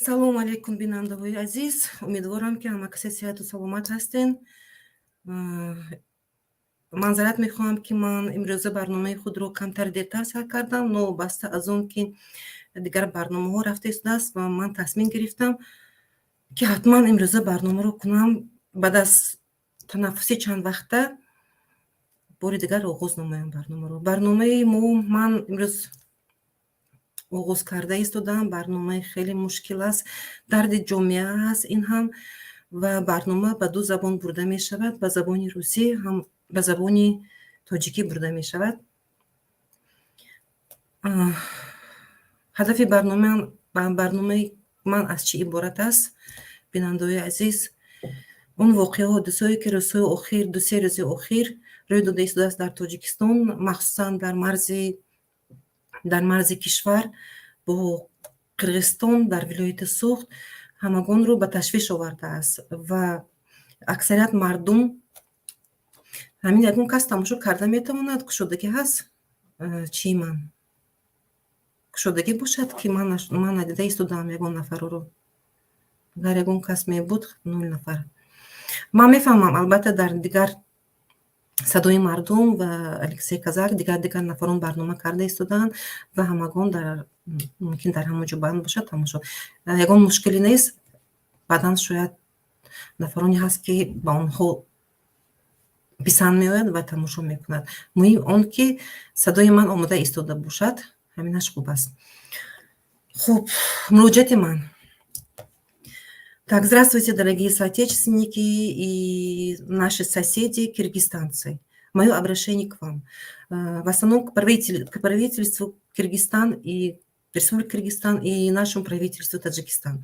Салом алейкум бинандаҳои азиз. Умедворам, ки ҳамакасе сеҳату саломат ҳастен. Маъзарат мехоҳам, ки ман имрӯза барномаи худро камтар дертар сар кардам, но баста аз он ки дигар барномаҳо рафта истодааст ва ман тасмим гирифтам, ки ҳатман имрӯза барномаро кунам. Баъд аз танаффуси чанд вақта бори дигар оғоз намоям барномаро. Барномаи ман имрӯз оғоз карда истодам. Барномаи хеле мушкил аст, дарди ҷомеа аст ин ҳам, ва барнома ба ду забон бурда мешавад, ба забони русӣ ҳам ба забони тоҷикӣ бурда мешавад. Ҳадафи барномаи ман аз чӣ иборат аст, бинандаҳои азиз? Он воқеаҳо, ҳодисаҳое, ки рӯзҳои охир, ду-се рӯзи охир рӯй дода истодааст дар Тоҷикистон, махсусан дар марзи кишвар бо Қирғизистон, дар вилояти Суғд, ҳамагонро ба ташвиш овардааст ва аксарият мардум, ҳамин ягон кас тамошо карда метавонад. Кушодагӣ ҳаст? Чии ман? Кушодагӣ бошад, ки ман надида истодаам ягон нафароро? Агар ягон кас мебуд, 0 нафар. Ман мефаҳмам, албатта дар дигар садои мардум ва Алексей Казак, дигар нафарон барнома карда истодаанд ва ҳамагон мумкин дар ҳамон ҷо банд бошад тамошо. Ягон мушкилӣ нест. Баъдан шояд нафароне ҳаст, ки ба онҳо писанд меояд ва тамошо мекунад. Муҳим он ки садои ман омода истода бошад. Ҳаминаш хуб аст. Хуб, муроҷиати ман. Так, здравствуйте, дорогие соотечественники и наши соседи, киргизстанцы. Мое обращение к вам. В основном к правительству Киргизстан и Республики Киргизстан и нашему правительству Таджикистан.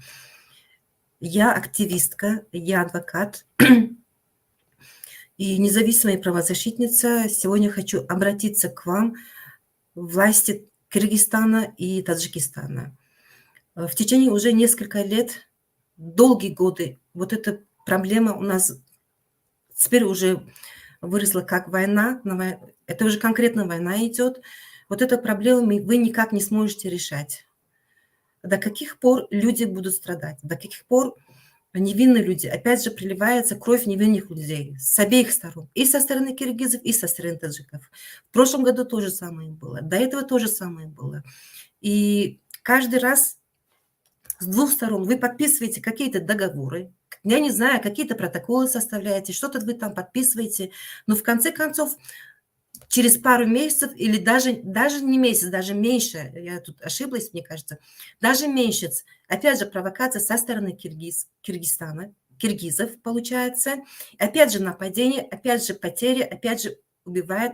Я активистка, я адвокат и независимая правозащитница. Сегодня хочу обратиться к вам, власти Киргизстана и Таджикистана. В течение уже нескольких лет, долгие годы, вот эта проблема у нас теперь уже выросла как война. Это уже конкретно война идет. Вот эта проблема вы никак не сможете решать. До каких пор люди будут страдать? До каких пор невинные люди? Опять же приливается кровь невинных людей с обеих сторон. И со стороны киргизов, и со стороны таджиков. В прошлом году то же самое было. До этого то же самое было. И каждый раз с двух сторон вы подписываете какие-то договоры, я не знаю, какие-то протоколы составляете, что-то вы там подписываете, но в конце концов через пару месяцев или даже не месяц, даже меньше, я тут ошиблась, мне кажется, даже месяц, опять же провокация со стороны Киргизстана, киргизов получается, опять же нападение, опять же потери, опять же убивают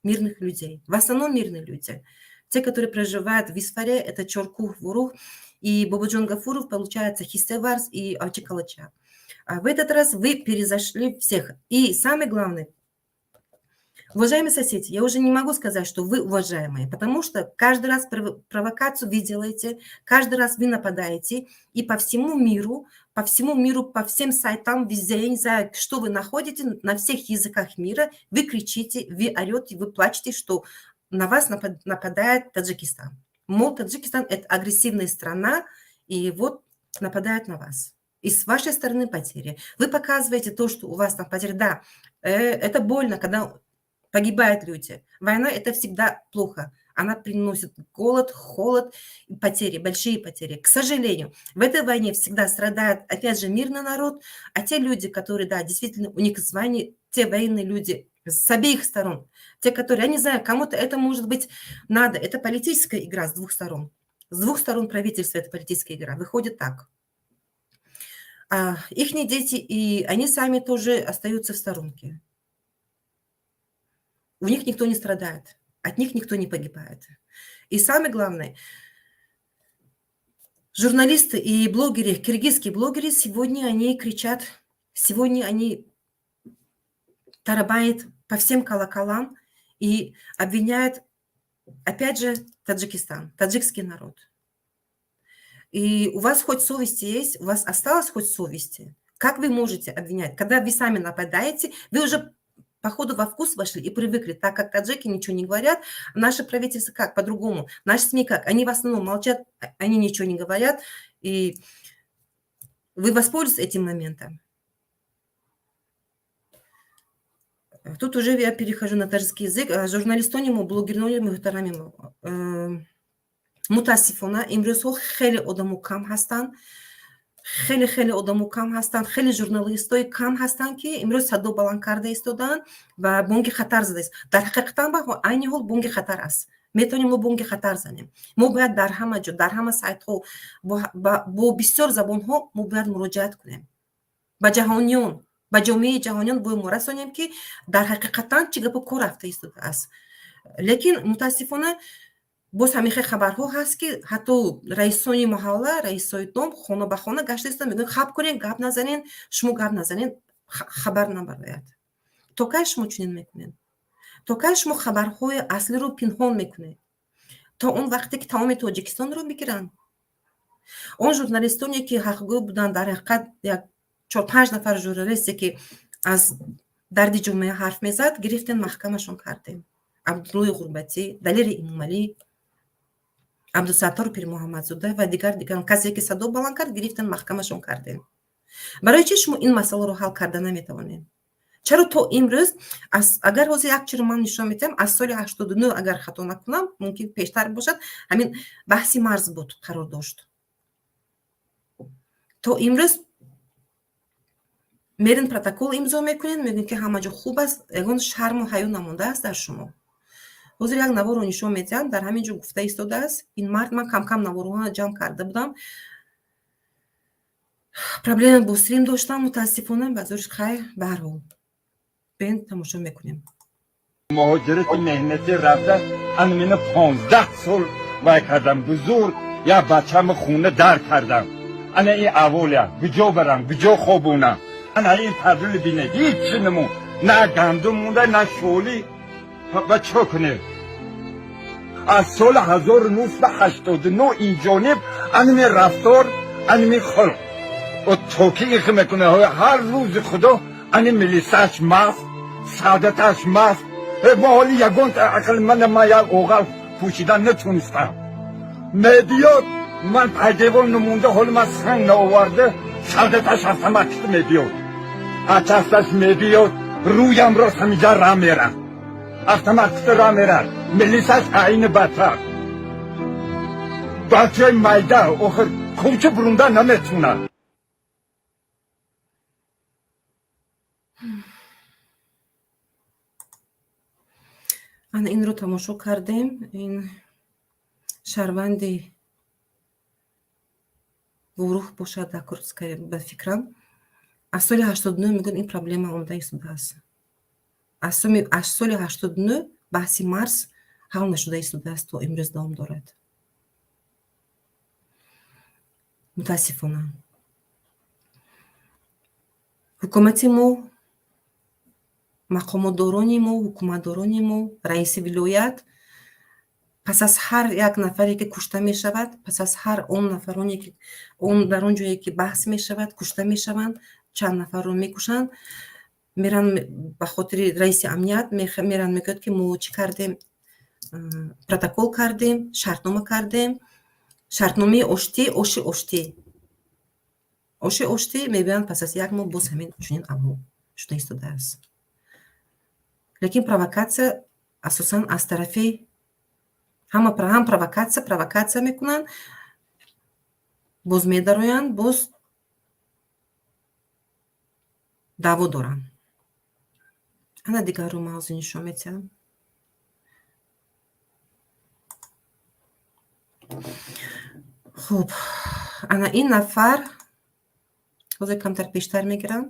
мирных людей, в основном мирные люди. Те, которые проживают в Исфаре, это Чоркух, Вурух, и Бабаджон Гафуров, получается, Хистеварс и Ачикалача. А в этот раз вы перезашли всех. И самое главное, уважаемые соседи, я уже не могу сказать, что вы уважаемые, потому что каждый раз провокацию вы делаете, каждый раз вы нападаете, и по всему миру, по всем сайтам, везде, я не знаю, что вы находите, на всех языках мира, вы кричите, вы орете, вы плачете, что на вас нападает Таджикистан. Мол, Таджикистан – это агрессивная страна, и вот нападают на вас. И с вашей стороны потери. Вы показываете то, что у вас там потери. Да, это больно, когда погибают люди. Война – это всегда плохо. Она приносит голод, холод, потери, большие потери. К сожалению, в этой войне всегда страдает, опять же, мирный народ, а те люди, которые, да, действительно, у них звание, те военные люди с обеих сторон, те, которые, я не знаю, кому-то это может быть надо, это политическая игра с двух сторон. С двух сторон правительства это политическая игра. Выходит так. А их дети, и они сами тоже остаются в сторонке. У них никто не страдает, от них никто не погибает. И самое главное, журналисты и блогеры, киргизские блогеры, сегодня они кричат, сегодня они тарабанят по всем колоколам и обвиняют, опять же, Таджикистан, таджикский народ. И у вас хоть совесть есть, у вас осталось хоть совести? Как вы можете обвинять? Когда вы сами нападаете, вы уже походу во вкус вошли и привыкли, так как таджики ничего не говорят, наше правительство как, по-другому, наши СМИ как, они в основном молчат, они ничего не говорят, И вы воспользуетесь этим моментом. Тут уже я перехожу на таджикский язык. Журналистонимо, блогернонимо, муҳтарамимо. Мутаассифона имрӯзҳо хеле одамо кам ҳастанд. Хеле одамо кам ҳастанд. Хеле журналистои кам ҳастанд, ки имрӯз садо баланд карда истодаанд ва бонги хатар задааст. Дар ҳақиқатан ба айни ҳол бонги хатар аст. Метавонем мо бонги хатар занем. Мо бояд дар ҳама ҷо, дар ҳама сайтҳо бо бисёр забонҳо мо бояд муроҷиат кунем. Ба ҷаҳониён, ба ҷомеаи ҷаҳониён бояд мо расонем, ки дар ҳақиқатан чӣ гапо кор рафта истодааст. Лекин мутаассифона боз ҳамин хабарҳо ҳаст, ки ҳатто раисони маҳалла, раисои дом хона ба хона гашта истанд, мегӯянд хаб кунед, гап назанед, шумо гап назанед, хабар набарояд. То кай шумо чунин мекунед? То кай шумо хабарҳои аслиро пинҳон мекунед? То он вақте ки тамоми Тоҷикистонро бигиранд? Он журналистоне ки ҳақгӯй буданд, дар ҳақиқат як 4-5 нафар журналисте, ки аз дарди ҷомеа ҳарф мезад, гирифтем маҳкамашон кардем. Абдуллои Ғурбатӣ, Далери Эмомалӣ, Абдусаттор Пирмуҳаммадзода ва дигарон, касе ки садо баланд кард, гирифтем маҳкамашон кардем. Барои чӣ шумо ин масъаларо ҳал карда наметавонед? Чаро то имрӯз агар ҳозир як чиро ман нишон медиҳам, аз соли 89 агар хато накунам, мумкин пештар бошад, ҳамин баҳси марз буд қарор дошт. То имрӯз мерин протокол имзо мекунед, мегӯед ки ҳама ҷо хуб аст, ягон шарму ҳаё намондааст дар шумо. ҳозир як наворо нишон медиҳам, дар ҳамин ҷо гуфта истодааст. Ин мард, ман кам навороҳоро ҷамъ карда будам. Проблема бо стрим доштам, мутаассифона баъзориш хайр, ба ҳар ҳол бен тамошо мекунем. مهاجرت مهنتی رفته من 15 سال وای کردم بزرگ یا بچم خونه در کردم. انا این اوله بجا برم بجا خوابونم. انا این تبدیل بینه هیچ نمو نه گندم مونده نه شولی و چه کنه. از سال 1989 این جانب انمی رفتار انمی خلق و توکیه که میکنه هر روز خدا انمی ملیساش مست سعادتش مست ما حالی یگون اقل من یک اوغل پوشیدن نتونستم. میدیاد من پیدیوان نمونده حال من سنگ ناورده سعادتش автоматیک میدیاد. اچستش میدیاد رویم را سمیجا را میرم. автоматیک را میرم. ملیسش عین بدتر. بچه میده آخر کوچه برونده نمیتونه. ана инро тамошо кардем. Ин шаҳрванди Вурух бошад, Акурская, ба фикрам. Аз соли 89 мегӯянд ин проблема омада истодааст. Аз соли 89 баҳси Марс ҳал нашуда истодааст, то имрӯз давом дорад. Мутаассифона ҳукумати мо, мақомотдорони мо, ҳукуматдорони мо, раиси вилоят пас аз ҳар як нафаре ки кушта мешавад, пас аз ҳар он нафароне ки дар он ҷое ки баҳс мешавад, кушта мешаванд, чанд нафарро мекушанд, меран ба хотири раиси амният меран мегӯяд ки мо чӣ кардем, протокол кардем, шартнома кардем, шартномаи оштӣ, оши оштӣ мегӯянд пас аз як моҳ боз ҳамин чунин амал шуда истодааст. Лекин провокатсия асосан аз тарафи ҳам провокатсия мекунанд, боз медароянд, боз даъво доранд. ана дигарро ман ҳозир нишон медиҳам. хуб, ана ин нафар ҳозир камтар пештар мегирам.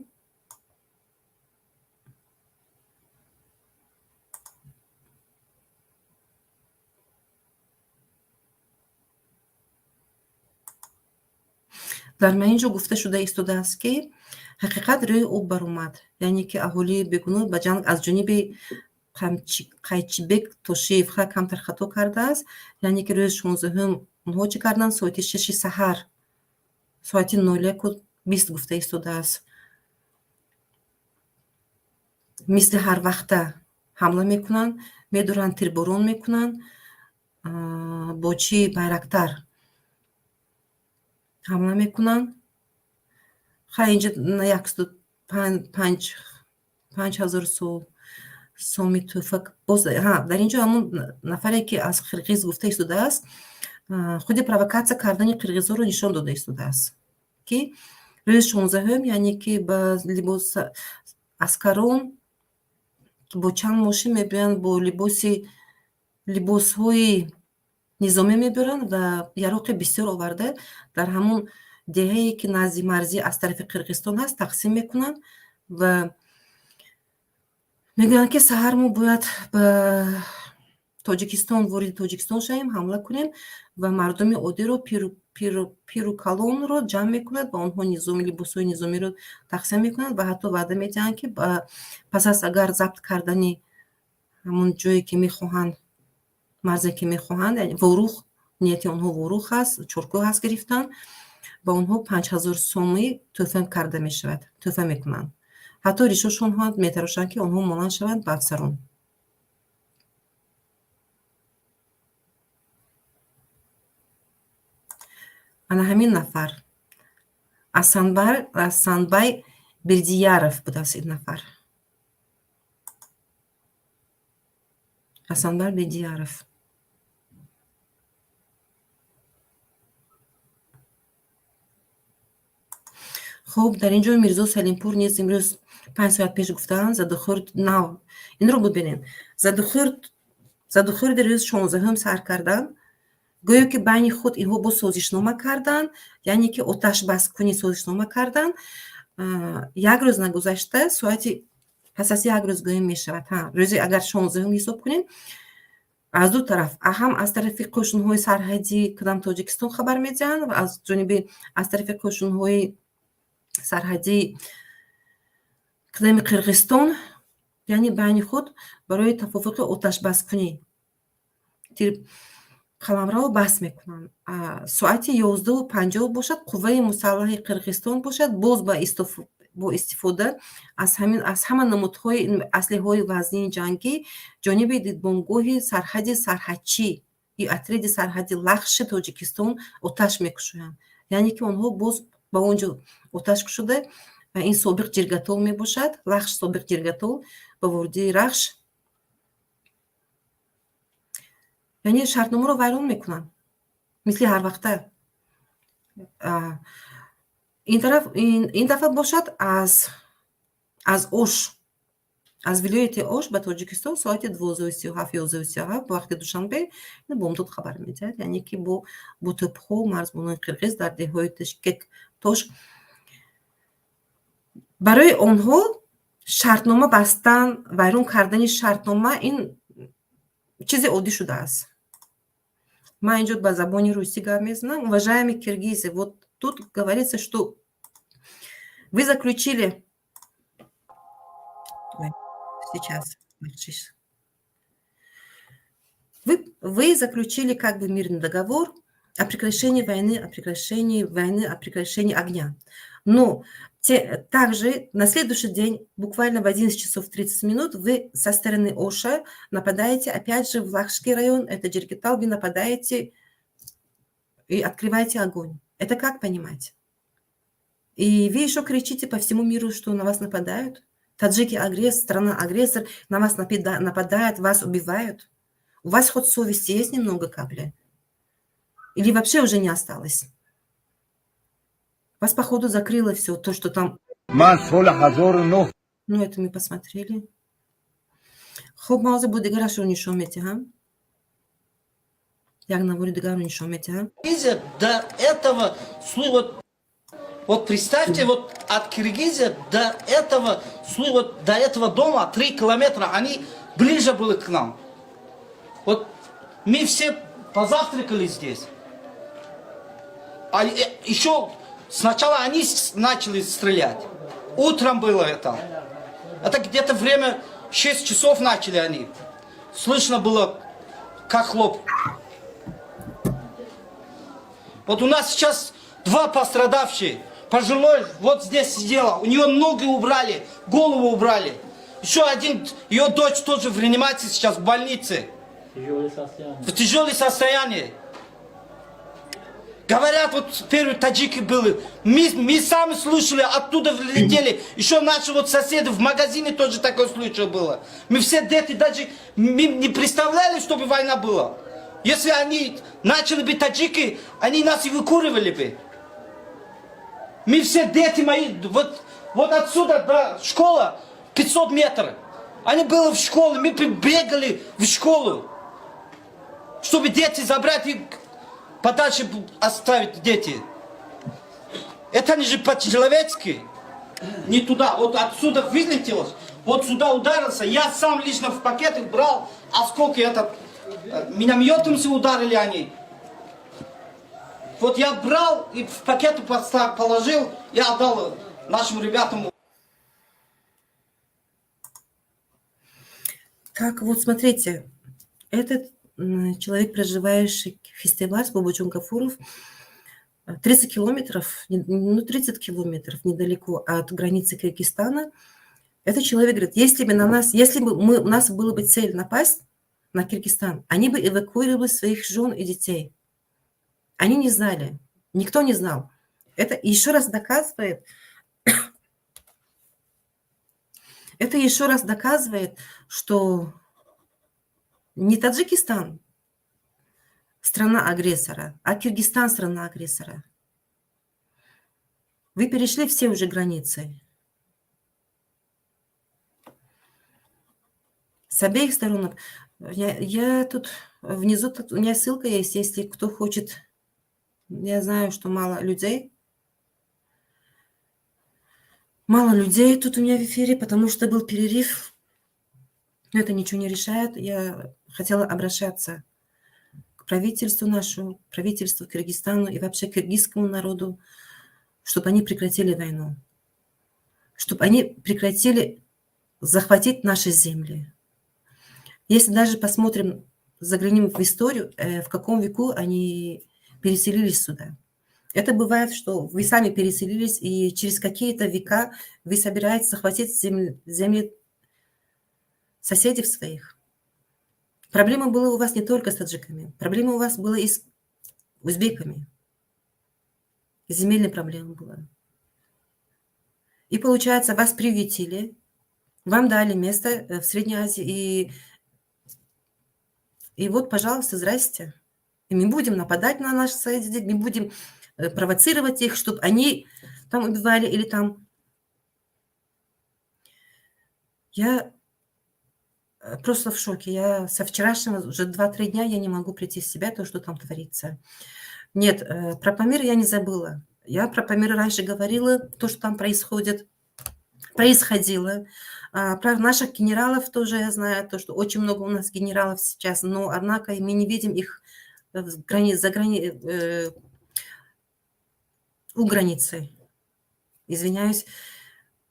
дар маинҷо гуфта шуда истодааст, ки ҳақиқат рӯи об баромад, яъне ки аҳолии бегуноҳ ба ҷанг аз ҷониби Қайчибек Тошиев камтар хато кардааст. Яъне ки рӯзи 16 онҳо чӣ карданд? Соати 6 саҳар, соати 01:20 гуфта истодааст. мисли ҳар вақта ҳамла мекунанд, медоранд тирборон мекунанд, бо чӣ байрактар ҳамла мекунанд. Хай инҷа 5000 сол соми тӯфак боз дар инҷо ҳамон нафаре ки аз қирғиз гуфта истодааст худи провокатсия кардани қирғизҳоро нишон дода истодааст ки рӯзи 16 яъне ки ба либос аскарон бо чанд мошин мебиёянд бо либосҳои низомӣ мебаранд ва яроқи бисёр оварда дар ҳамон деҳае ки назди марзӣ аз тарафи қирғизистон ҳаст тақсим мекунанд ва мегӯянд ки саҳар мо бояд ба тоҷикистон вориди тоҷикистон шавем, ҳамла кунем ва мардуми оддиро пиру калонро ҷамъ мекунад ва онҳо либосҳои низомиро тақсим мекунанд ва ҳатто ваъда медиҳанд ки пас аз агар забт кардани ҳамон ҷое ки мехоҳанд марзе ки мехоҳанд ворух нияти онҳо ворух аст чоркӯ ҳаст гирифтан ба онҳо 5000 сомӣ тӯҳфа карда мешавад тӯҳфа мекунанд ҳатто ришошон ҳам метарошанд ки онҳо монанд шаванд ба афсарон. ана ҳамин нафар Асанбай Бердияров будааст ин нафар. Асанбай Бердияров. хуб дар ин ҷо Мирзо Салимпур низ имрӯз 5 соат пеш гуфтаанд задухӯрд инро бубинед. Задухӯрди рӯз 16 сар карданд. гӯё ки байни худ инҳо бо созишнома карданд, яъне ки оташбаскунӣ созишнома карданд. як рӯз нагузашта соати пас аз як рӯз гӯем мешавад. Рӯзи агар 16 ҳисоб кунем аз ду тараф ҳам аз тарафи қӯшунҳои сарҳадӣ кадам Тоҷикистон хабар медиҳанд ва аз ҷониби аз тарафи қӯшунҳои сарҳадӣ кадами Қирғизистон, яъне байни худ барои тафовуқи оташбаскунӣ қаламраво баҳс мекунанд. соати 11:50 бошад, қувваи мусаллаҳи Қирғизистон бошад, боз бо истифода аз ҳама намудҳои аслиҳаҳои вазнини ҷангӣ ҷониби дидбонгоҳи сарҳади сарҳадчӣ и отреди сарҳади лахши Тоҷикистон оташ мекушоянд. яъне ки онҳо боз ба он ҷо оташ кушода ин собиқ ҷиргатол мебошад, лахш собиқ ҷиргатол ба воридии Рахш, яъне шартномаро вайрон мекунанд мисли ҳарвақта. ин дафъа бошад аз Ош, аз вилояти Ош ба Тоҷикистон соати 12:37 11:37 ба вақти душанбе бомдод хабар медиҳад, яъне ки бо тӯпҳо марзбонони қирғиз дар деҳаҳои Ташкек Тош барои онҳо шартнома бастан, вайрон кардани шартнома ин чизи оддӣ шудааст. Ман инҷо ба забони русӣ гап мезанам. Уважаемые киргизы, вот тут говорится, что вы заключили сейчас вы заключили как бы мирный договор о прекращении войны, о прекращении огня. Но также на следующий день, буквально в 11 часов 30 минут, вы со стороны Оша нападаете, опять же, в Лахшский район, это Джиргитал, вы нападаете и открываете огонь. Это как понимать? И вы еще кричите по всему миру, что на вас нападают. Таджики агрессор, страна-агрессор, на вас нападают, вас убивают. У вас хоть совести есть немного капли? Или вообще уже не осталось? Вас, походу, закрыло все то, что там... Ну, это мы посмотрели. Хоб, маза будет играть, не шумите, а? Як на воле догару не шумите, а? До этого, вот представьте, вот от Киргизии до этого дома 3 километра, они ближе были к нам. Вот мы все позавтракали здесь. А еще сначала они начали стрелять. Утром было это. Это где-то время 6 часов начали они. Слышно было, как хлоп. Вот у нас сейчас 2 пострадавшие. Пожилой вот здесь сидела. У нее ноги убрали, голову убрали. Еще один, ее дочь тоже в реанимации сейчас в больнице. В тяжелом состоянии. Говорят, вот первые таджики были, мы сами слышали, оттуда влетели. Еще наши вот соседи в магазине тоже такой случай было. Мы все дети даже не представляли, чтобы война была. Если они начали бы таджики, они нас и выкуривали бы. Мы все дети мои, вот отсюда до школы 500 метров. Они были в школе, мы бегали в школу, чтобы дети забрать и подальше оставить дети. Это не же по-человечески. Не туда, вот отсюда вылетелось, вот сюда ударился. Я сам лично в пакетах брал осколки, минометом ударили они. Вот я брал и в пакет положил, я отдал нашим ребятам. Так, вот смотрите, этот человек, проживающий в фестивале Бабачон Гафуров, 30 километров, 30 километров недалеко от границы Кыргызстана. Этот человек говорит, если бы у нас была бы цель напасть на Кыргызстан, они бы эвакуировали своих жен и детей. Они не знали, никто не знал. Это еще раз доказывает, что не Таджикистан страна агрессора, а Кыргызстан страна агрессора. Вы перешли все уже границы. С обеих сторон. Я тут внизу, у меня ссылка есть, если кто хочет. Я знаю, что мало людей. Мало людей тут у меня в эфире, потому что был перерыв. Но это ничего не решает. Я хотела обращаться к правительству нашему, правительству Кыргызстану и вообще кыргызскому народу, чтобы они прекратили войну. Чтобы они прекратили захватить наши земли. Если даже посмотрим, заглянем в историю, в каком веку они переселились сюда. Это бывает, что вы сами переселились, и через какие-то века вы собираетесь захватить земли соседей своих. Проблема была у вас не только с таджиками. Проблема у вас была и с узбеками. И земельная проблема была. И получается, вас приютили, вам дали место в Средней Азии, и вот, пожалуйста, здрасте. И мы будем нападать на наших соседей, мы будем провоцировать их, чтобы они там убивали или там. Я просто в шоке. Я со вчерашнего уже 2-3 дня я не могу прийти в себя, то, что там творится. Нет, про Памир я не забыла. Я про Памир раньше говорила, то, что там происходило. Про наших генералов тоже я знаю, то, что очень много у нас генералов сейчас, но, однако, мы не видим их у границы. Извиняюсь.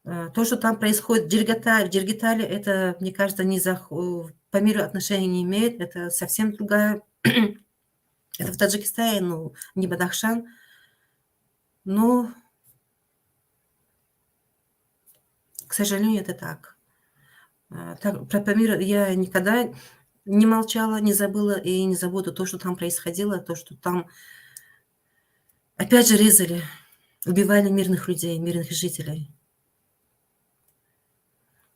То, что там происходит в Джиргитале, это, мне кажется, по миру отношения не имеет. Это совсем другая. Это в Таджикистане, ну, не Бадахшан. Но, к сожалению, это так. Про Памир я никогда не молчала, не забыла и не забуду то, что там происходило, то, что там опять же резали, убивали мирных людей, мирных жителей.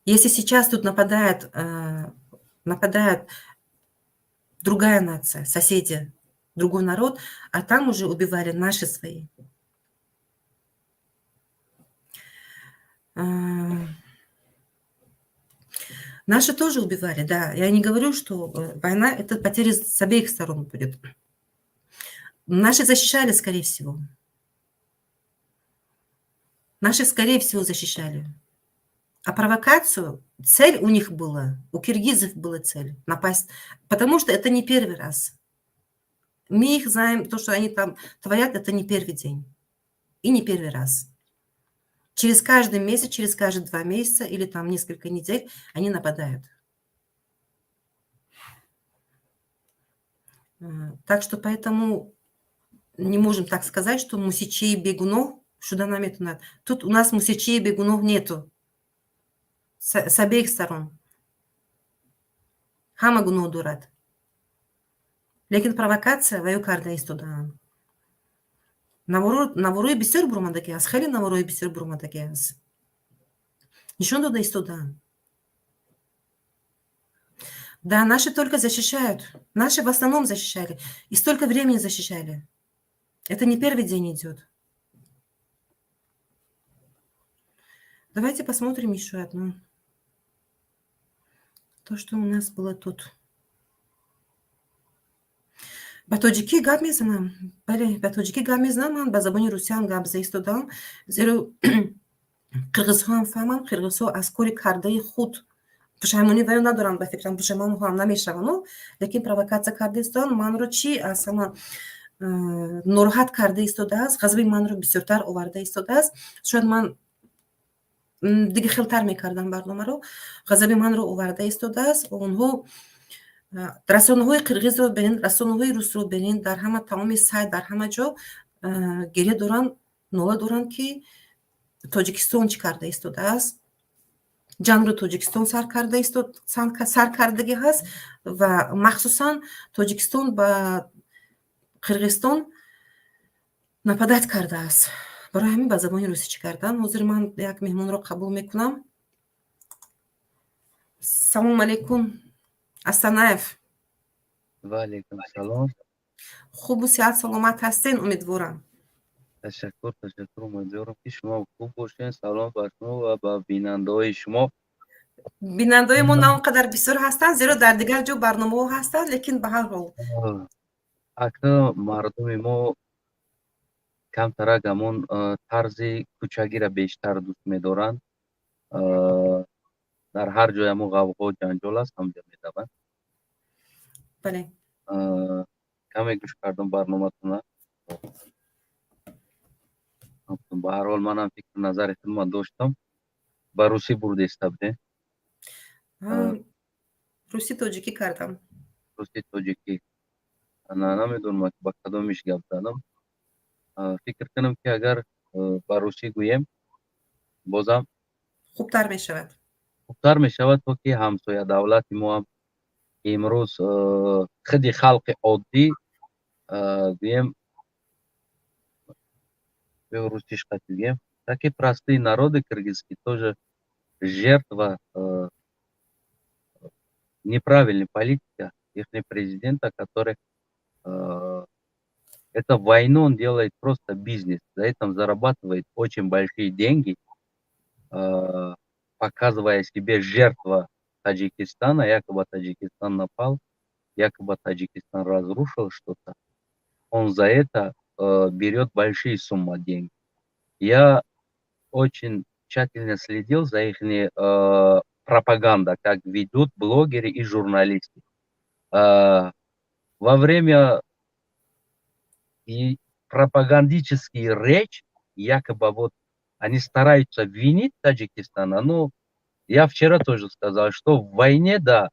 Если сейчас тут нападает другая нация, соседи, другой народ, а там уже убивали наши свои. Наши тоже убивали, да. Я не говорю, что война – это потеря с обеих сторон будет. Наши защищали, скорее всего. Наши, скорее всего, защищали. А провокацию, цель у них была, у киргизов была цель напасть, потому что это не первый раз. Мы их знаем, то, что они там творят, это не первый день и не первый раз. Через каждый месяц, через каждые 2 месяца или там несколько недель они нападают. Так что поэтому не можем так сказать, что мусичей и бегунов, сюда нам это надо. Тут у нас мусичей и бегунов нету. С обеих сторон. Хама гуну дурат. Лекин провокация ваю карда из туда. наворои бисёр бурмадаги аст, хеле наворои бисёр бурмадаги аст. Нишон дода истодаанд. Да, наши только защищают. Наши в основном защищали. И столько времени защищали. Это не первый день идет. Давайте посмотрим еще одну. То, что у нас было тут. Батоджики гап мезанам. Бале, батоджики гап мезанам. Ба забони русиян гап заистодам. Зеро қирғизҳо ҳам фаҳманд, қирғизҳо аз кори кардаи худ пушаймонӣ ваё надоранд, ба фикрам пушаймон ҳам намешаванд, лекин провокатсия карда истодаанд, манро чӣ аз ҳама нороҳат карда истодааст, ғазаби манро бисёртар оварда истодааст. Шояд ман дига хелтар мекардам барномаро, ғазаби манро оварда истодааст. Онҳо расонаҳои қирғизро бинед, расонаҳои русро бинед, дар ҳама тамоми сайт, дар ҳама ҷо гирья доранд, нола доранд ки Тоҷикистон чӣ карда истодааст. Ҷангро Тоҷикистон сар кардагӣ ҳаст ва махсусан Тоҷикистон ба Қирғизстон нападат кардааст. Барои ҳамин ба забони русӣ чӣ кардам. Ҳозир ман як меҳмонро қабул мекунам. Салому алейкум. Астанаев. ва алейкум салом. Хубу сиҳат саломат ҳастен, умедворам. Ташаккур, умедворам ки шумо хуб бошед. Салом ба шумо ва ба бинандаҳои шумо. Бинандаҳои мо на он қадар бисёр ҳастанд, зеро дар дигар ҷо барномаҳо ҳастанд, лекин ба ҳар ҳол акнун мардуми мо камтарак ҳамон тарзи кӯчагиро бештар дӯст медоранд. Дар ҳар ҷои ҳамон ғавғо ҷанҷол аст, ҳамҷо медаванд. бале. Каме гӯш кардам барноматона. Ба ҳар ҳол манам фикру назари худман доштам. Ба русӣ бурдеста будем. русӣ тоҷикӣ кардам. Русӣ тоҷикӣ. Намедонам ба кадомиш гап задам. Фикр кунам ки агар ба русӣ гӯем, бозам хубтар мешавад. хубтар мешавад, то ки ҳамсоя давлати мо ҳам имрӯз худи халқи оддӣ гӯем русиш қати гӯем, таки простые народы кыргызские тоже жертва неправильной политики ихнего президента, который это войну он делает просто бизнес, за это зарабатывает очень большие деньги, показывая себе жертва Таджикистана, якобы Таджикистан напал, якобы Таджикистан разрушил что-то. Он за это берет большие суммы денег. Я очень тщательно следил за их пропагандой, как ведут блогеры и журналисты. Во время и пропагандические речи, якобы вот они стараются винить Таджикистан. Ну, я вчера тоже сказал, что в войне, да,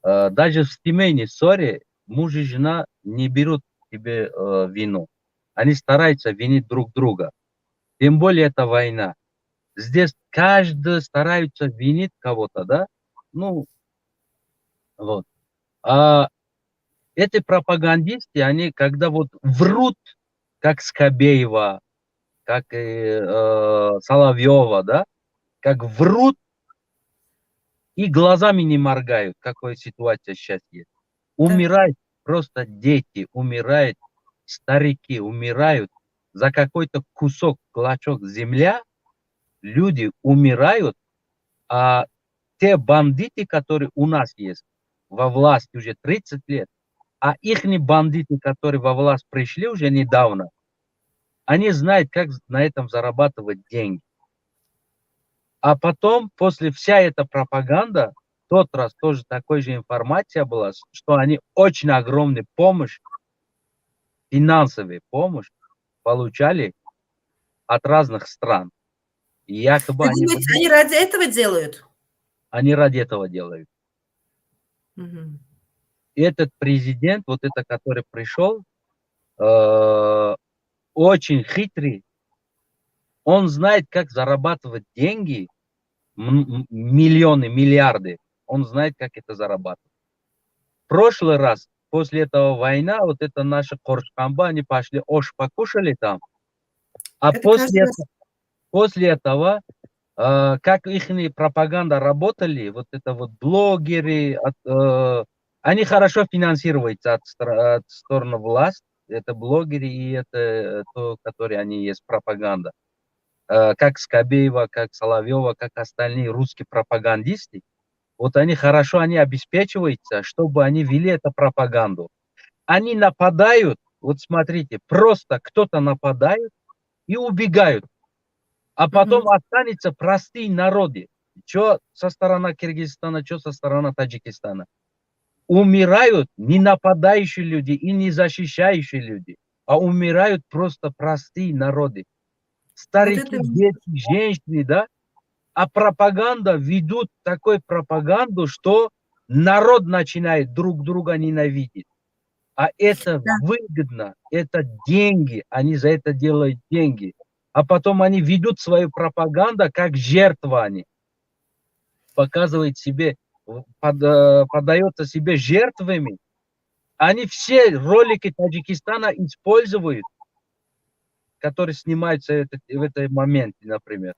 даже в семейной ссоре муж и жена не берут себе вину. Они стараются винить друг друга. Тем более это война. Здесь каждый старается винить кого-то, да? Ну, вот. А эти пропагандисты, они когда вот врут, как Скобеева, как Соловьева, да, как врут и глазами не моргают, какая ситуация сейчас есть. Умирают просто дети, умирают старики, умирают за какой-то кусок, клочок земля, люди умирают, а те бандиты, которые у нас есть, во власти уже 30 лет, а ихние бандиты, которые во власть пришли уже недавно, они знают, как на этом зарабатывать деньги. А потом, после вся эта пропаганда, в тот раз тоже такой же информация была, что они очень огромную помощь, финансовую помощь получали от разных стран. И якобы Вы думаете, они ради этого делают? Они ради этого делают. Угу. И этот президент, вот это, который пришел, очень хитрый. Он знает, как зарабатывать деньги, миллионы, миллиарды. Он знает, как это зарабатывать. В прошлый раз, после этого война, вот это наши Коршкамба, они пошли, покушали там. А Это каждый раз. после этого, как их пропаганда работали, вот это вот блогеры, они хорошо финансируются от стороны власти, это блогеры и это то, которые они есть пропаганда. Как Скобеева, как Соловьева, как остальные русские пропагандисты, вот они хорошо, они обеспечиваются, чтобы они вели эту пропаганду. Они нападают, вот смотрите, просто кто-то нападает и убегают, а потом останется простые народы, что со стороны Киргизстана, что со стороны Таджикистана. Умирают не нападающие люди и не защищающие люди, а умирают просто простые народы. Вот Старики, это дети, женщины, да? А пропаганда ведут такую пропаганду, что народ начинает друг друга ненавидеть. А это да. выгодно, это деньги, они за это делают деньги. А потом они ведут свою пропаганду, как жертва они. Показывают себе, подается себе жертвами. Они все ролики Таджикистана используют, которые снимаются в этом моменте, например.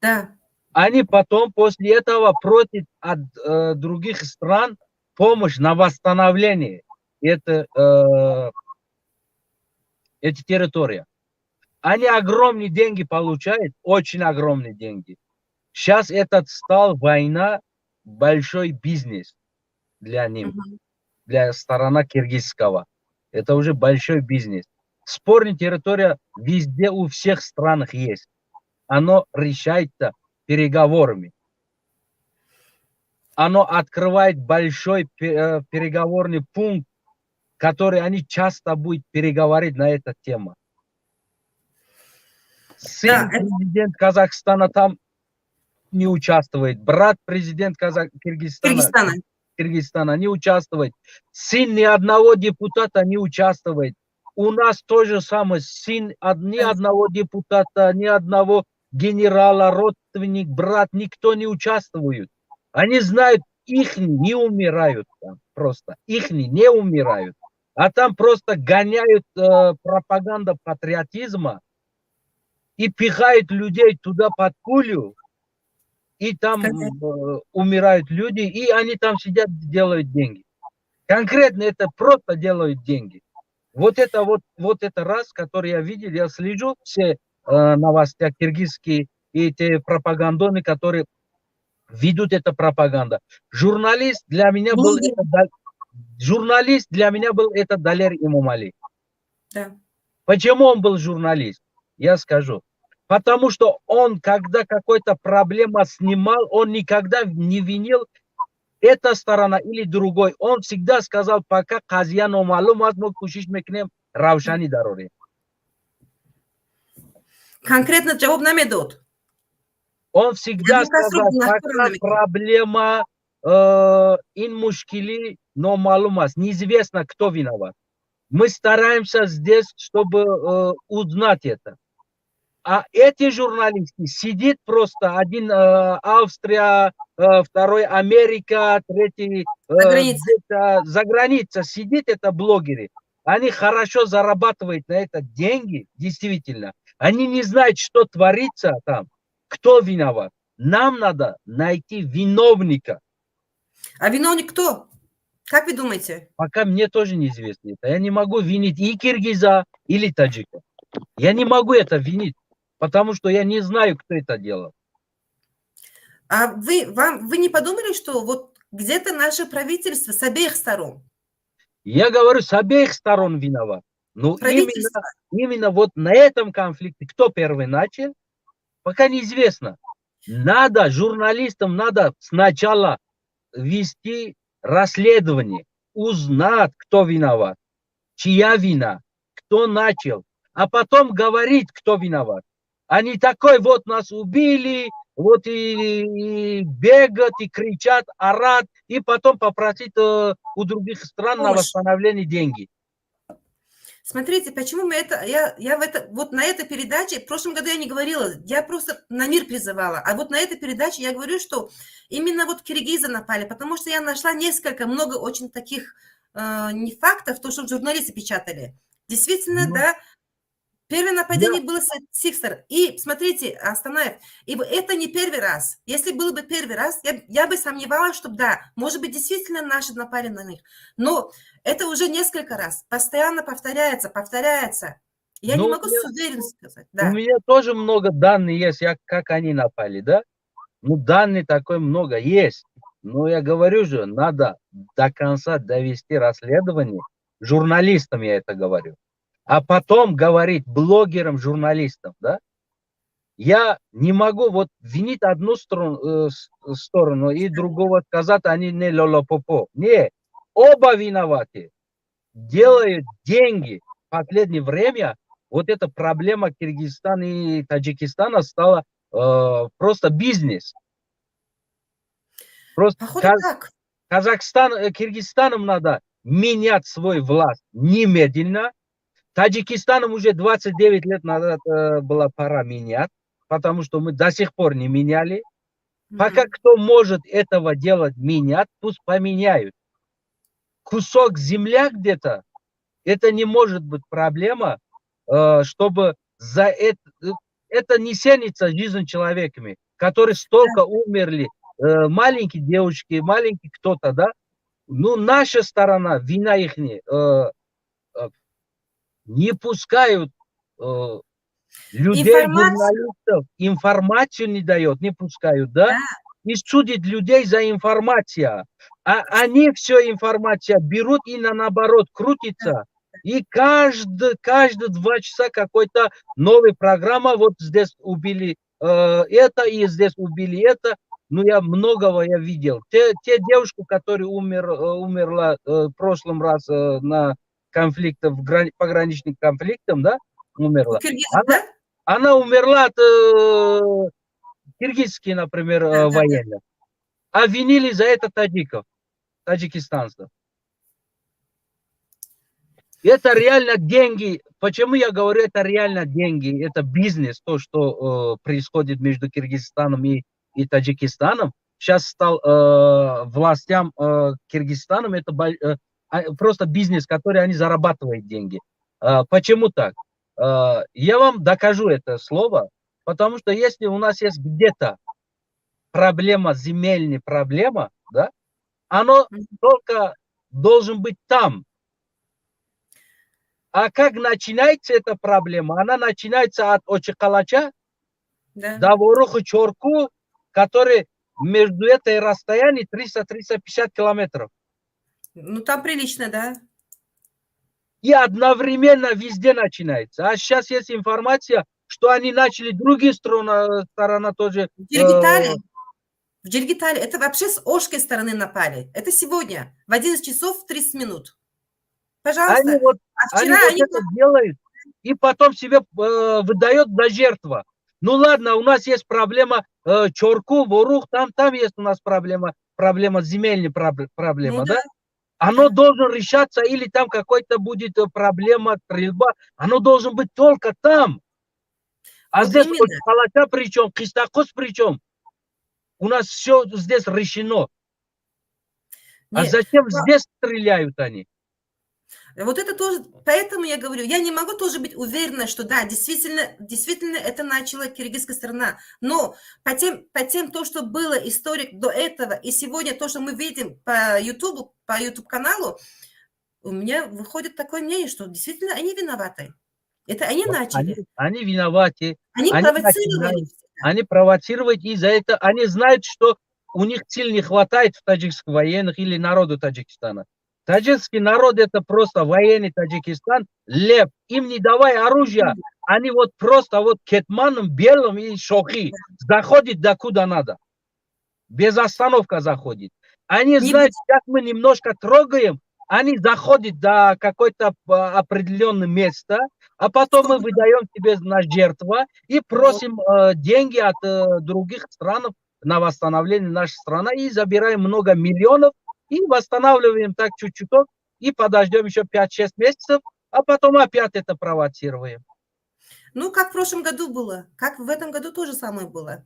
Да. Они потом после этого просят от других стран помощь на восстановление эти территории. Они огромные деньги получают, очень огромные деньги. Сейчас это стал война, большой бизнес для них, для стороны киргизского. Это уже большой бизнес. Спорная территория везде у всех странах есть. Оно решается переговорами. Оно открывает большой переговорный пункт, который они часто будут переговорить на эту тему. Сын президента Казахстана там не участвует, брат президента Киргизстана не участвует, сын ни одного депутата не участвует. У нас то же самое, сын ни одного депутата, ни одного генерала, родственник, брат, никто не участвует. Они знают, их не умирают там просто, их не умирают. А там просто гоняют пропаганда патриотизма и пихают людей туда под пулю, и там умирают люди, и они там сидят, делают деньги. Конкретно это просто делают деньги. Вот это раз, который я видел, я слежу все новости киргизские, и те пропагандоны, которые ведут эту пропаганду. Журналист для меня был это Далер Имомали. Да. Почему он был журналист? Я скажу. Потому что он, когда какой-то проблема снимал, он никогда не винил эта сторона или другой. Он всегда сказал, пока казья номалум азму кушиш мекнем равшани дарори. Конкретно джавоб намедот. Он всегда сказал, пока проблема ин мушкили номалумас. Неизвестно, кто виноват. Мы стараемся здесь, чтобы узнать это. А эти журналисты сидит просто один Австрия, второй Америка, третий за границей сидит, это блогеры. Они хорошо зарабатывают на это деньги, действительно. Они не знают, что творится там, кто виноват. Нам надо найти виновника. А виновник кто? Как вы думаете? Пока мне тоже неизвестно это. Я не могу винить и киргиза, или таджика. Я не могу это винить, потому что я не знаю, кто это делал. А вы не подумали, что вот где-то наше правительство с обеих сторон? Я говорю, с обеих сторон виноват. Но именно вот на этом конфликте, кто первый начал, пока неизвестно. Журналистам надо сначала вести расследование, узнать, кто виноват, чья вина, кто начал, а потом говорить, кто виноват. А не такой, вот нас убили, вот и бегают, и кричат, орат, и потом попросить у других стран на восстановление деньги. Смотрите, почему вот на этой передаче, в прошлом году я не говорила, я просто на мир призывала, а вот на этой передаче я говорю, что именно вот киргизы напали, потому что я нашла много очень таких не фактов, то, что журналисты печатали. Действительно, да, Первое Я, нападение было с их стороны. И смотрите, Астанаев, это не первый раз. Если был бы первый раз, я бы сомневалась, что да, может быть, действительно наши напали на них. Но это уже несколько раз. Постоянно повторяется. Я не ну, могу с уверенностью сказать. у Да. меня тоже много данных есть, как они напали, да? Ну, данных такой много есть. Но я говорю же, надо до конца довести расследование. Журналистам я это говорю. А потом говорить блогерам, журналистам, да? Я не могу вот винить одну сторону и другого сказать, они не лолопопо. Не, оба виноваты. Делают деньги. В последнее время вот эта проблема Киргизстана и Таджикистана стала просто бизнес. Просто Походу так. Киргизстаном надо менять свою власть немедленно. Таджикистаном уже 29 лет назад была пора менять, потому что мы до сих пор не меняли. Пока кто может этого делать, менять, пусть поменяют. Кусок земля где-то, это не может быть проблема, чтобы за это не ценится жизнь человеками, которые столько умерли, маленькие девочки, маленький кто-то, да? Ну, наша сторона, вина их не пускают людей, Информацию. журналистов, информацию не дает, не пускают, да? Да. И судят людей за информацию. А они все информацию берут и наоборот крутится. И каждые 2 часа какой-то новая программа, вот здесь убили это, и здесь убили это. Ну, я многого видел. Те девушку, которая умерла в прошлом раз на конфликтах, пограничных конфликтах, да, У умерла. киргизов, да? Она умерла от киргизских, например, Да. военных. А винили за это таджикистанцев. Это реально деньги. Почему я говорю, это реально деньги? Это бизнес, то, что происходит между Киргизстаном и Таджикистаном. Сейчас стал властям Киргизстаном, это просто бизнес, который они зарабатывают деньги. Почему так? Я вам докажу это слово, потому что если у нас есть где-то проблема, земельная проблема, да, оно только должен быть там. А как начинается эта проблема? Она начинается от Очекалача до Вороху-Чорку, который между этой расстоянием 300-350 километров. Ну, там прилично, да. И одновременно везде начинается. А сейчас есть информация, что они начали другие стороны тоже. В Джиргитале. Это вообще с Ошской стороны напали. Это сегодня, в 11 часов 30 минут. Пожалуйста. Они это делают, и потом себе выдает за жертву. Ну ладно, у нас есть проблема Чорку, Ворух, там есть у нас проблема земельная проблема, да? Оно должно решаться, или там какой-то будет проблема, стрельба. Оно должен быть только там. А здесь Халата причем, Кистакос причем. У нас все здесь решено. А зачем здесь стреляют они? Вот это тоже, поэтому я говорю, я не могу тоже быть уверена, что да, действительно это начала киргизская сторона. Но по тем, то, что было историк до этого, и сегодня то, что мы видим по YouTube-каналу, у меня выходит такое мнение, что действительно они виноваты. Это они начали. Они виноваты. Они провоцировали. Они провоцируют, и за это они знают, что у них сил не хватает в таджикских военных или народу Таджикистана. Таджикский народ это просто военный Таджикистан, лев. Им не давай оружие, они вот просто вот кетманом, белым и шохи заходят до куда надо. Без остановки заходит. Они знают, как мы немножко трогаем, они заходят до какое-то определенное место, а потом мы выдаем тебе на жертву и просим деньги от других стран на восстановление нашей страны и забираем много миллионов и восстанавливаем так чуть-чуть и подождем еще 5-6 месяцев, а потом опять это провоцируем. Ну, как в прошлом году было, как в этом году тоже самое было.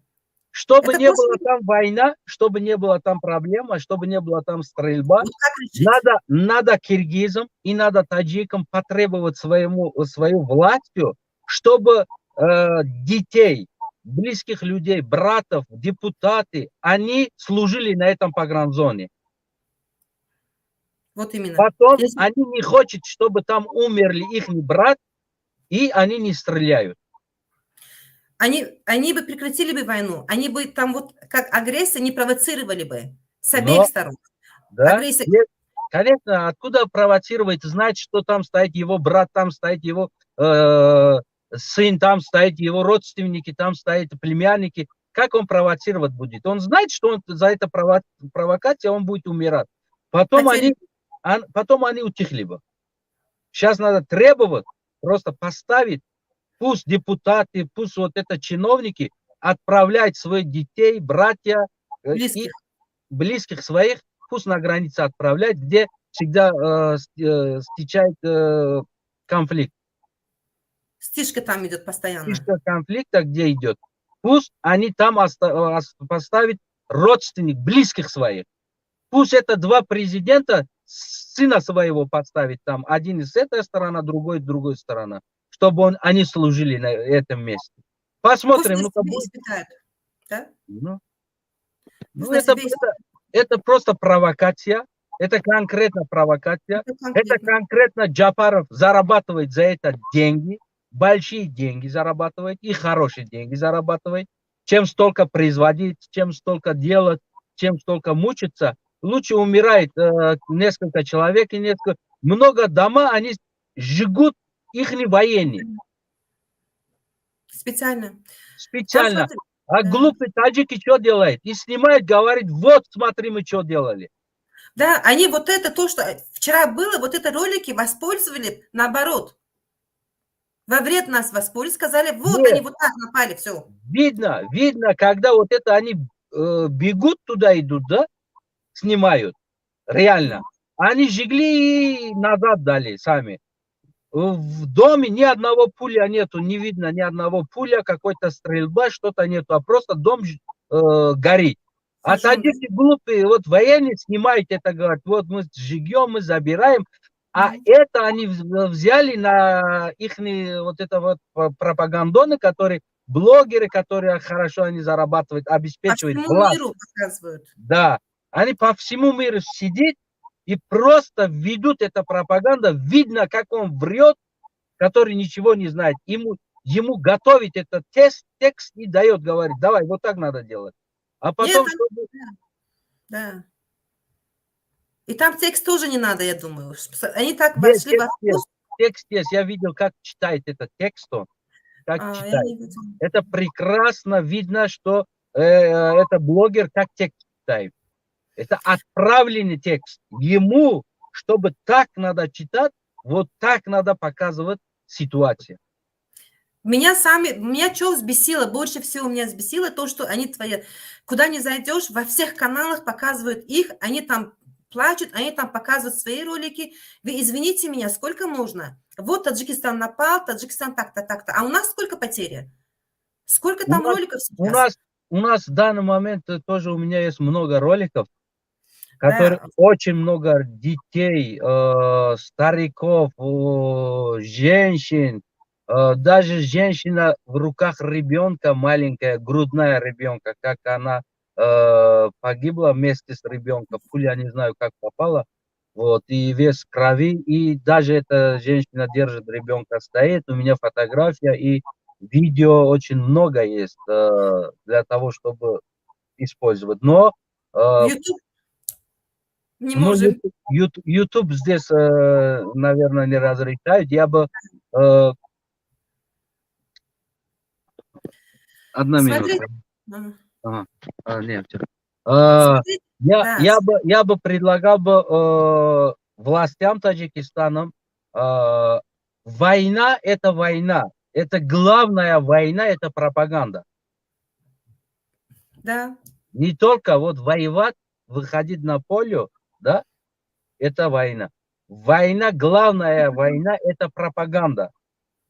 Чтобы это не было там война, чтобы не было там проблема, чтобы не было там стрельба, надо киргизам и надо таджикам потребовать свою властью чтобы детей, близких людей, братов, депутаты, они служили на этом погранзоне. Вот именно. Потом Если- они не хотят, чтобы там умерли их брат, и они не стреляют. Они бы прекратили бы войну, они бы там вот как агрессия не провоцировали бы с Но- обеих сторон. Да? Агрессия. Конечно, откуда провоцировать, знать, что там стоит его брат, там стоит его сын, там стоит его родственники, там стоят племянники. Как он провоцировать будет? Он знает, что он за это провокацию он будет умирать. Потом Потери. они утихли бы. Сейчас надо требовать, просто поставить, пусть депутаты, пусть вот это чиновники отправлять своих детей, братья и Близких. близких своих, пусть на границе отправлять, где всегда стечает конфликт. Стишка там идет постоянно. Фишка конфликта, где идет, пусть они там поставят родственник, близких своих. Пусть это два президента, сына своего подставить там, один с этой стороны, другой с другой стороны, чтобы они служили на этом месте. Посмотрим, Пусть ну на себе испытают. Да? Ну, Пусть ну на себе это просто провокация, это конкретно провокация, Это это конкретно. конкретно Джапаров зарабатывает за это деньги, большие деньги зарабатывает и хорошие деньги зарабатывает. Чем столько производить, чем столько делать, чем столько мучиться, лучше умирает несколько человек и много дома, они сжигут их военные. Специально. Специально. Посмотри. А Да. глупый таджики что делает? И снимает, говорит, вот, смотри, мы что делали. Да, они вот это, то, что вчера было, вот это ролики воспользовали наоборот. Во вред нас воспользовали, сказали, вот Нет. они вот так напали, все. Видно, когда вот это они бегут туда, идут, да, снимают, реально. Они жгли и назад дали сами. В доме ни одного пуля нету, не видно ни одного пуля, какой-то стрельба, что-то нету, а просто дом горит. А Сожжён, да. таджики глупые, вот военные снимают это, говорят, вот мы сжигем, мы забираем, а Мгм. это они взяли на их вот это вот пропагандоны, которые, блогеры, которые хорошо они зарабатывают, По обеспечивают всему власть. миру показывают. Да, они по всему миру сидят и просто ведут эту пропаганду. Видно, как он врет, который ничего не знает. Ему готовить этот текст и дает, говорит, давай, вот так надо делать. А потом, это- чтобы... Да. И там текст тоже не надо, я думаю. Они так Есть, вошли во вкус. текст есть. Я видел, как читает этот текст он. Как Я читает. не видела. Это прекрасно видно, что это блогер как текст читает. Это отправленный текст. Ему, чтобы так надо читать, вот так надо показывать ситуацию. Меня что взбесило, больше всего меня взбесило то, что они твои, куда ни зайдешь, во всех каналах показывают их, они там плачут, они там показывают свои ролики. Вы извините меня, сколько можно? Вот Таджикистан напал, Таджикистан так-то, так-то. А у нас сколько потери? Сколько там роликов сейчас? У нас в данный момент тоже у меня есть много роликов, которые очень много детей, стариков, женщин, даже женщина в руках ребенка, маленькая, грудная ребенка, как она погибла вместе с ребенком, пуля, не знаю, как попала, вот, и весь в крови, и даже эта женщина держит ребенка, стоит, у меня фотография, и видео очень много есть для того, чтобы использовать, но YouTube не может. YouTube здесь, наверное, не разрешают. Я бы... Одна минута. Нет. Я бы предлагал бы властям Таджикистана, война – это война. Это главная война, это пропаганда. Да. Не только вот воевать, выходить на поле, да, это война. Война, главная война, это пропаганда.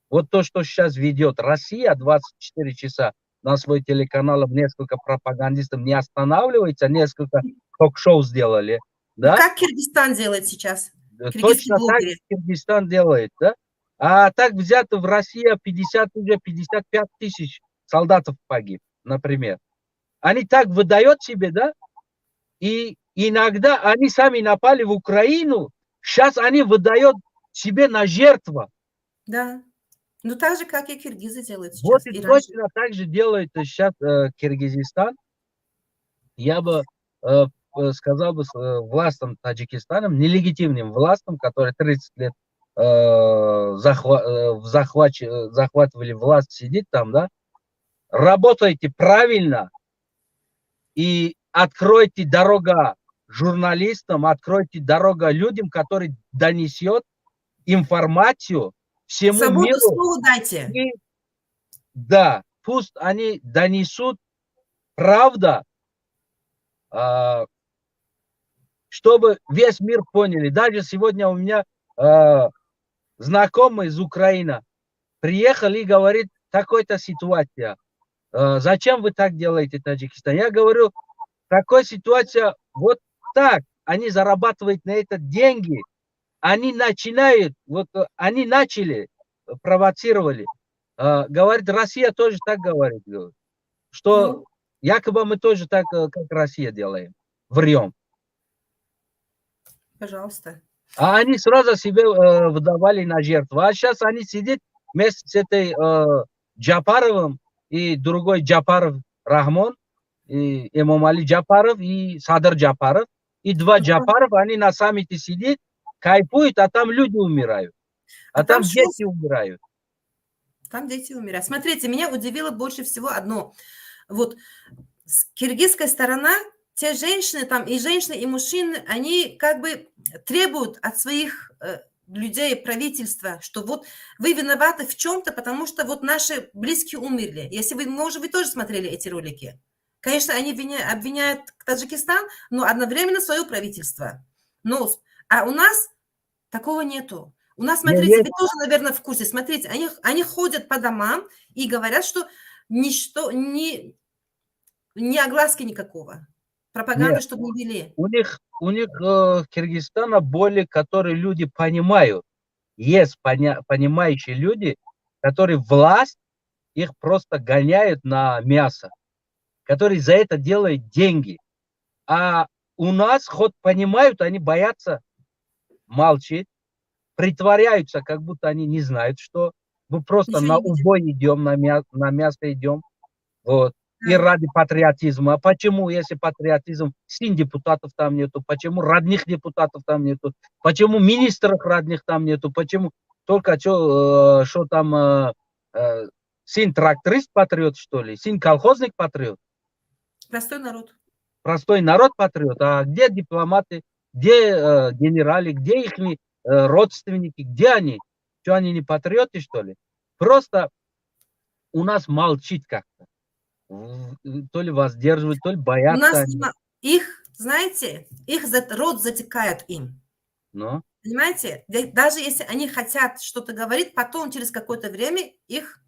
Вот то, что сейчас ведет Россия 24 часа на свой телеканал, несколько пропагандистов не останавливается, несколько ток-шоу сделали. Да? Как Киргизстан делает сейчас? Точно так Киргизстан делает, да? А так взято в России 55 тысяч солдатов погиб, например. Они так выдают себе, да? И иногда они сами напали в Украину, сейчас они выдают себе на жертву. Да. Ну, так же, как и киргизы делают Вот сейчас, и и раньше. точно так же делает сейчас Киргизстан. Я бы сказал бы властям Таджикистана, нелегитимным властям, которые 30 лет захватывали власть, сидит там, да, работайте правильно и откройте дорогу журналистам, откройте дорогу людям, которые донесет информацию всему Свободу миру. слова дайте. И, да, пусть они донесут правду, чтобы весь мир поняли. Даже сегодня у меня знакомый из Украины приехал и говорит, такой-то ситуация. Зачем вы так делаете, Таджикистан? Я говорю, такая ситуация вот так. Они зарабатывают на это деньги. Они начинают, вот они начали, провоцировали. Говорит, Россия тоже так говорит. Что Ну, якобы мы тоже так, как Россия делаем. Врем. пожалуйста. А они сразу себе выдавали на жертву. А сейчас они сидят вместе с этой Джапаровым и другой Джапаров Рахмон, и Эмомали Джапаров и Садар Джапаров. И два Джапаров, они на саммите сидят, кайфуют, а там люди умирают. А там шел дети умирают. Там дети умирают. Смотрите, меня удивило больше всего одно. Вот киргизская сторона, те женщины там, и женщины, и мужчины, они как бы требуют от своих людей, правительства, что вот вы виноваты в чем-то, потому что вот наши близкие умерли. Если вы, может, вы тоже смотрели эти ролики. Конечно, они обвиняют Таджикистан, но одновременно свое правительство. А у нас такого нету. У нас, смотрите, вы тоже, наверное, в курсе. Смотрите, они ходят по домам и говорят, что ничто, ни огласки никакого. Пропаганды, Нет, чтобы не вели. у них Киргизстана более, которые люди понимают. Есть понимающие люди, которые власть их просто гоняют на мясо, которые за это делают деньги. А у нас хоть понимают, они боятся молчать, притворяются, как будто они не знают, что мы просто Ничего на не видят. убой идем, на мясо идем. Вот. И Да. ради патриотизма. А почему, если патриотизм, син депутатов там нету? Почему родных депутатов там нету? Почему министров родных там нету? Почему только что там син тракторист патриот, что ли? Син колхозник патриот? Простой народ. Простой народ патриот. А где дипломаты? Где генералы? Где их родственники? Где они? Что, они не патриоты, что ли? Просто у нас молчит как-то. То ли воздерживают, то ли У боятся нас они. их, знаете, их рот затекает им. Но Понимаете? Даже если они хотят что-то говорить, потом через какое-то время их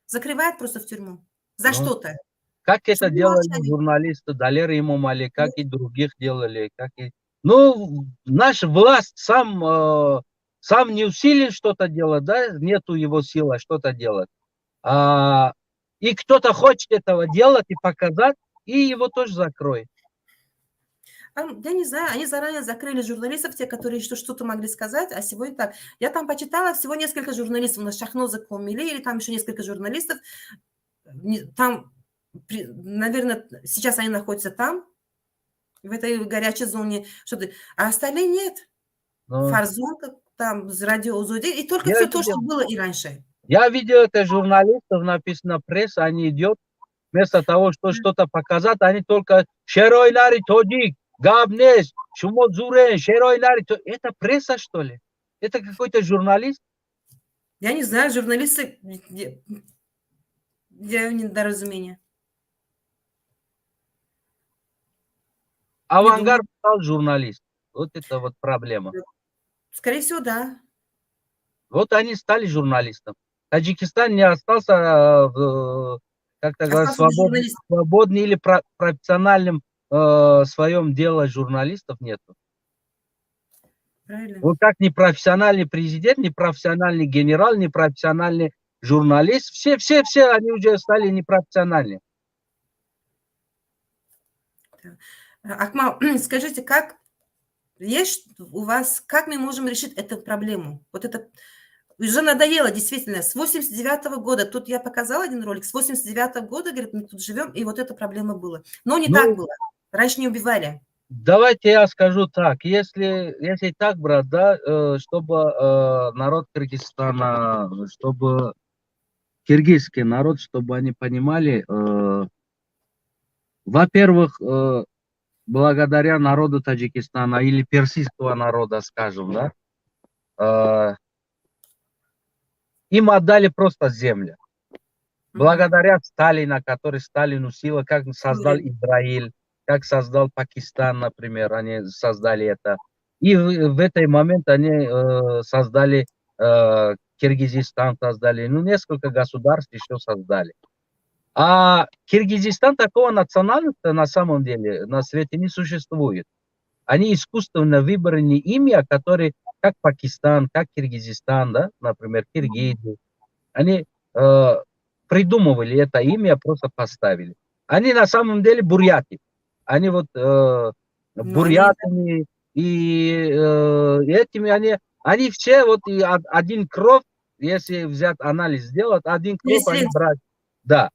закрывают просто в тюрьму. За Ну, что-то. как это Чтобы делали молчали. журналисты Далер Имомали, как и других делали, как и... Ну, наша власть сам не усилит что-то делать, да, нету его силы что-то делать. И кто-то хочет этого делать и показать, и его тоже закроет. Я не знаю, они заранее закрыли журналистов, те, которые что-то могли сказать, а сегодня так. Я там почитала всего несколько журналистов, у нас Шахноза Комили, или там еще несколько журналистов. Там, наверное, сейчас они находятся там, в этой горячей зоне, что-то, а остальные нет. Но Фарзон, там, радио Узуди, и только я все то, видел. что было и раньше. Я видел это журналистов, написано пресса, они идут, вместо того, что что-то показать, они только «Шеройнари тоджик, габнес, шумодзурен, шеройнари». Это пресса, что ли? Это какой-то журналист? Я не знаю, журналисты, где недоразумение. Авангард стал журналист. Вот это вот проблема. Скорее всего, да. Вот они стали журналистом. Таджикистан не остался, как-то говорят, свободный или профессиональным в своем деле журналистов нету. Правильно. Вот как непрофессиональный президент, непрофессиональный генерал, непрофессиональный журналист, все они уже стали непрофессиональными. Акмал, скажите, как у вас, как мы можем решить эту проблему? Вот это уже надоело, действительно, с 89 года. Тут я показала один ролик, с 89 года, говорит, мы тут живем, и вот эта проблема была. Но не так было. Раньше не убивали. Давайте я скажу так, если так, брат, да, чтобы народ Кыргызстана, чтобы киргизский народ, чтобы они понимали, во-первых, благодаря народу Таджикистана или персидского народа, скажем, да, им отдали просто землю. Благодаря Сталина, который Сталин усилил, как создал Израиль, как создал Пакистан, например, они создали это. И в этот момент они создали Киргизстан, создали, ну, несколько государств еще создали. А Киргизстан такого национальности на самом деле на свете не существует. Они искусственно выбрали имя, которые, как Пакистан, как Киргизстан, да, например, Киргизия. Они придумывали это имя, просто поставили. Они на самом деле буряты. Они вот бурятами и этими, они все вот один кровь, если взять анализ сделать, один кровь они брать. Да.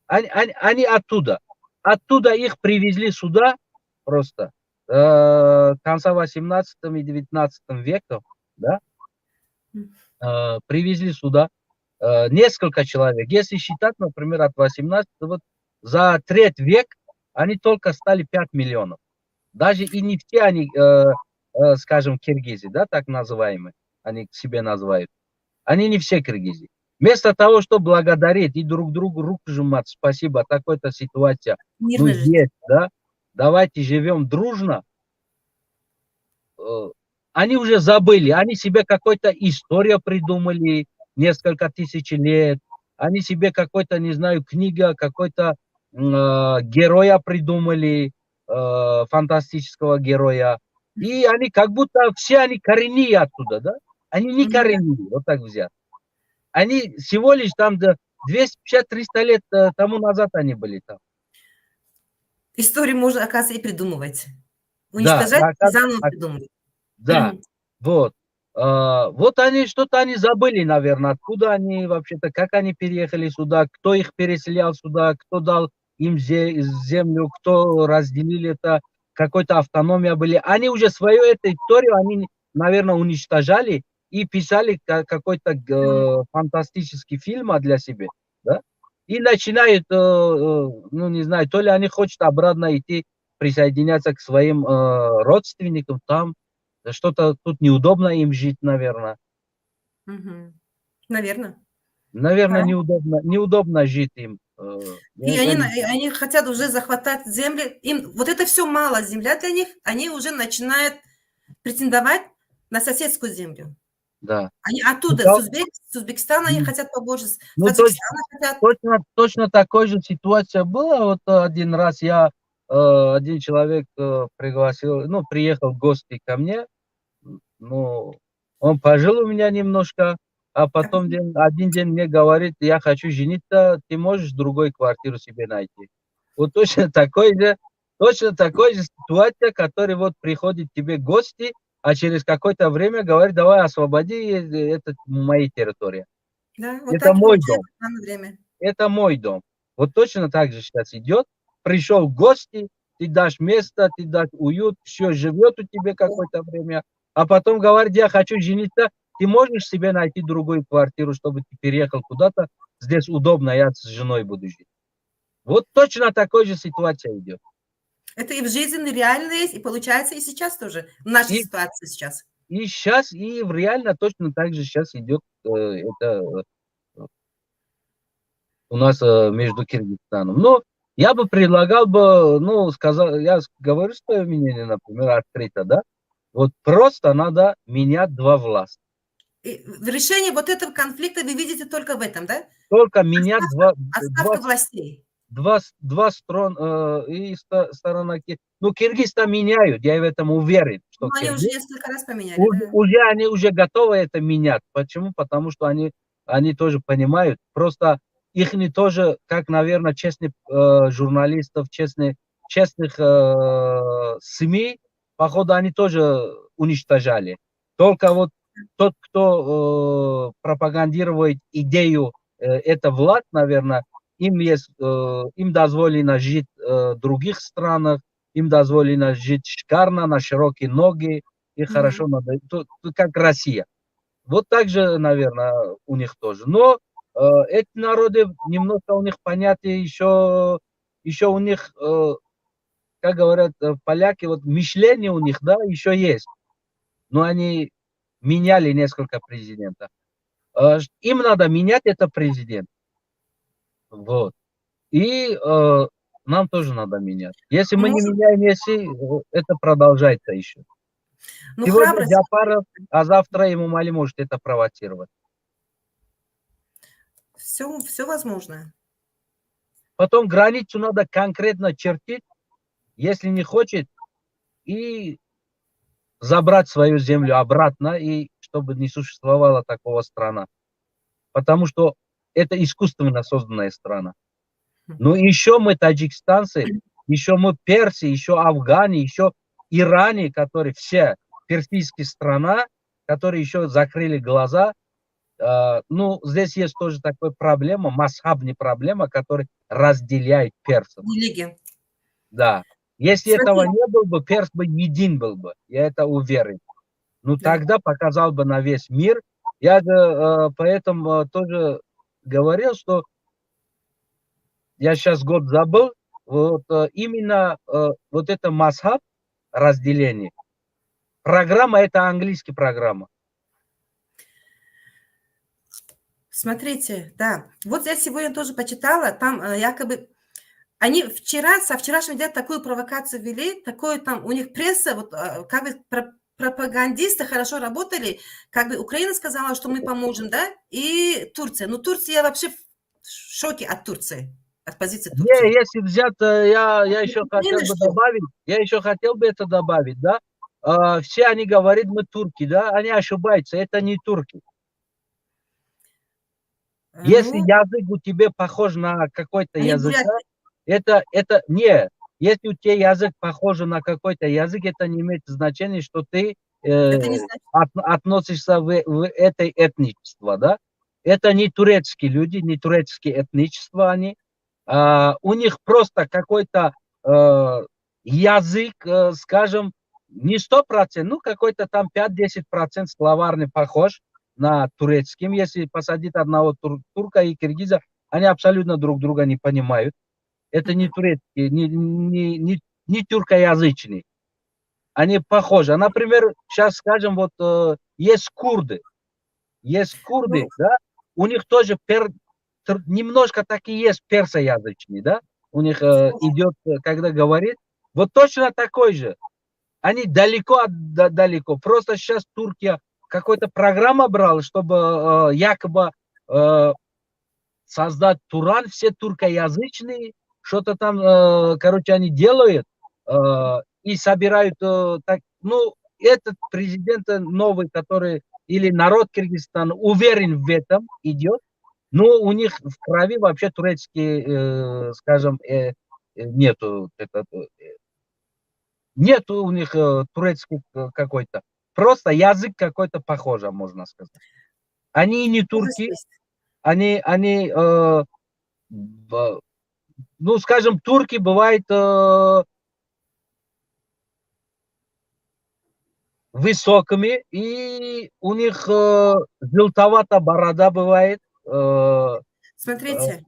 Они оттуда. Оттуда их привезли сюда просто конца 18 и 19 века, да, привезли сюда несколько человек. Если считать, например, от 18 вот за треть век они только стали 5 миллионов. Даже и не все они, скажем, киргизы, да, так называемые, они себе называют. Они не все киргизы. Вместо того, чтобы благодарить и друг другу руку сжимать, спасибо, такой-то ситуация, ну, есть, да, давайте живем дружно, они уже забыли, они себе какую-то историю придумали, несколько тысяч лет, они себе какой-то, не знаю, книга, какой-то героя придумали, фантастического героя, и они как будто все они коренные оттуда, да, они не коренные, вот так взять. Они всего лишь там 250-300 лет тому назад они были там. Историю можно, оказывается, и придумывать. Уничтожать и заново придумывать. Да, вот. Вот они, что-то они забыли, наверное, откуда они вообще-то, как они переехали сюда, кто их переселял сюда, кто дал им землю, кто разделили это, какой-то автономия были. Они уже свою эту историю, они, наверное, уничтожали и писали какой-то фантастический фильм для себя, да? И начинают, ну, не знаю, то ли они хотят обратно идти, присоединяться к своим родственникам там, что-то тут неудобно им жить, наверное. Наверное. Наверное, неудобно жить им. И они хотят уже захватать земли. Им вот это все мало земля для них. Они уже начинают претендовать на соседскую землю. Да. Они оттуда, с Узбекистана они хотят побольше, с Таджикистана хотят. Точно такой же ситуация была. Вот один раз один человек пригласил, ну, приехал в гости ко мне. Ну, он пожил у меня немножко, а потом один день мне говорит, я хочу жениться, ты можешь другую квартиру себе найти. Вот точно такой же ситуация, которая вот приходит тебе гости, а через какое-то время говорит, давай освободи, это моя территория. Да, вот это мой дом. Время. Это мой дом. Вот точно так же сейчас идет. Пришел в гости, ты дашь место, ты дашь уют, все живет у тебя какое-то время. А потом говорит, я хочу жениться, ты можешь себе найти другую квартиру, чтобы ты переехал куда-то, здесь удобно, я с женой буду жить. Вот точно такой же ситуация идет. Это и в жизни реально есть, и получается и сейчас тоже, в нашей ситуации сейчас. И сейчас, и реально точно так же сейчас идет это у нас между Киргизстаном. Но я бы предлагал бы, ну, я говорю свое мнение, например, открыто, да? Вот просто надо менять два власти. Решение вот этого конфликта вы видите только в этом, да? Только менять Отставка властей. два сторона. Ну, Киргизстан меняют, я в этом уверен, Ну, что они уже Киргиз несколько раз поменяли, да. они уже готовы это менять. Почему? Потому что они тоже понимают. Просто их не тоже, как, наверное, честных журналистов, честных СМИ, походу, они тоже уничтожали. Только вот тот, кто пропагандирует идею, это власть, наверное, им дозволено жить в других странах, им дозволено жить шикарно, на широкие ноги, и хорошо надо, как Россия. Вот так же, наверное, у них тоже. Но эти народы, немножко у них понятие еще у них, как говорят поляки, вот мышление у них, да, еще есть. Но они меняли несколько президентов. Им надо менять это президент. Вот. И нам тоже надо менять. Если мы не Может, меняем, это продолжается еще. ну, Сегодня храбрость, Джапаров, а завтра Эмомали может это провоцировать. все возможно. Потом границу надо конкретно чертить, если не хочет, и забрать свою землю обратно, и чтобы не существовало такого страна. Потому что это искусственно созданная страна. Но еще мы таджикистанцы, еще мы персы, еще афгане, еще иране, которые все персидские страна, которые еще закрыли глаза. Ну, здесь есть тоже такая проблема, масхабная проблема, которая разделяет персов. Религия. Да. Если этого Смотри, не было бы, перс бы един был бы. Я это уверен. Ну, да. тогда показал бы на весь мир. Я же поэтому тоже говорил, что я сейчас год забыл, вот именно вот это масхаб, разделение. Программа, это английская программа. Смотрите, да. Вот я сегодня тоже почитала, там якобы они со вчерашнего дня такую провокацию вели, такое там у них пресса, вот как бы пропагандисты хорошо работали, как бы Украина сказала, что мы поможем, да, и Турция. Ну, Турция, я вообще в шоке от Турции, от позиции Не, Турции. если взять, я еще хотел Украина бы что? добавить, это добавить, да. Все они говорят, мы турки, да, они ошибаются, это не турки. Если Ну, язык у тебя похож на какой-то они язык, буряты. это не. Если у тебя язык похож на какой-то язык, это не имеет значения, что ты Это не значит. относишься в это этничество, да? Это не турецкие люди, не турецкие этничества они. У них просто какой-то язык, скажем, не 100%, ну какой-то там 5-10% словарный похож на турецким. Если посадить одного турка и киргиза, они абсолютно друг друга не понимают. Это не турецкие, не тюркоязычные. Они похожи. Например, сейчас скажем, вот есть курды, Ну, да, у них тоже немножко так и есть персоязычные, да, у них идет, когда говорит, вот точно такой же. Они далеко. Просто сейчас Турция какую-то программу брала, чтобы якобы создать Туран, все туркоязычные, что-то там, короче, они делают и собирают, так, ну, этот президент новый, который, или народ Кыргызстана уверен в этом, идет, но у них в крови вообще турецкие, скажем, нету, нету у них турецкий какой-то, просто язык какой-то похожий, можно сказать. Они не ужас турки, есть. они ну, скажем, турки бывают высокими, и у них желтоватая борода бывает. Смотрите,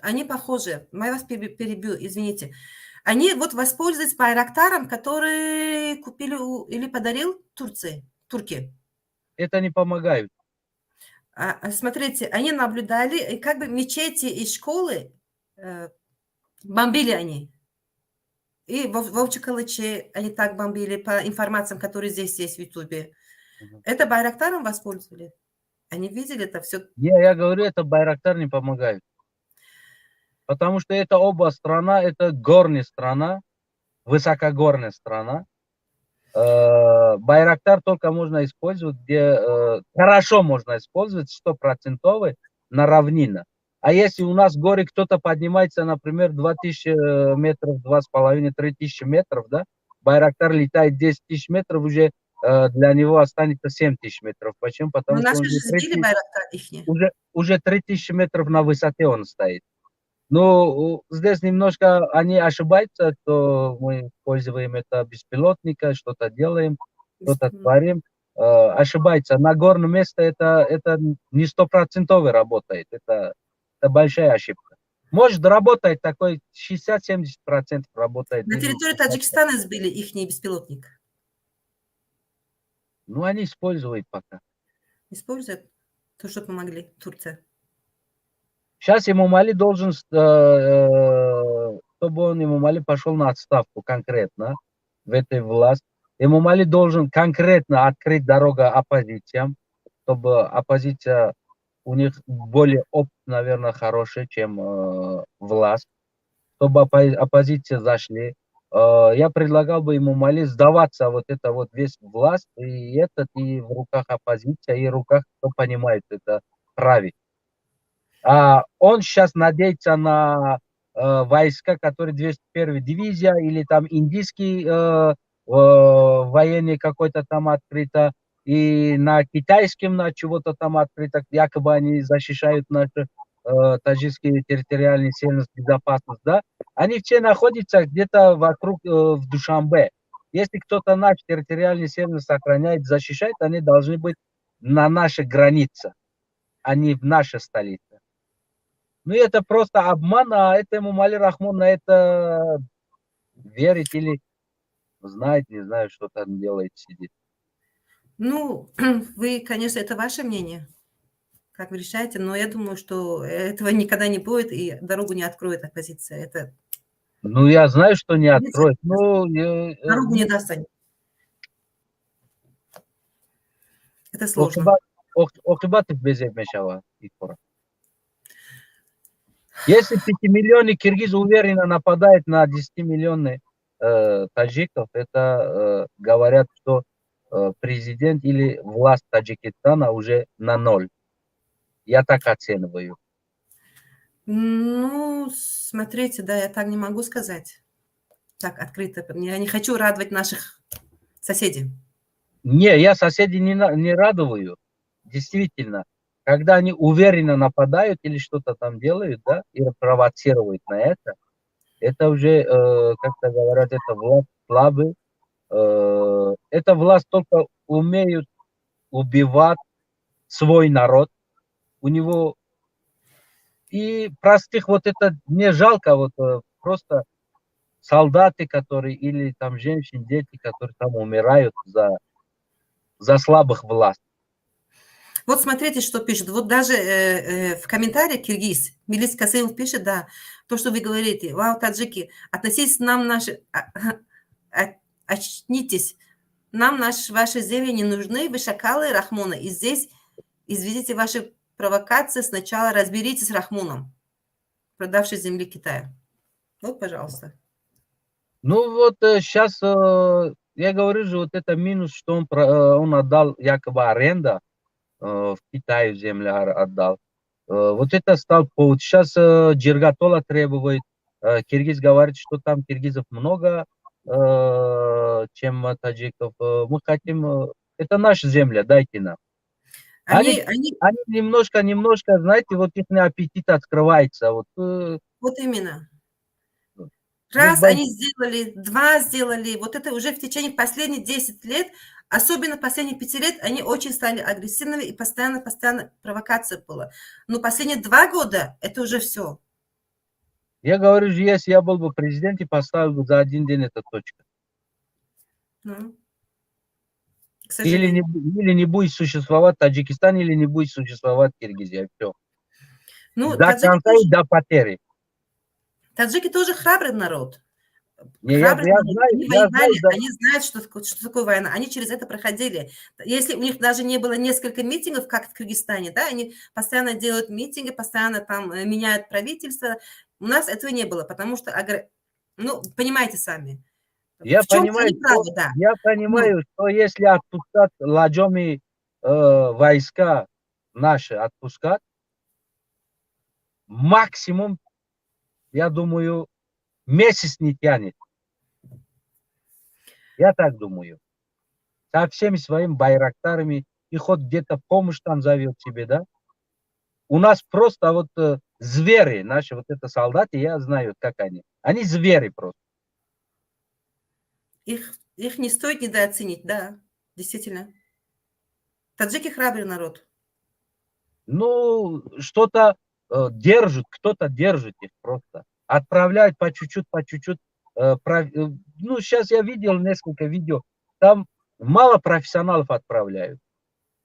они похожи. Я вас перебью, извините. Они вот воспользовались Байрактаром, который купили или подарил турки. Это не помогает. Смотрите, они наблюдали, и как бы мечети и школы бомбили они. И в Овчекалыче они так бомбили, по информациям, которые здесь есть в Ютубе. Это Байрактаром воспользовали. Они видели это все. Я говорю, это Байрактар не помогает. Потому что это оба страна, это горная страна, высокогорная страна. Байрактар только можно использовать, где хорошо можно использовать, 100% на равнинах. А если у нас в горе кто-то поднимается, например, 2000 метров, 2500-3000 метров, да, Байрактар летает 10 тысяч метров, уже для него останется 7000 метров. Почему? Но Потому что наши он же сбили Байрактар ихний. уже 3000 метров на высоте он стоит. Ну, здесь немножко они ошибаются, что мы используем это беспилотника, что-то делаем, что-то творим. Ошибается. На горном месте это не 100% работает. Это большая ошибка. Может работать такой 60-70% работает. На Или территории 50%. Таджикистана сбили ихний беспилотник. Ну, они используют пока. Используют то, что помогли Турция. Сейчас Эмомали должен, чтобы он Эмомали пошел на отставку конкретно в этой власти. Эмомали должен конкретно открыть дорогу оппозициям, чтобы оппозиция, у них более опыт, наверное, хороший, чем власть, чтобы оппозиция зашли. Я предлагал бы Эмомали сдаваться вот это вот весь власть, и в руках оппозиция, и в руках, кто понимает это, править. Он сейчас надеется на войска, которые 201-я дивизия или там индийский военный какой-то там открыто, и на китайском на чего-то там открыто, якобы они защищают нашу таджикскую территориальную целостность, безопасность, да? Они все находятся где-то вокруг в Душанбе. Если кто-то нашу территориальную целостность сохраняет, защищает, они должны быть на нашей границе, а не в нашей столице. Ну, это просто обман, а это Эмомали Рахмон на это верит или знает, не знаю, что там делает, сидит. Ну, вы, конечно, это ваше мнение, как вы решаете, но я думаю, что этого никогда не будет и дорогу не откроет оппозиция. Это Ну, я знаю, что не Нет, откроет. Ну, дорогу не даст они. Это сложно. Охибатов без мешала. Если 5-миллионный киргиз уверенно нападает на 10-миллионный таджиков, это говорят, что президент или власть Таджикистана уже на ноль. Я так оцениваю. Ну, смотрите, да, я так не могу сказать. Так открыто. Я не хочу радовать наших соседей. Не, я соседей не радую. Действительно, когда они уверенно нападают или что-то там делают, да, и провоцируют на это уже, как-то говорят, это власть слабый. Эта власть только умеют убивать свой народ. У него и простых вот это не жалко, вот просто солдаты, которые или там женщины, дети, которые там умирают за слабых власть. Вот смотрите, что пишет. Вот даже в комментариях киргиз Милис Касымов пишет, да, то, что вы говорите. Вау, таджики, относитесь к нам наши... Очнитесь. Нам ваши земли не нужны, вы шакалы Рахмона. И здесь изведите ваши провокации. Сначала разберитесь с Рахмоном, продавший земли Китая. Вот, пожалуйста. Ну вот сейчас, я говорю же, вот это минус, что он отдал якобы аренда, в Китае землю отдал. Вот это стал повод. Сейчас Джиргатола требует. Киргиз говорит, что там киргизов много, чем таджиков. Мы хотим... Это наша земля, дайте нам. Они немножко, знаете, вот их аппетит открывается. Вот именно. Раз они сделали, два сделали, вот это уже в течение последних 10 лет, особенно последние 5 лет, они очень стали агрессивными и постоянно провокация была. Но последние 2 года это уже все. Я говорю, если я был бы президент и поставил бы за один день эту точку. Ну, или не будет существовать Таджикистан, или не будет существовать Киргизия. Все. Ну, до конца и до потери. Таджики тоже храбрый народ. Не, Храбрые я люди, знаю, они я знаю, воевали, да. они знают, что такое война, они через это проходили. Если у них даже не было несколько митингов, как в Кыргызстане, да, они постоянно делают митинги, постоянно там меняют правительство. У нас этого не было, потому что, ну, понимаете сами, Я в чем-то понимаю, они правы, да. я Ну, понимаю, что если отпускать ладьями войска наши отпускать, максимум, я думаю, месяц не тянет. Я так думаю. Со всеми своими байрактарами, и хоть где-то помощь там зовет себе, да? У нас просто вот звери, наши вот это солдаты, я знаю, как они. Они звери просто. их не стоит недооценить, да, действительно. Таджики храбрый народ. Ну, что-то держит, кто-то держит их просто. Отправляют по чуть-чуть, по чуть-чуть. Ну, сейчас я видел несколько видео, там мало профессионалов отправляют.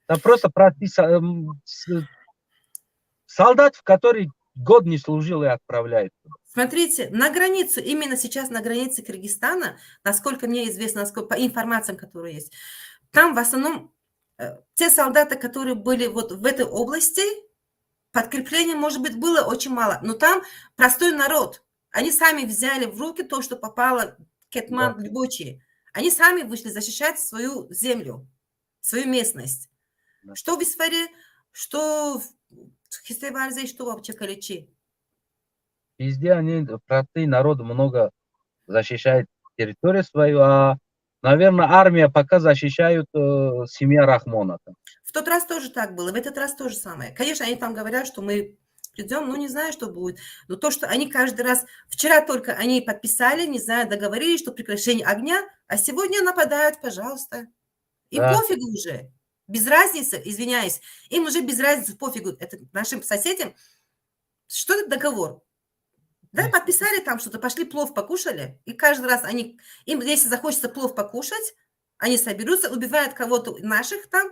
Там просто солдатов, которые год не служил, и отправляют. Смотрите, на границу, именно сейчас на границе Кыргызстана, насколько мне известно, насколько, по информациям, которые есть, там в основном те солдаты, которые были вот в этой области, подкрепления, может быть, было очень мало, но там простой народ. Они сами взяли в руки то, что попало Да. Кетман, Любочи. Они сами вышли защищать свою землю, свою местность. Да. Что в Исфаре, что в Хистеварзе, что в Чакаличи. Везде они, простые народы, много защищают территорию свою, а, наверное, армия пока защищают семья Рахмона. В тот раз тоже так было, в этот раз то же самое. Конечно, они там говорят, что мы придем, ну, не знаю, что будет. Но то, что они каждый раз... Вчера только они подписали, не знаю, договорились, что прекращение огня, а сегодня нападают, пожалуйста. Им Да. пофигу уже. Без разницы, извиняюсь. Им уже без разницы, пофигу. Это нашим соседям. Что это договор? Да, подписали там что-то, пошли плов покушали. И каждый раз они... Им, если захочется плов покушать, они соберутся, убивают кого-то наших там,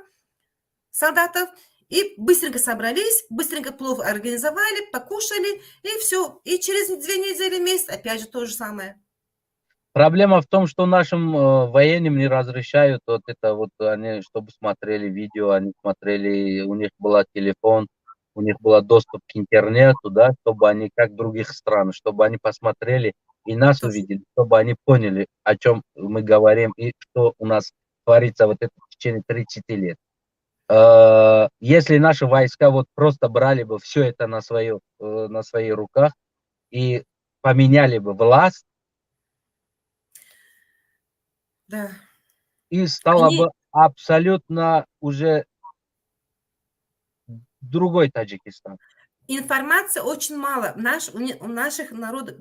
солдатов, и быстренько собрались, быстренько плов организовали, покушали, и все. И через 2 недели, месяц опять же то же самое. Проблема в том, что нашим военным не разрешают вот это вот, они, чтобы смотрели видео, они смотрели, у них был телефон, у них был доступ к интернету, да, чтобы они, как в других странах, чтобы они посмотрели и нас Тоже. увидели, чтобы они поняли, о чем мы говорим и что у нас творится вот это в течение 30 лет. Если наши войска вот просто брали бы все это на свои руках и поменяли бы власть, Да. и стало Они... бы абсолютно уже другой Таджикистан. Информации очень мало. У наших народов,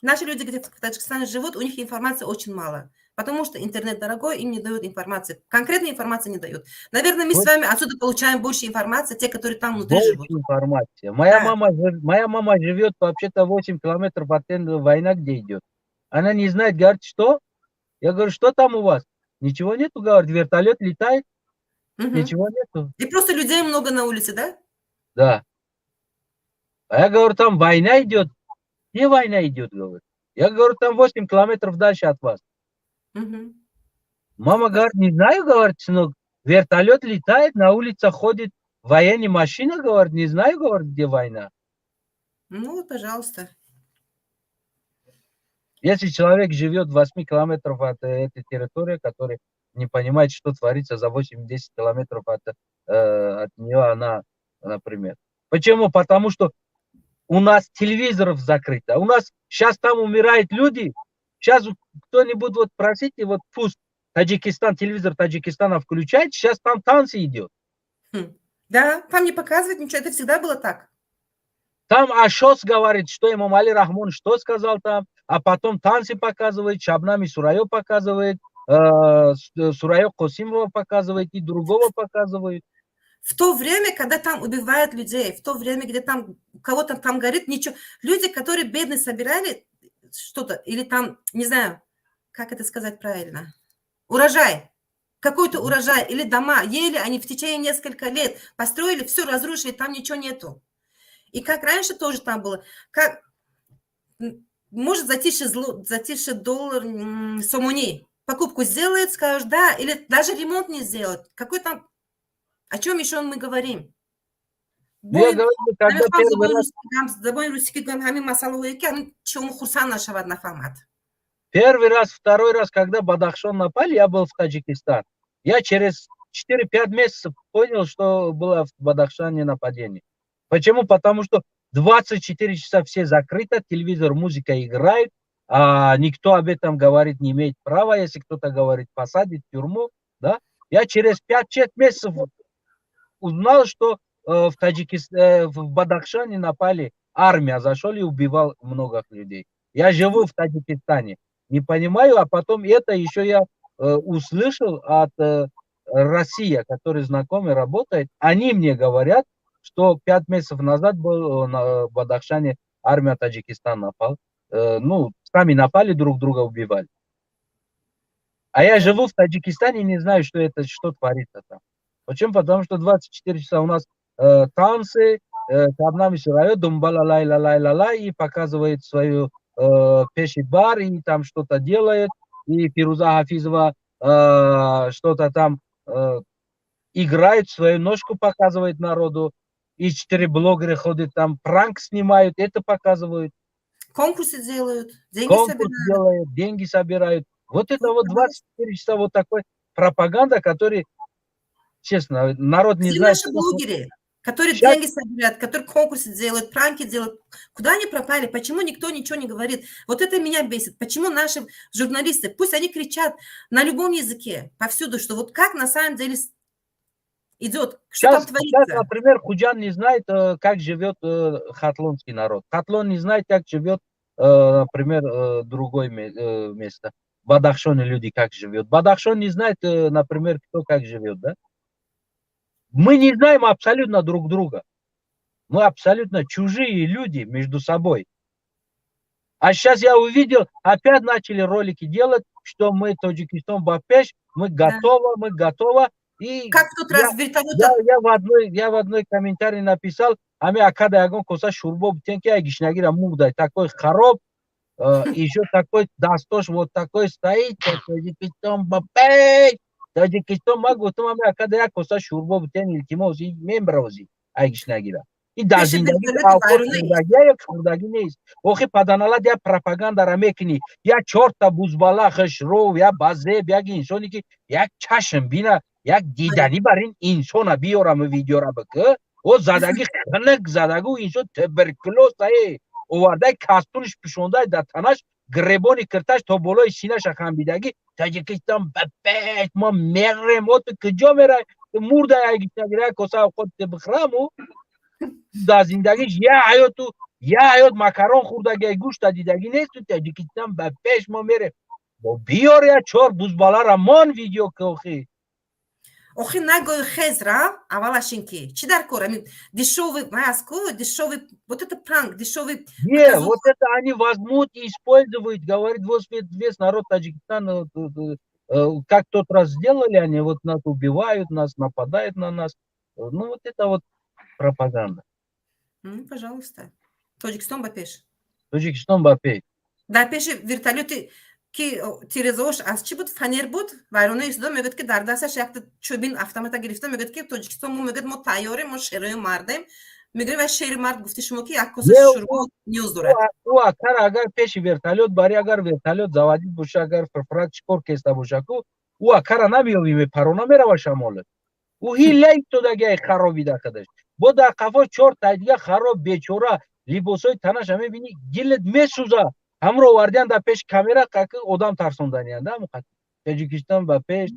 наши люди, где в Таджикистане живут, у них информации очень мало. Потому что интернет дорогой, им не дают информации. Конкретной информации не дают. Наверное, мы с Вот вами отсюда получаем больше информации, те, которые там внутри больше живут. информации. Да. Моя мама живет вообще-то 8 километров от война, где идет. Она не знает, говорит, что? Я говорю, что там у вас? Ничего нету, говорит, вертолет летает, Мгм. ничего нету. И просто людей много на улице, да? Да. А я говорю, там война идет. Где война идет, говорит. Я говорю, там 8 километров дальше от вас. Мгм. Мама говорит, не знаю, говорит, сынок, вертолет летает, на улице ходит военная машина, говорит, не знаю, говорит, где война. Ну, вот, пожалуйста. Если человек живет в 8 километров от этой территории, который не понимает, что творится за 8-10 километров от нее, она, например. Почему? Потому что у нас телевизоров закрыто. У нас сейчас там умирают люди. Сейчас кто-нибудь вот просите, вот пусть Таджикистан, телевизор Таджикистана включает, сейчас там танцы идет. Да, там не показывают ничего, это всегда было так. Там Ашос говорит, что имам Али Рахмон что сказал там, а потом танцы показывает, Шабнами Сурайо показывает, Сурайо Косимова показывает и другого показывает. В то время, когда там убивают людей, в то время, где там кого-то там горит, ничего. Люди, которые бедные собирали что-то, или там, не знаю, как это сказать правильно, урожай, какой-то урожай, или дома, ели они в течение нескольких лет, построили, все разрушили, там ничего нету. И как раньше тоже там было, как может за 1000 долларов сомони покупку сделает, скажешь, да, или даже ремонт не сделает. Какой там, о чем еще мы говорим? Ну, я Бой, говорю, когда первый раз забой русский гам, хами масалу эки, ами чему хурсан нашавад на формат. Первый раз, второй раз, когда Бадахшан напали, я был в Таджикистане. Я через 4-5 месяцев понял, что было в Бадахшане нападение. Почему? Потому что 24 часа все закрыто, телевизор, музыка играет, а никто об этом говорить не имеет права. Если кто-то говорит, посадить в тюрьму. Да? Я через 5-6 месяцев узнал, что в Бадахшане напали, армия зашел и убивал много людей. Я живу в Таджикистане, не понимаю, а потом это еще я услышал от России, который знакомый работает. Они мне говорят, что 5 месяцев назад был на Бадахшане армия Таджикистана напал. Ну, сами напали, друг друга убивали. А я живу в Таджикистане и не знаю, что творится там. Почему? Потому что 24 часа у нас танцы, там нам район, думбала лай ла лай ла лай, и показывает свою пеши-бар, и там что-то делает, и Фируза Хафизова что-то там играет, свою ножку показывает народу, и 4 блогера ходят там, пранк снимают, это показывают. Конкурсы делают, деньги Конкурс собирают. делают, деньги собирают. Вот это вот 24 часа вот такой пропаганда, который, честно, народ не Все знает. наши блогеры, которые Сейчас деньги собирают, которые конкурсы делают, пранки делают, куда они пропали? Почему никто ничего не говорит? Вот это меня бесит. Почему наши журналисты, пусть они кричат на любом языке, повсюду, что вот как на самом деле идет, что там Сейчас, творится? например, Худжан не знает, как живет хатлонский народ. Хатлон не знает, как живет, например, другое место. Бадахшоны люди как живет. Бадахшон не знает, например, кто как живет, да? Мы не знаем абсолютно друг друга. Мы абсолютно чужие люди между собой. А сейчас я увидел, опять начали ролики делать, что мы Таджикистан Бапеш, мы готовы. И Как в тот раз вертолета. я в одной комментарии написал, ами акада ягон коса шурбо бутенки агишнагира мугдай, такой хороб, еще такой достош, вот такой стоит, Таджикистан Бапеш, Таджикистан магутум, ами акада я коса шурбо бутен илтимози, мембрози агишнагира. И да зиндаги алкоголь хурдаги нест. Охи паданалад я пропаганда ра мекини. Я чорта бузбала хшров, я базеб, як инсони ки як чашм бина, як дидани бар ин инсона биёрам видеора бик. О задаги ханак задагу инсон туберкулез ай. Овардай кастунш пишондай да танаш гребони кирташ то болои синаш хамбидаги Таджикистан бапет мо мерем от кҷо мерай мурдай агитагира коса овқот бихраму да зиндагиш я ҳаёт макарон хӯрдаги гӯшта дидаги несту Таҷикистан ба пеш мо мерем биёр я 4 бузбалара мон видео ки охи Охи нагой хезра, авалашинки. Чи дар кор? Дешевый маску, дешевый, вот это пранк, дешевый. не, вот это они возьмут и используют, говорит, вот весь народ Таджикистана, как тот раз сделали, они вот нас убивают, нас нападают на нас. Ну вот это вот пропаганда. Ну, пожалуйста. Таджикистан бапеш. Таджикистан бапеш. Да, пеше вертолеты ки тирезош аз чи буд фанер буд вайрона истодо мегӯяд ки дар дасташ якта чӯбин автомата гирифта мегӯяд ки Тоҷикистон мо мегӯяд мо тайёре мо шерои мардем мегӯяд ва шери мард гуфти шумо ки як коса шӯрбо ниёз дорад ӯ акар агар пеши вертолет бари агар вертолет заводид боша агар фирфирак чикор кеста боша ку ӯ акара намеёбӣ мепарона мерава шамолат ӯ ҳила истодаги харобида хадаш бо дар қафо 4 тайдига хароб бечора либосои танаш мебини дилет месӯза ҳамро овардиан дар пеши камера қаки одам тарсондаянд Таҷикистон ба пеш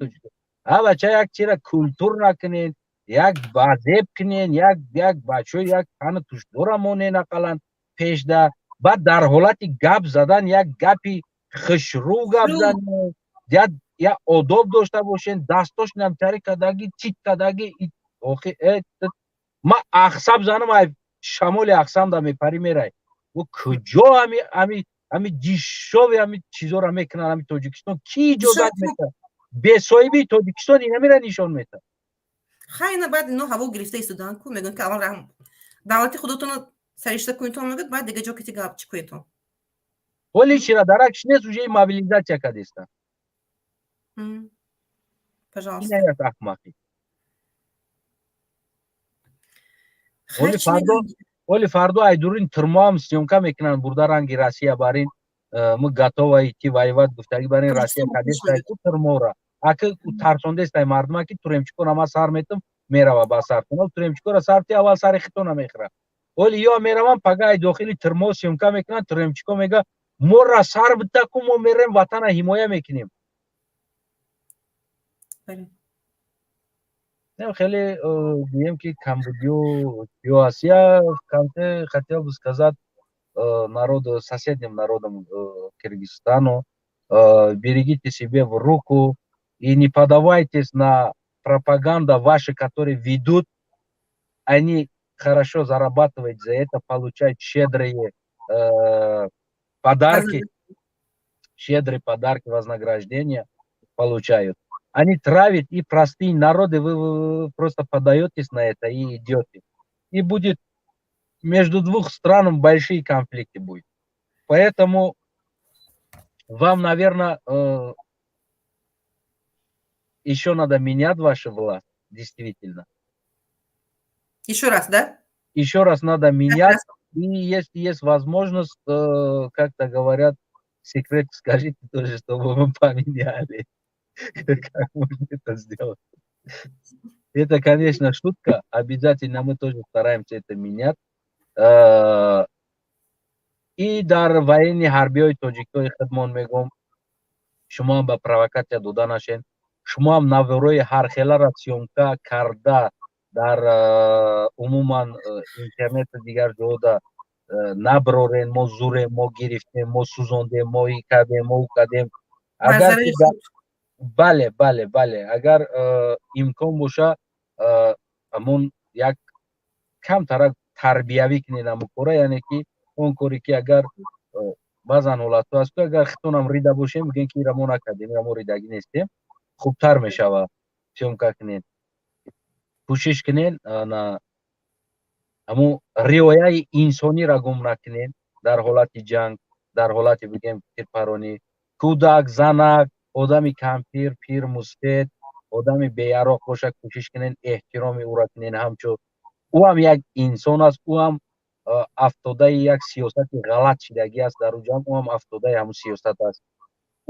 а бача як чира культур накунед як базеб кунед як бачаҳо як тани тушдора монед ақаллан пешда баъд дар ҳолати гап задан як гапи хушрӯ гап занед як одоб дошта бошед дастош намтари кадаги чит кадаги охи ма ахсаб занам ай шамоли ахсамда мепари мерай ӯ куҷо ами дишови ами чизора мекунад ами Тоҷикистон ки иҷозат метад бесоҳиби Тоҷикистон инамира нишон метад хайна баъд ино ҳаво гирифта истодан ку мегӯянд ки аввал давлати худотонро саришта кунедтон мегӯяд баъд дига ҷо ки гап чӣ кунедтон Оли чира даракш нест уже мобилизация кадестан. Пожалуйста. Ина як ахмақи. Оли Хачи меган. фарду айдурин турмам съемка мекунан бурда ранги Россия барин мы готова идти воевать гуфтаги барин Россия кадестай ку турмора. Аки тарсондестай мардума ки туремчикора ма сар метам мерава ба сартона туремчикора сарти аввал сари хитона мехра. Оли ё меравам пагаи дохили турмо съемка мекунан туремчико мега мора сар битаку мо мерем ватана ҳимоя мекунем. Хеле дием ки Камбоджа, Россия в конце хотел бы сказать народу, соседним народам Кыргызстану, берегите себе в руку и не подавайтесь на пропаганду ваши, которые ведут, они хорошо зарабатывают за это, получают щедрые подарки, вознаграждения получают. Они травят и простые народы, вы просто подаетесь на это и идете. И будет между двух странам большие конфликты будет. Поэтому вам, наверное, еще надо менять вашу власть, действительно. Еще раз, да? Еще раз надо менять. И если есть возможность, как-то говорят, секрет скажите тоже, чтобы мы поменяли. Как можно это сделать? Это, конечно, шутка. Обязательно мы тоже стараемся это менять. И дар военный ҳарбиёи тоҷикои хидмон мегӯям, шумо ба провокатсия дода нашен. Шумо наврои ҳархелара съёмка карда дар умуман интернету дигар ҷода наброрен, мо зурем, мо гирифтем, мо сӯзондем, мо и кардем, мо у кардем. Агар бале, агар имкон боша ҳамон як камтара тарбиявӣ кунед ҳамон кора, яъне ки он коре ки агар баъзан ҳолатҳо ҳаст ки агар хитонам рида бошем мегӯем ки ира мо накардем, ира мо ридагӣ нестем, хубтар мешава съёмка кунед. кӯшиш кунед ҳамон риояи инсониро гум накунед дар ҳолати ҷанг, дар ҳолати бигем тирпаронӣ. кӯдак, занак, одами кампир, пир, мусфед, одами беяроқ боша, кӯшиш кунед эҳтироми ӯро кунед ҳамчун ӯ ҳам як инсон аст, ӯ ҳам афтодаи як сиёсати ғалат шидагӣ аст дар ӯ ҷамъ, ӯ ҳам афтодаи ҳамун сиёсат аст.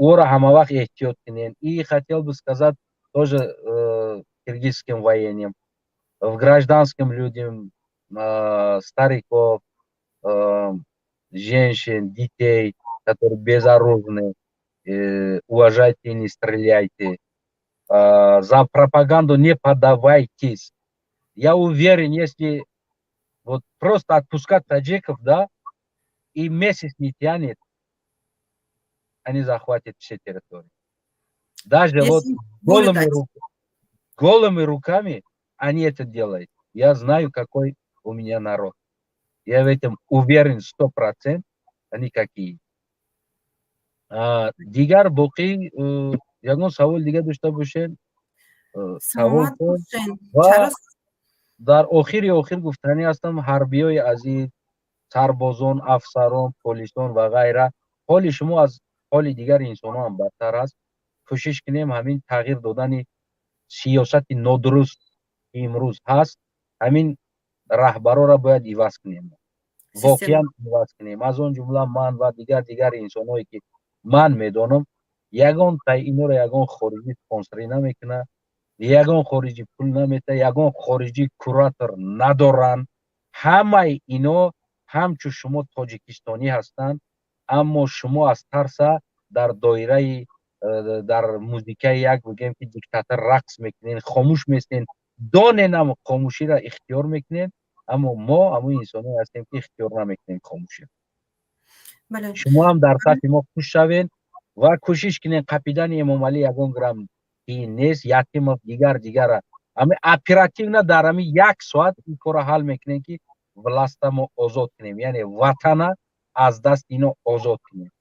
Ӯро ҳамавақт эҳтиёт кунед. И хотел бы сказать тоже киргизским военным, в гражданским людям, стариков, женщин, детей, которые безоружны, уважайте и не стреляйте. За пропаганду не поддавайтесь. Я уверен, если вот просто отпускать таджиков, да, и месяц не тянет, они захватят все территории. Даже вот голыми руками они это делают. Я знаю, какой у меня народ. Я в этом уверен 100%, они какие. Дигар боқӣ ягон савол дига дошта бошед. Дар охир гуфтанӣ ҳастам, ҳарбиёи азиз, сарбозон, афсарон, полисон ва ғайра, ҳоли шумо аз ҳоли дигар инсонҳо ҳам бадтар аст. кӯшиш кунем ҳамин тағйир додани сиёсати нодуруст имрӯз ҳаст, ҳамин раҳбароро бояд иваз кунем. Воқеан иваз кунем. Аз он ҷумла ман ва дигар инсонҳое ки ман медонам, ягон тай инҳоро ягон хориҷӣ спонсорӣ намекунад, ягон хориҷӣ пул намета, ягон хориҷӣ куратор надоранд. ҳамаи ино ҳамчун шумо тоҷикистонӣ ҳастанд, аммо шумо аз тарса дар доираи дар музикаи як бигем ки диктатор рақс мекунед, хомӯш местед, доненам хомӯширо ихтиёр мекунед, аммо мо ҳамон инсонҳое ҳастем ки ихтиёр намекунем хомӯширо. шумо ҳам дар сафи мо хуш шавед ва кӯшиш кунед қапидани Эмомалӣ ягон грамм қиин нест. Якимов дигара ҳамин оперативна дар ҳамин 1 соат ин корро ҳал мекунем ки властта мо озод кунем, яъне ватана аз дасти ино озод кунем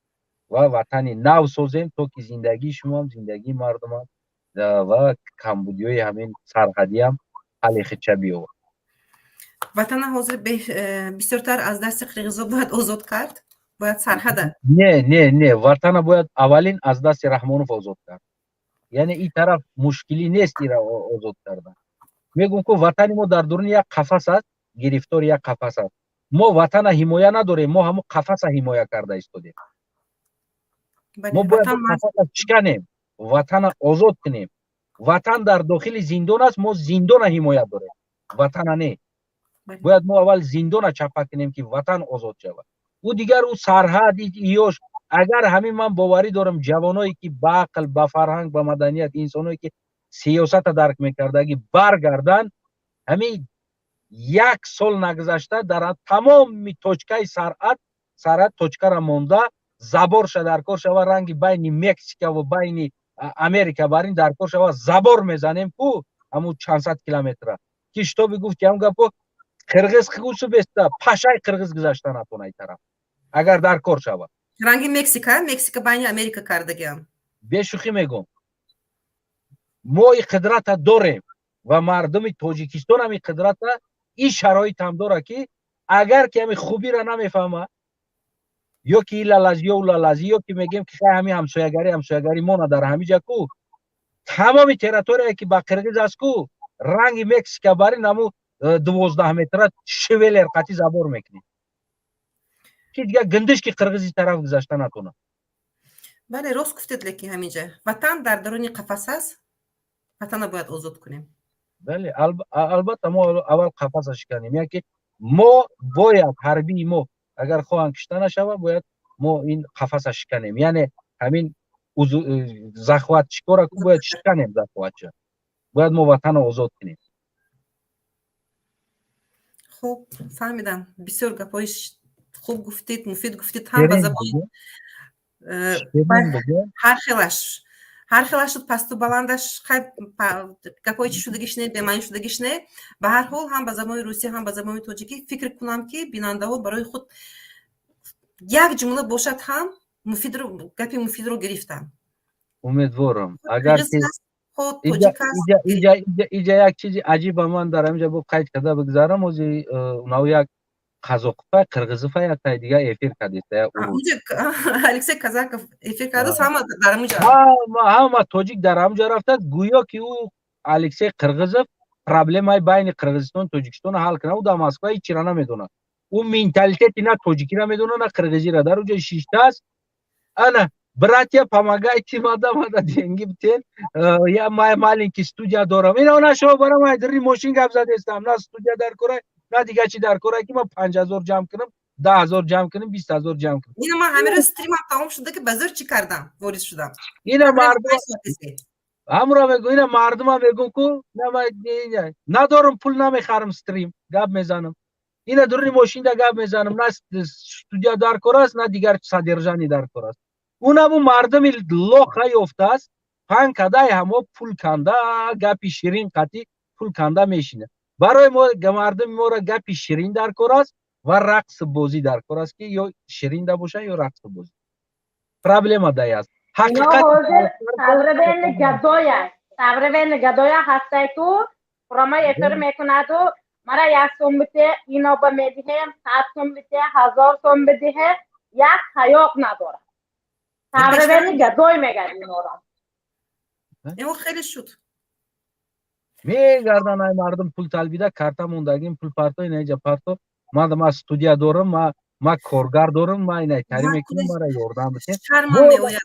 ва ватани нав созем, то ки зиндагии шумо ҳам зиндагии мардумам ва камбудиёи ҳамин сарҳадӣ ҳам ҳалли хича биёбад. ватана ҳозир бисёртар аз дасти қирғизҳо бояд озод кард. باید سرحده. نه وطن باید اولین از دست رحمانوف آزاد کرد. یعنی این طرف مشکلی نیست این را آزاد کردن. میگم که وطن ما در درون یک قفس است، گرفتار یک قفس است. ما وطن حمایه نداریم، ما همون قفس حمایه کرده ایستادیم. ما باید قفس چکنیم، وطن آزاد کنیم. وطن در داخل زندان است، ما زندان حمایت داریم، وطن نه. باید ما اول زندان چپا کنیم که وطن آزاد شود. او دیگر او سرحد ایوش، اگر همین من باوری دارم جوانایی که با عقل، با فرهنگ، با مدنیت، انسانایی که سیاست درک میکردگی برگردن، همین 1 سال نگذشته در تمام توچکای سرحد توچکه را مونده، زبار شد در کار شود، رنگ بین مکزیکا و بین امریکا برین در کار شود، زبار میزنیم کو همون چند صد کیلومتر. کیشتو بگفت که هم گپو قرغز خودشو بسته پاشای قرغز گذاشته نتونه این طرف اگر در کار شود. رنگ مکزیکا بین امریکا کردگیم. به شوخی میگم ما این قدرت داریم و مردم تاجیکستان هم این قدرت، این شرایط هم داره که اگر که همین خوبی را نمیفهمه یا که لالازی یا که میگیم که همین همسایگری ما در همین جا کو تمام تریتوری که با قرغز است کو رنگ مکزیکا باری نمو 12 متر شویلر قطی زبار میکنی که دیگه گندش که قرغزی طرف گذاشته نتونه. بله راست گفتید، لیکن همینجا وطن در درون قفس است، وطن باید آزاد کنیم. بله البته ما اول قفسش کنیم، یعنی که ما باید حربی ما اگر خواهن کشته نشود باید ما این قفسش کنیم، یعنی همین زخوت چکارا که باید شکنیم، زخوت چه باید ما وطن آزاد کنیم. خوب فهمیدم، بسیار گپایش خوب گفتید، مفید گفتید، هم به زبان هر خیلش شد پستو بلندش خیلی گپای چی شدگیش نه، به معنی شدگیش نه. به هر حال هم به زبان روسی هم به زبان تاجیکی فکر کنم که بیننده ها برای خود یک جمله باشد هم گپی مفید رو گرفتن. امیدوارم. اگر اینجا یک چیزی عجیب من در اینجا با قید کرده بگذارم، از اونها یک قازاقفه قرغزفه یک تا دیگه افیر کردید. اونجا الکسی کازاکوف افیر کرده، هم در اونجا هم تاجیک در اونجا رفته، گویا که او الکسی قرغزف پرابلم های بین قرغزستان تاجیکستان حل کنه و در مسکو هیچ چیز نمیدونه. او مینتالیتی نه تاجیکی را میدونه نه قرغزی را. در اونجا شیشته است. انا братья помогайте мада деньги бтен я маленький студия дорам ина она шо барам айдри мошин гап задестам на студия дар кора на дига чи дар кора ки ма 5000 جمع کنم 10000 جمع کنم 20000 جمع کنم. اینا من همه رو استریم تمام شده که بازار چی کردم واریز شدم. اینا مردم همراه میگم، اینا مردم میگم کو نه ندارم پول نمیخرم استریم گپ میزنم، اینا دور ماشین دا گپ میزنم، نه استودیا در کراست نه دیگر صدرجانی در کراست. اونم مردم لوخای افته است، پنج کدای همه پول کنده گپی شیرین قطی پول کنده میشینه. برای ما مردم ما را گپی شیرین در کراست و رقص بازی در کراست که یا شیرین دا باشه یا رقص بازی. پرابلم دای است. حقیقت صبر گدای هسته تو فرما افر میکند و مرا 1 سوم بده اینا با میدهم 7 سوم بده 1000 سوم بده یک حیاق نداره. صبر گدای میگن اینا را. اینو خیلی شد. میگردن ای مردم پول طلبیده کارتا موندگیم پول پارتو اینا اینجا پارتو ما استودیا دارم ما کارگر دارم ما اینا کاری میکنم مرا یاردم بده.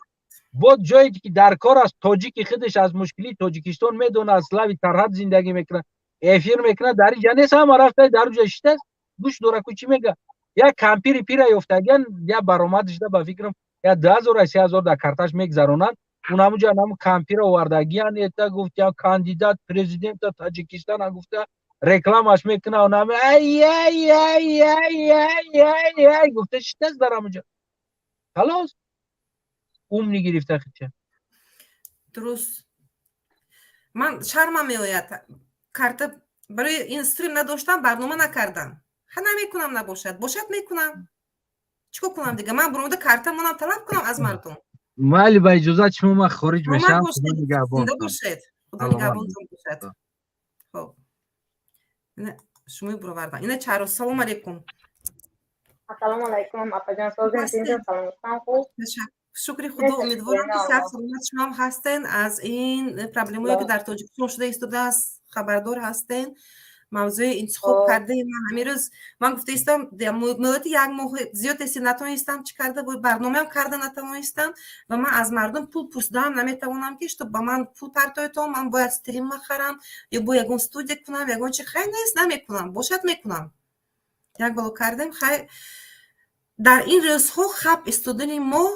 بود جایی که در کار است تاجیک خودش از مشکلی تاجیکستان میدونه اصلا ترحد زندگی میکنه افیر میکنه در اینجا نیست هم رفته در اونجا شده گوش داره کوچی میگه یا کمپیری پیرا افتادن یا برآمدش ده با فکرم یا 10000 3000 در کارتاش میگذرونن اونم اونجا نام کمپیر آوردگیان ایتا گفت یا کاندیدات پرزیدنت تاجیکستان گفته رکلامش میکنه اونم ای ای ای ای ای ای گفته شده در اونجا خلاص اوم گرفته خیلی درست. من شرمم میآید کارت برای این استریم نداشتم، برنامه نکردم. نمیکنم نباشد باشد میکنم چیکار کنم دیگه. من برنامه کارتم منم طلب کنم از مردم. ولی با اجازه شما من خارج میشم. خدا باشد خدا نگهبانتون باشد. خب اینا شما برو بردن اینا چهار. سلام علیکم. Assalomu alaykum apajon, so'zim هستین tinchim, salomatsan خوب؟ شکر خدا. امیدوارم که صحت سلامت شما هم هستین، از این پرابلمایی که در تاجیکستان شده ایستاده است خبردار هستین. موضوع انتخاب کرده من همین روز من گفته ایستم در مدت یک ماه زیاد است نتونستم چی کرده و برنامه هم کرده نتونستم و من از مردم پول پرسیدم نمیتوانم که تو با من پول پرتایتم، من باید استریم بخرم یا با یگون استودیو کنم یگون چی خیلی نیست نمیکنم باشد میکنم یک بلو کردم. خیلی در این روزها خب استودن ما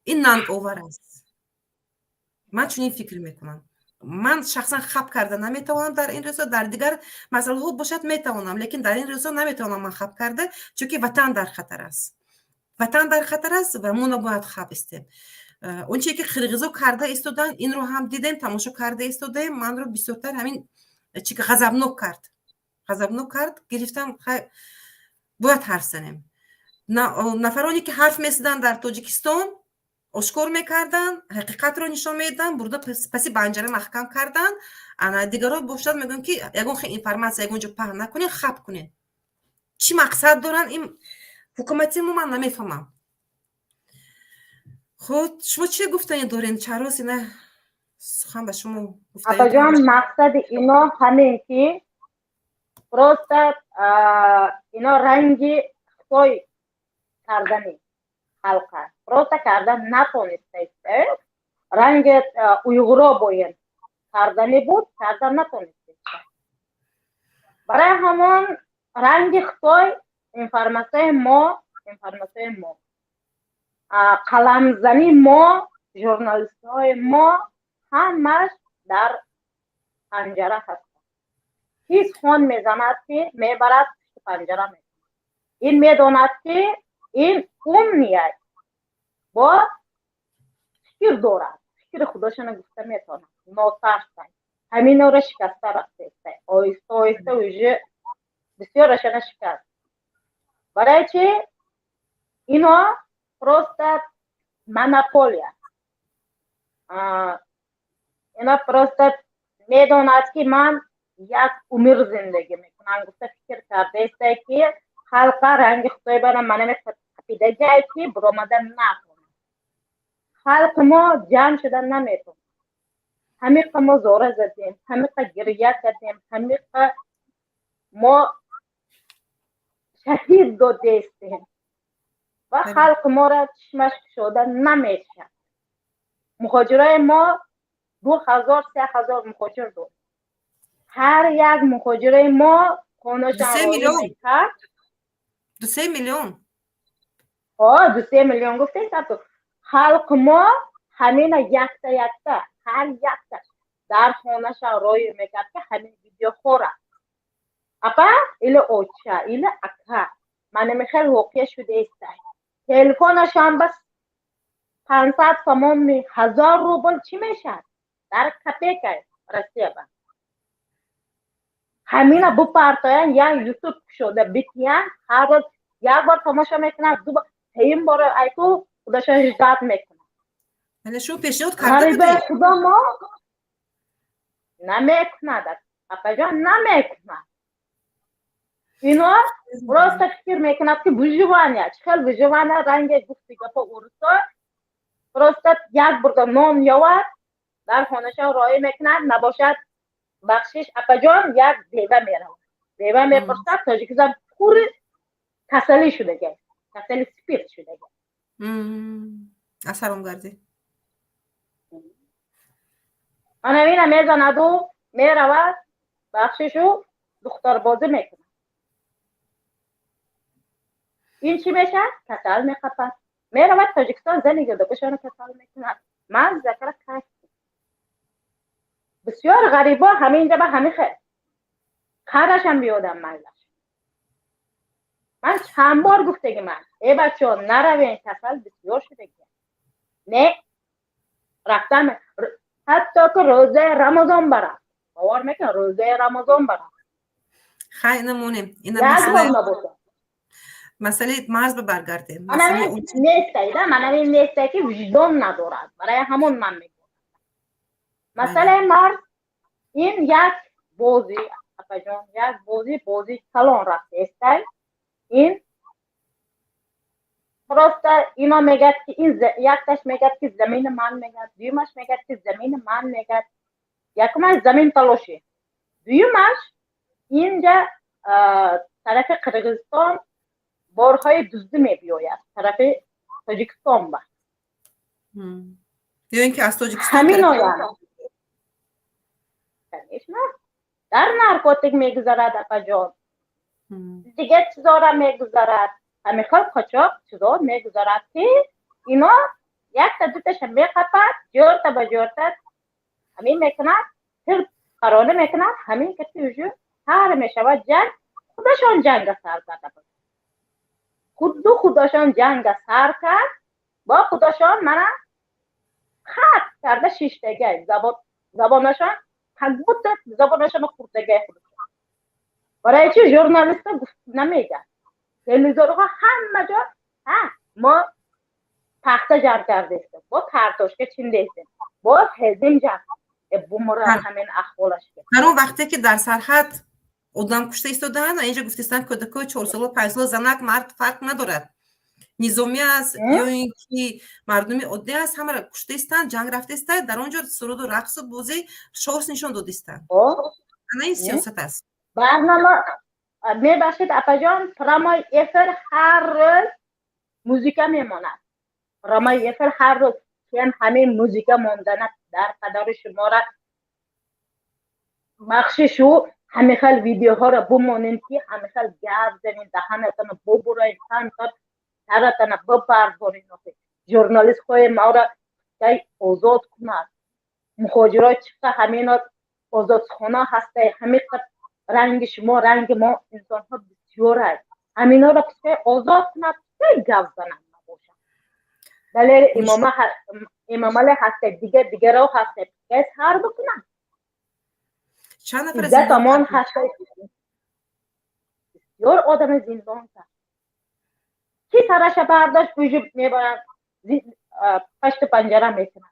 این ننگ آور است. من چنین فکر میکنم. من شخصا خب کرده نمیتوانم در این روزها، در دیگر مسائل ها باشد میتوانم، لیکن در این روزها نمیتوانم من خب کرده، چون که وطن در خطر است. وطن در خطر است و ما نباید خب استیم. اون چیزی که قرقیزا کرده استودن این رو هم دیدیم، تماشا کرده استودیم، من رو بسیارتر همین چی که غضبناک کرد گرفتم. باید حرف زنیم. نفرانی که حرف میزدن در تاجیکستان اشکار میکردن، حقیقت رو نشان میدن، برده پسی بنجره محکم کردن. انا دیگرها باشد میگن که یگون خیلی اینفرماسیون یگون جو پهن نکنین، خب کنین. چی مقصد دارن این حکومتی ما؟ من نمیفهمم. خود شما چی گفتن دارین؟ چرا سینه سخن به شما گفتن؟ اپا جان مقصد اینا همین که پروست اینا رنگی خطای کردنی حلقه پروست کردن نتونسته. رنگ اویغورا باید کردنی بود، کردن نتونسته. برای همون رنگ خطای انفرماسیون ما قلمزنی ما ژورنالیست های ما همش در پنجره هست. هیچ خون میزند که میبرد پنجره میزند. این میداند که این اون نیست با فکر دارد، فکر خودشان گفته میتواند ناترسن همین رو شکسته رفته. آیسته آیسته ویژه بسیارشان شکست. برای چه اینا پروست مناپولیا، اینا پروست میداند که من یک عمر زندگی میکنم. گفته فکر کرده است که خلق رنگ خطای برای من پیده جایی که برامدن نکنم. خلق ما جمع شدن نمیتون. همیقه ما زوره زدیم، همیقه گریه کردیم، همیقه ما شهید داده استیم و خلق ما را چشمش شده نمیشه. مخاجرای ما 2000 3000 مخاجر دارد. هر یک مخاجره ما خونه‌شان رو میکرد. 2 میلیون 2 میلیون گفته تو. خلق ما همین یکتا هر یکتا در خونه‌شان روی میکرد که همین ویدیو خوره. اپا ایل اوچا ایل اکا من میخواد واقعی شده است. تلفنشان بس 500 تومان 1000 روبل چی میشه در کپیک رسیه با همین بو پارتایان یا یوتیوب شده بیتیان هر روز یک بار تماشا میکنن، دو بار تیم بار ایتو خودش اجداد میکنه. ولی شو پیشنهاد کرده بودی؟ خدا ما نمیکنه. اپا جان نمیکنه. اینا راست فکر میکنه که بجوانه چخل بجوانه رنگ گفتی گفت اورسا راست یک برده نام یاور در خانه‌شان رای میکنن نباشد بخشش. اپا جان یک دیوه میره دیوه میپرسد تاجیکستان پور تسلی شده گه تسلی سپیرت شده گه اثرم گردی من همین میزند و میرود بخششو دختر بازی میکنه. این چی میشه؟ کسل میخپد میرود تاجیکستان زنی گرده بشانه کسل میکنه. من ذکر کسی بسیار غریبا همینجا به همین خیلی خرش هم بیادم من چند بار گفته که من ای بچه ها نروین کسل بسیار شده که نه رفتم حتی که روزه رمضان برم باور میکن روزه رمضان برم خیلی نمونیم این مسئله مرز به برگرده. من نیسته که وجدان ندارد. برای همون من میگم مسئله مرز این یک بازی اپا جان یک بازی کلان رفته است. این پروسته اینا میگه که یکتش میگه که زمین من میگه، دویمش میگه که زمین من میگه، یکمش زمین تلاشی، دویمش اینجا طرف قرقیزستان بارهای دزدی میبیاید، طرف تاجیکستان با یا اینکه از تاجیکستان همین طرف آیم در نارکوتیک میگذارد اپا جان، دیگه چیزا را میگذارد، همین خل قاچاق چیزا میگذارد که اینا یک تا دو تاش میخپد جورتا با جورتا همین میکند هر قرانه میکند همین که توجو هر میشود جنگ خودشان جنگ سر کرد، خودشان جنگ سر کرد با خودشان منم خط کرده شیشتگی زبانشان تگوت زبانشان خورتگی خودشان برای چی ژورنالیست نمیگن تلویزیونها همه جا ما تخته جمع کرده است با کارتوشک چینده است با هزیم جمع بومرا همین اخوالش در اون وقتی که در سرحد آدم کشته ایستادن اینجا گفتستن کودکای 4 ساله و 5 ساله زنک مرد فرق ندارد، نظامی است یا اینکه مردمی عادی است همه را کشته ایستن، جنگ رفته است، در اونجا سرود و رقص و بازی شانس نشان داده ایستن. انا این سیاست است. برنامه میباشید اپا جان پرامای افر هر روز موزیکا میماند، پرامای افر هر روز که همین موزیکا موندن در قدر شما را بخششو همه خل ویدیوها را بمونین که همه خل گرد زنین دهنتان ببرین ترتان بپردارین ژورنالیست های ما را که آزاد کند مخاجرات چقدر همین آزاد خانه هسته همین رنگ شما رنگ ما انسان ها بسیار هست همین ها را که آزاد کند که گفت زنن نباشن دلیل اماماله هسته دیگه را هسته که هر بکنن چند نفر زندان هسته بسیار آدم زندان کرد کی سرش برداشت بوجب میبرن پشت پنجره میکنن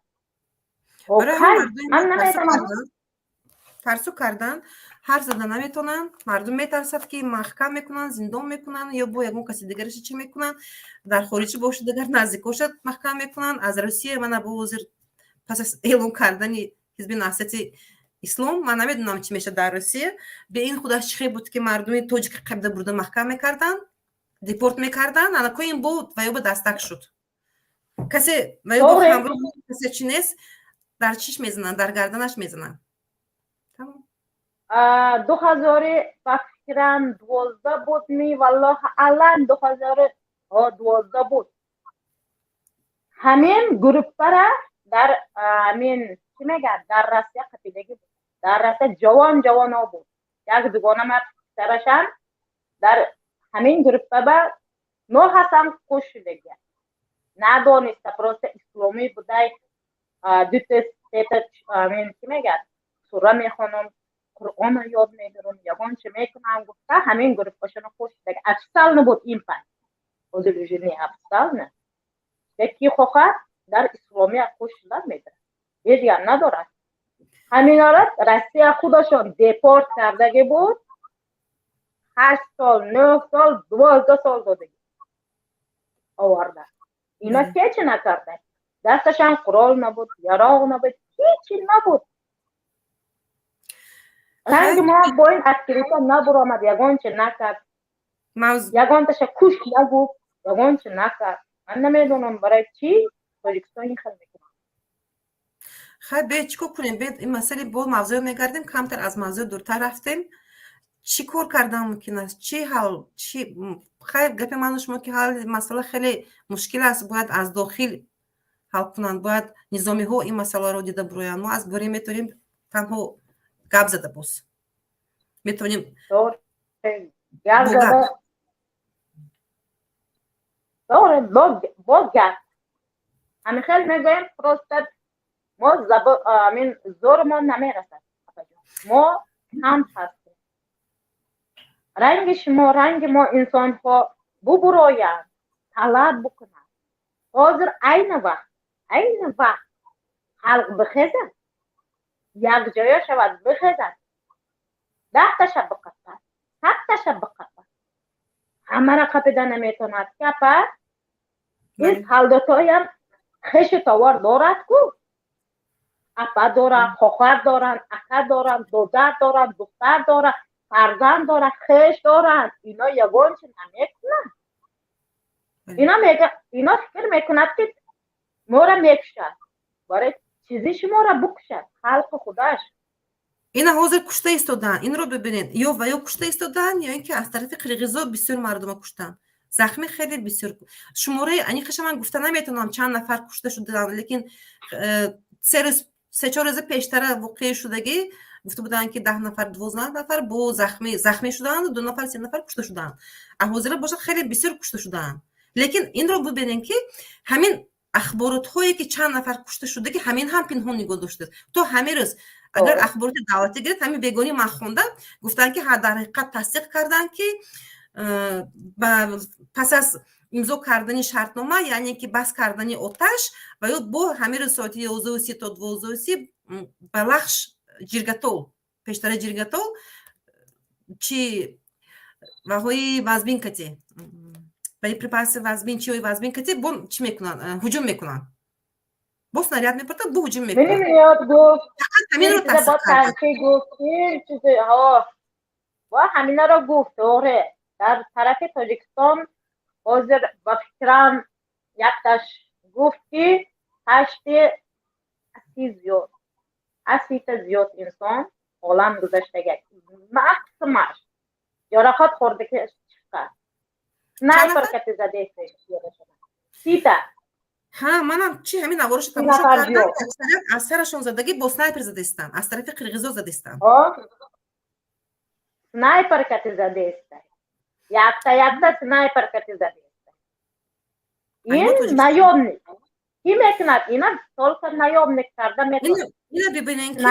من نمیتونم ترسو کردن حرف زدن نمیتونن، مردم میترسد که محکم میکنن زندان میکنن یا با یگون کسی دیگرش چی میکنن در خارج باشه دیگر نزدیکاش محکم میکنن. از روسیه من با وزیر پس از اعلام کردن حزب نهضت اسلام من نمیدونم چی میشه در روسیه به این خودش چی بود که مردم تاجیک قبضه برده محکم میکردن دیپورت میکردن انا کوین بود و یا به دستک شد کسی و یا همراه کسی چی نیست در چیش میزنن در گردنش میزنن. تمام 2012 بود می والله الان 2012 بود همین گروپ را در همین چی میگن در راسته قتیدگی بود در راسته جوان ها بود یک دوگانه مرد سرشان در همین گروپ با نو هستم خوش شدگی ندانسته پروسه اسلامی بوده دو تست همین چی میگن سوره میخونم قرآن رو یاد میگیرم یگان چه میکنم گفته همین گروپ باشن خوش دیگه افسال نبود این پای ایدئولوژی افسال نه یکی خواه در اسلامی خوش شدن میداره هیچ هم نداره همین آرد راستی خودشون دیپورت کردگی بود 8 سال 9 سال 12 سال دادگی آورده اینا چه نکرده دستشان قرال نبود یراغ نبود هیچی نبود رنگ ما با این اکتیویتا نبرامد یگان چه نکرد یگان تشه کش نگو یگان چه نکرد من نمیدونم برای چی تاجیکستان این خیلی میکنم خیلی به چیکار کنیم این مسئله با موضوع میگردیم کمتر از موضوع دورتر رفتیم چی کار کردن ممکن است چی حل چی خیلی گپ من شما که حل مسئله خیلی مشکل است باید از داخل حل کنند باید نظامی ها این مسئله رو دیده برویند ما از بری میتونیم تنها گپ زده باز میتونیم گپ زده با گپ همین خیلی میگویم پروستت ما زور ما نمیرسد ما هم هستیم رنگ شما رنگ ما انسان ها ببراید طلب بکنند حاضر این وقت حلق بخیزد یک جایی شود بخیزد 10 تا شب بقطع 7 تا شب بقطع همه را قپیده نمیتوند کپر این солдатҳои ҳам хеши товар дорад ку апа дорад хохар дорад ака дорад додар дорад духтар дорад фарзанд дорад хеш дорад ино ягон чи намекунанд اینا فکر میکند که ما را میکشد برای چیزی شما را بکشد خلق خودش اینا حاضر کشته ایستادن. این رو ببینید یا کشته ایستادن یا اینکه از طرف قرقیزا بسیار مردم کشتن. زخمی خیلی بسیار. شماره انیخش من گفتن نمیتونم چند نفر کشته شدن لیکن 3-4 روز پیشتر واقع شدگی گفته بودن که 10 نفر 12 نفر با زخمی شدن و 2 نفر 3 نفر کشته شدن. حاضر باشه خیلی بسیار کشته شدن. لیکن این رو ببینین که همین اخبارات هایی که چند نفر کشته شده که همین هم پنهان نگاه داشته. تو همین روز اگر اخبارات دعوتی گرفت همین بیگانی من خوندم گفتن که در حقیقت تصدیق کردن که پس از امضا کردن شرطنامه یعنی که بس کردن آتش و یا با همین روز ساعت 11:30 تا 12:30 بلخش جرگتول پیشتر جرگتول چی و های وزبین کتی боеприпасы вазбин чиёи вазбин кати бо чӣ мекунанд ҳуҷум мекунанд бо снаряд мепартанд бо ҳуҷум мекунанд میاد گفت ҳаминро با تنچه گفت این چیزی ها با همینا رو گفت آره در طرف تاجیکستان حاضر با فکرم یکتش گفت که اسی زیاد انسان عالم گذشته مکسمش جراحت خورده که چقدر سنایپر کتی زده سیتا ها منم چی همین نوارش تماشا کردم از سرشون زدگی با سنایپر زده استن از طرف قرقیزا زده استن سنایپر کتی زده استن یکتا سنایپر کتی زده استن این نیام نیست کی میکند اینا سالکر نیام نکرده میکند اینا ببینن که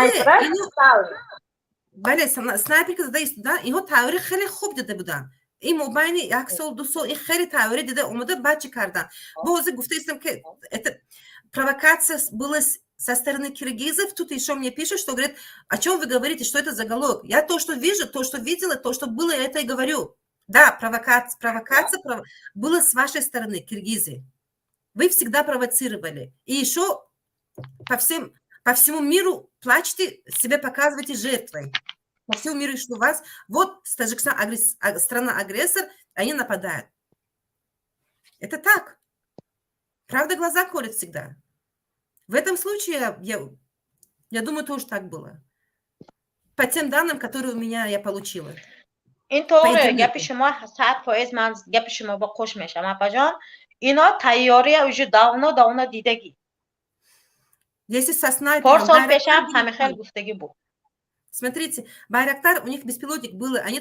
بله سنایپر که زده استن اینها تئوری خیلی خوب دیده بودن این مبین 1 سال 2 سال این خیلی تئوری دیده اومده бачи кардан бо гуфта истам ки это провокация была со стороны киргизов тут еще мне пишут что говорят о чем вы говорите что это заголовок я то что вижу то что видела то что было я это и говорю да провокация была с вашей стороны киргизы вы всегда провоцировали и еще по всему миру плачете себя показываете жертвой по всему миру, что у вас, вот Таджикистан страна-агрессор, они нападают. Это так. Правда, глаза колят всегда. В этом случае, я думаю, тоже так было. По тем данным, которые у меня я получила. اینطوره گپ شما 100% من گپ شما با خوش میشم اپا جان اینا تیاری اوجو داونا دیدگی Если со снайпером... Порсол пешам همه خیلی گفتگی بود. Смотрите, Байрактар, у них беспилотник был, они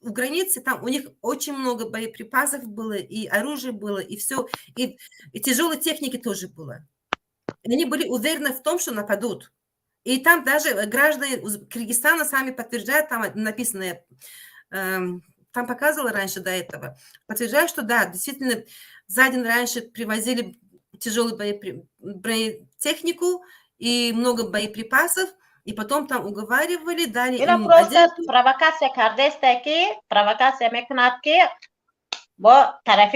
у границы, там у них очень много боеприпасов было, и оружия было, и все, и тяжелой техники тоже было. И они были уверены в том, что нападут. И там даже граждане Кыргызстана сами подтверждают, там написано, там показывала раньше до этого, подтверждают, что да, действительно, за день раньше привозили тяжелую бронетехнику и много боеприпасов, и потом там уговаривали, дали им одежду. Провокация кардестеки, провокация мекунатки, با طرف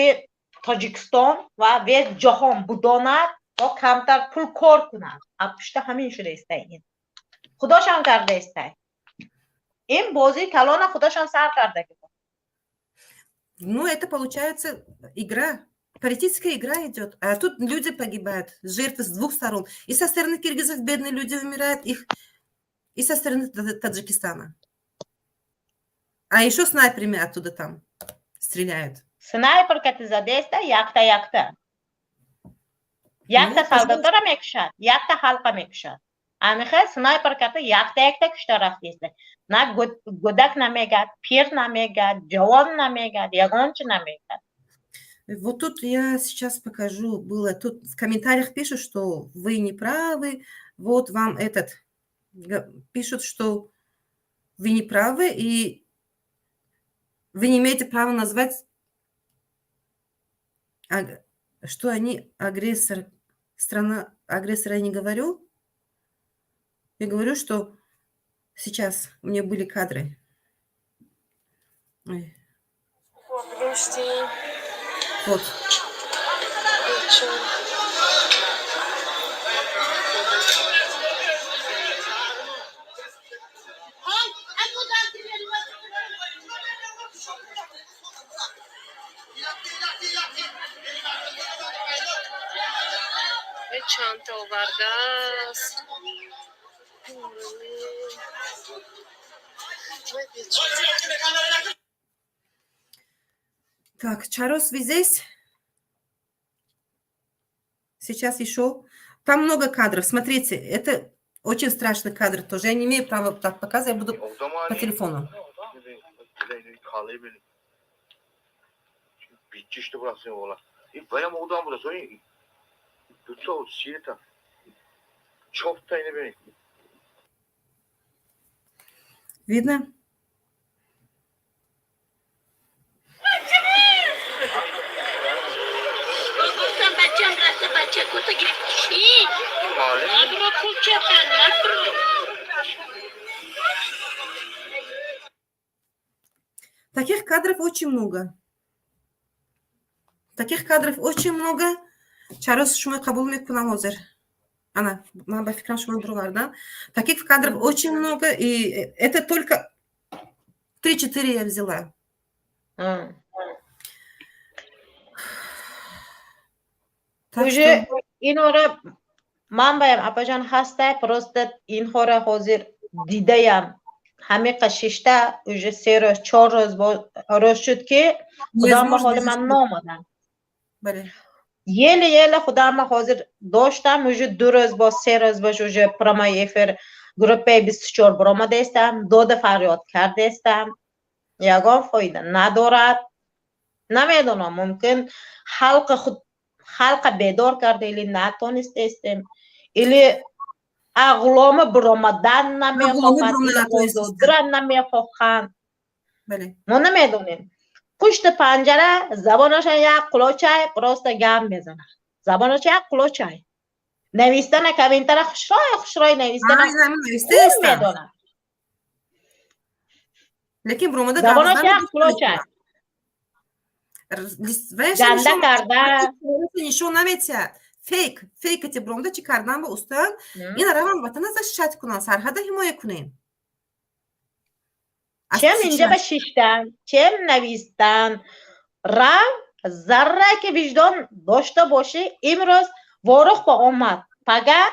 تاجیکستان و وی جهان بداند با کمتر پول کار کنند. پشت همین شده است این. خداشان کرده است. این بازی کلان خداشان سر کرده. Ну, это получается игра. Политическая игра идет. А тут люди погибают, жертвы с двух сторон. И со стороны киргизов бедные люди умирают, и со стороны Таджикистана. А еще снайперами оттуда там стреляют. Снайпер, который задействует, якта. Якта солдатора мекшат, якта халка мекшат. А михай снайпер, который якта кштараф есть. На годак намегат, пир намегат, джаван намегат, ягонч намегат. Вот тут я сейчас покажу. Было тут в комментариях пишут, что вы не правы. Вот вам пишут, что вы не правы, и вы не имеете права назвать, что они агрессор, страна агрессора я не говорю. Я говорю, что сейчас у меня были кадры. Ой. Вот. چانتا آورده است. Так, Чарос, вы здесь? Сейчас еще. Там много кадров. Смотрите, это очень страшный кадр тоже. Я не имею права так показывать, я буду по телефону. Видно? گفتم بچه‌م رفته بچه کتو گرفت چی؟ نبرو کوچه نبرو. Таких кадров очень много. Таких кадров очень много. Чарос шумо кабул мекунам ҳозир. Ана, ман ба фикрам шумо бировардам. Таких кадров очень много, и это только 3-4 я взяла. Так уже что اینو را من بایم اپاجان هسته پروست اینها را حاضر دیدهیم همه قششته уже 3 روز 4 روز شد که خدا ما حال من نامدن بله. یه خدا ما حاضر داشتم уже 2 روز با 3 روز باش уже پرامای افر گروپ 24 برآمده استم دو فریاد کرده استم یگان فایده ندارد نمیدونم ممکن خلق بیدار کرده ایلی نتونست استم ایلی اغلام برآمدن نمیخواهد ایلی آزادرن نمیخواهد بله. ما نمیدونیم پشت پنجره زبانشان یک قلوچه پراست گم بزنه زبانش یک قلوچه نویستن کمینتر خوشرای نویستن نمیدونم لیکن برآمده زبانش یک قلوچه گنده کرده نشون نمیتید فیک تی برآمده چی کردن با استان این روان وطن ازش شد کنن سرحد حمایت کنیم چم اینجا به شیشتن چم نویستن را ذره که وجدان داشته باشه امروز وارخ با آمد فقط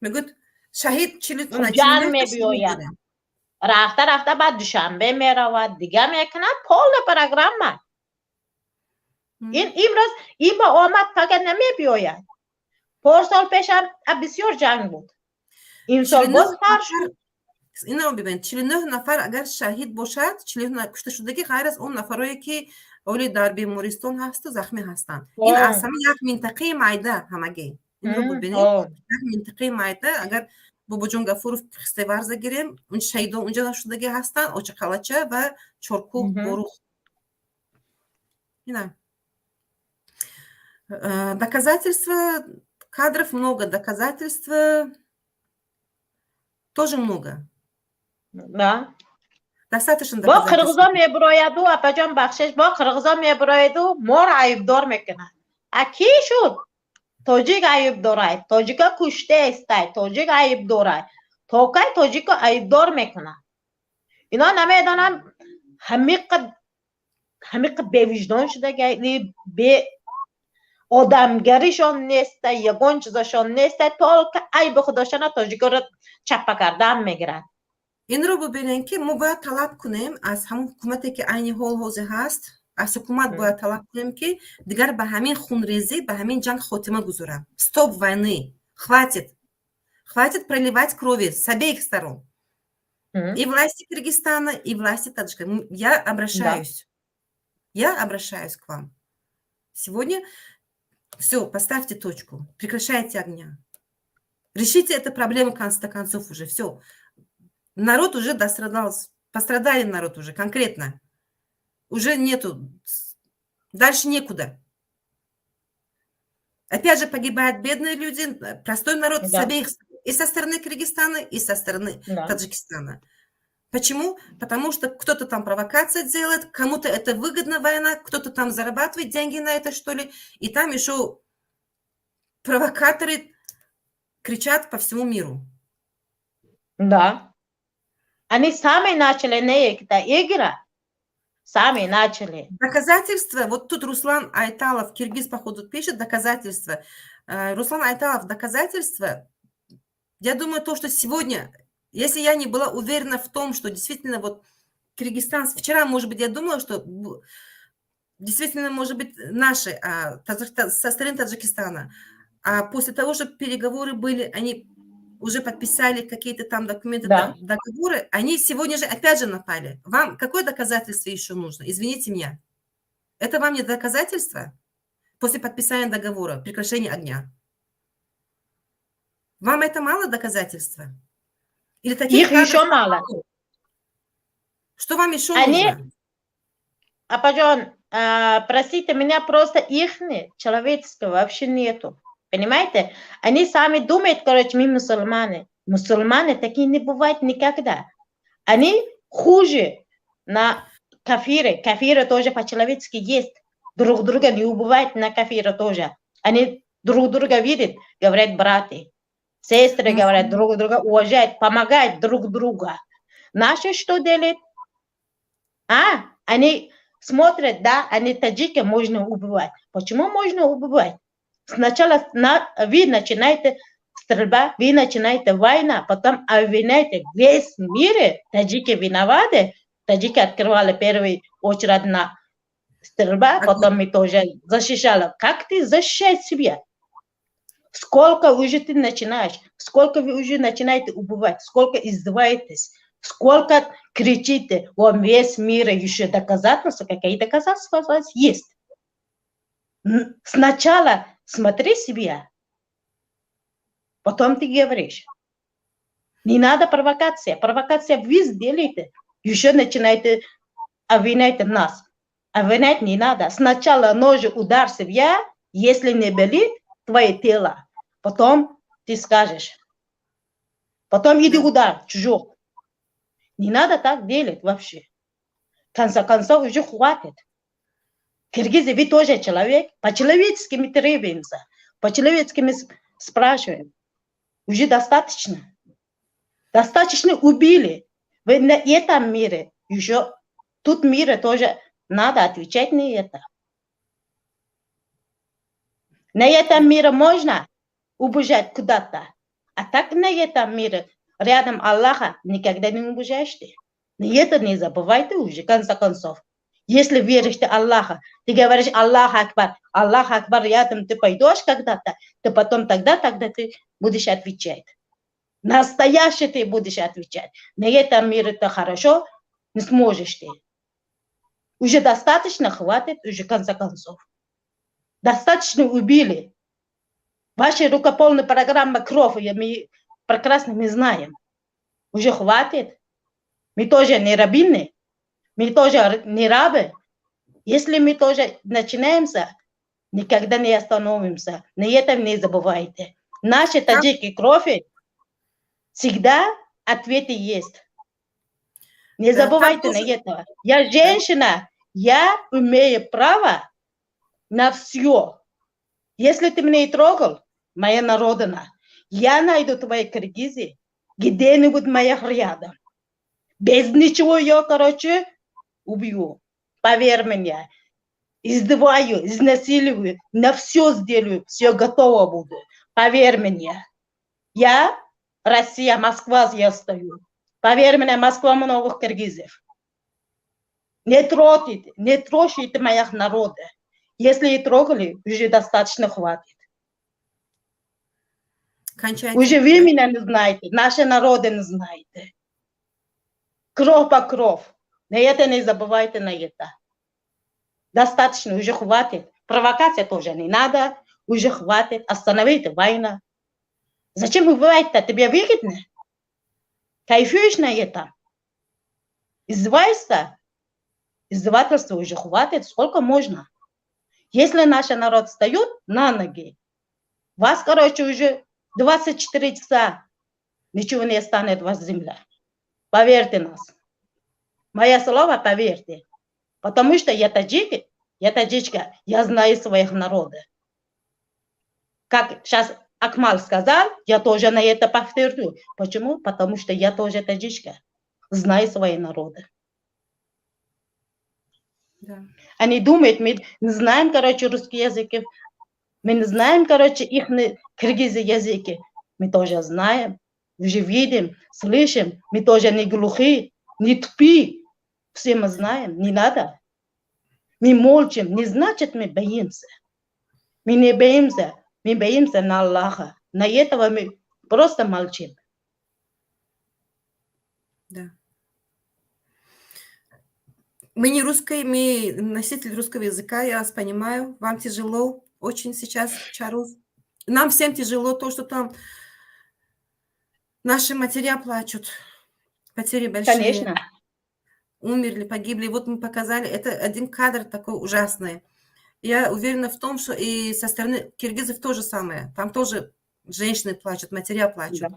میگود شهید چلی جان میبیاید رفته بعد دوشنبه میرود دیگه میکنه پول پروگرام این امروز این با آمد فقط نمیبیاید پارسال پیشم بسیار جنگ بود این سال باز تر شد این رو ببین 49 نفر اگر شهید باشد 49 کشته شدگی غیر از اون نفرایی که اولی در بیمارستان هست و زخمی هستند این اصلا یک منطقه معده همگی این رو ببینید یک منطقه معده اگر بابا جون گفورов خسته ورزه گیریم اون شهیدان اونجا شدگی هستن اوچقالچه و چورکو борух اینا доказательства кадров много доказательства тоже много да достаточно با قرغزا میبراید و اپاجان بخشش با قرغزا میبراید و ما را عیبدار میکنن اکی شد تاجیک عیب دارد تاجیک کشته است تاجیک عیب دارد تاکی تاجیک عیبدار میکنن اینا نمیدانم همیق به وجدان شده به آدمگریشان نیست یگان چیزشان نیست تا که عیب خودشان تاجیک را چپه کردن میگیرن این رو ببینین که ما باید طلب کنیم از همون حکومتی که عین حال حاضر هست از حکومت باید طلب کنیم که دیگر به همین خونریزی به همین جنگ خاتمه گذارن стоп войны хватит проливать крови с обеих сторон и власти Кыргызстана и власти Таджикистана я обращаюсь к вам сегодня все поставьте точку прекращайте огня решите эту проблему в конце концов уже все народ уже пострадали народ уже конкретно. Уже нету, дальше некуда. Опять же погибают бедные люди, простой народ с обеих, и со стороны Кыргызстана, и со стороны Таджикистана. Почему? Потому что кто-то там провокация делает, кому-то это выгодна война, кто-то там зарабатывает деньги на это, что ли, и там еще провокаторы кричат по всему миру. Да. Они сами начали, не это игра. Сами начали. Доказательства, вот тут Руслан Айталов, киргиз, походу, пишет доказательства. Руслан Айталов, доказательства, я думаю, то, что сегодня, если я не была уверена в том, что действительно вот Киргизстан, вчера, может быть, я думала, что действительно, может быть, наши, со стороны Таджикистана, а после того, что переговоры были, они уже подписали какие-то там документы, Да. договоры, они сегодня же опять же напали. Вам какое доказательство еще нужно? Извините меня. Это вам не доказательство после подписания договора, прекращения огня? Вам это мало доказательства? Или таких Их еще мало. Что вам еще Они- нужно? Пожалуйста, простите меня, просто их человеческого вообще нету. Понимаете? Они сами думают, короче, мы мусульмане. Мусульмане такие не бывают никогда. Они хуже на кафиры. Кафиры тоже по-человечески есть. Друг друга не убивают на кафиры тоже. Они друг друга видят, говорят братья. Сестры говорят, друг друга уважают, помогают друг другу. Наши что делают? Они смотрят, да, они таджики можно убивать. Почему можно убивать? Сначала вы начинаете стрельба, вы начинаете война, потом обвиняете весь мир, таджики виноваты. Таджики открывали первую очередь на стрельба, потом мы тоже защищали. Как ты защищаешь себя? Сколько уже ты начинаешь? Сколько вы уже начинаете убивать? Сколько издеваетесь? Сколько кричите? Вам весь мир еще доказательства? Какие доказательства у вас есть? Сначала смотри себя, потом ты говоришь. Не надо провокация. Провокация вы сделаете. Еще начинаете обвинять нас. Обвинять не надо. Сначала нож удар себя, если не болит твое тело. Потом ты скажешь. Потом иди удар чужой. Не надо так делать вообще. В конце концов уже хватит. Киргизы, вы тоже человек. По-человечески мы требуемся. По-человечески мы спрашиваем. Уже достаточно. Достаточно убили. Вы на этом мире еще. Тут мире тоже надо отвечать на это. На этом мире можно убежать куда-то. А так на этом мире рядом Аллаха никогда не убежаешь ты. Но это не забывайте уже, в конце концов. Если веришь в Аллаха, ты говоришь Аллах Акбар, рядом ты пойдешь когда-то, то потом тогда ты будешь отвечать. Настоящий ты будешь отвечать. На этом мире ты хорошо не сможешь ты. Уже достаточно хватит, уже в конце концов. Достаточно убили. Ваша рукополная программа кровь, мы прекрасно мы знаем. Уже хватит. Мы тоже не рабины. Мы тоже не рабы. Если мы тоже начинаемся, никогда не остановимся. На этом не забывайте. Наши таджики крови всегда ответы есть. Не забывайте на это. Я женщина, я имею право на все. Если ты меня и трогал, моя народина, я найду твои киргизы где-нибудь моих рядом. Без ничего я, короче, убью. Поверь мне. Издеваю, изнасиливаю, на все сделаю, все готово буду. Поверь мне. Я, Россия, Москва, я стою. Поверь мне, Москва много киргизов. Не трогайте моих народов. Если и трогали, уже достаточно хватит. Кончайте. Уже вы меня не знаете, наши народы не знаете. Кровь по кровь. На это не забывайте на это. Достаточно, уже хватит. Провокация тоже не надо. Уже хватит. Остановите войну. Зачем убивать-то? Тебе выгодно? Кайфуешь на это? Издеваешься? Издевательства уже хватит. Сколько можно? Если наш народ встает на ноги, вас, короче, уже 24 часа ничего не станет в вас земля. Поверьте нас. Мое слово поверьте. Потому что я таджик, я таджичка, я знаю своих народов. Как сейчас Акмал сказал, я тоже на это повторю. Почему? Потому что я тоже таджичка, знаю свои народы. Да. Они думают, мы не знаем, русский язык, мы не знаем, их киргизский язык. Мы тоже знаем, уже видим, слышим, мы тоже не глухие, не тупи. Все мы знаем, не надо. Мы молчим, не значит мы боимся. Мы не боимся, мы боимся на Аллаха. На этого мы просто молчим. Да. Мы не русские, мы носитель русского языка, я вас понимаю. Вам тяжело очень сейчас, Чаруз. Нам всем тяжело то, что там наши матеря плачут. Потери большие. Конечно. Умерли, погибли. Вот мы показали, это один кадр такой ужасный. Я уверена в том, что и со стороны киргизов то же самое. Там тоже женщины плачут, матеря плачут. Да.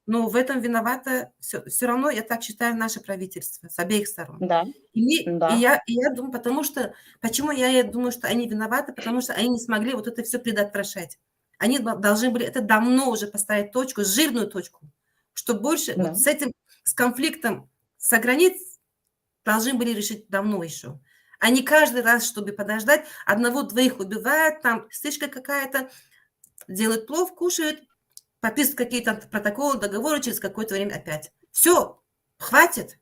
Но в этом виновато все равно, я так считаю, наше правительство с обеих сторон. Да. И Да. я думаю, почему я думаю, что они виноваты, потому что они не смогли вот это все предотвращать. Они должны были это давно уже поставить точку, жирную точку, что больше Да. вот с конфликтом с границ должны были решить давно еще. А не каждый раз, чтобы подождать, одного-двоих убивают, там стычка какая-то, делают плов, кушают, подписывают какие-то протоколы, договоры, через какое-то время опять. Все, хватит.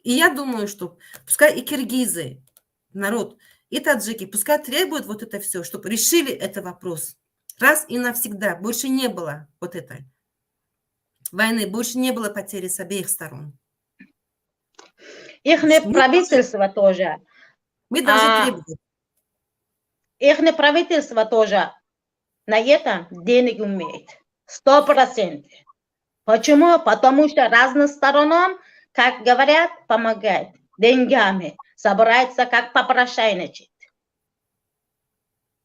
И я думаю, что пускай и киргизы, народ, и таджики, пускай требуют вот это все, чтобы решили этот вопрос. Раз и навсегда. Больше не было вот этой войны, больше не было потери с обеих сторон. Их правительство тоже. Мы должны требовать. Их правительство тоже на это денег умеет. 100%. Почему? Потому что разным сторонам, как говорят, помогает деньгами. Собирается как попрошайничать.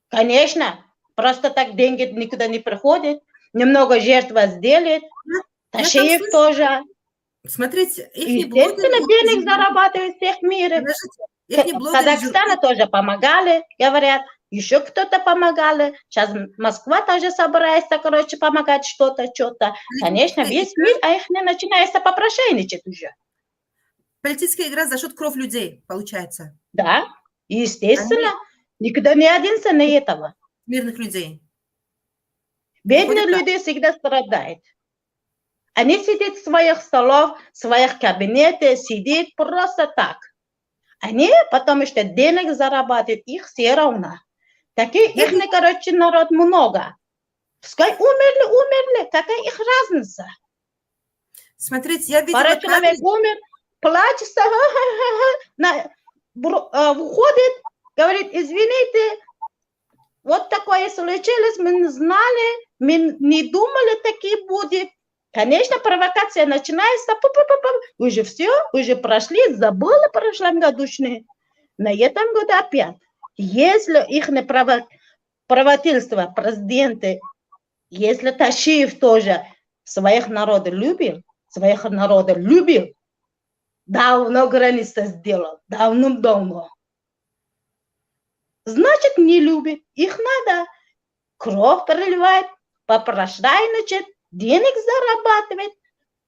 Конечно, просто так деньги никуда не приходят. Немного жертва сделает. Ташиев тоже. Смотрите, естественно, денег зарабатывают всех миров. Казахстана тоже помогали, говорят. Еще кто-то помогали. Сейчас Москва тоже собирается, помогать что-то. Конечно, весь мир, а их не начинается попрошайничать уже. Политическая игра за счет кровь людей, получается. Да, естественно. Никто не оденется на этого. Мирных людей. Бедные люди всегда страдают. Они сидят в своих столах, в своих кабинетах, сидят просто так. Они, потому что денег зарабатывают, их все равно. Такие их, народ много. Пускай умерли, какая их разница? Смотрите, я видела... Пару человек умер, плачется, выходит, говорит, извините, вот такое случилось, мы не знали, мы не думали, такие будет. Конечно, провокация начинается, уже все, уже прошли, забыли в прошлом году, на этом году опять. Если их правительство, президенты, если Ташиев тоже своих народов любил, давно границы сделал, давно. Значит, не любит. Их надо кровь проливать, попрошайничать, денег зарабатывать.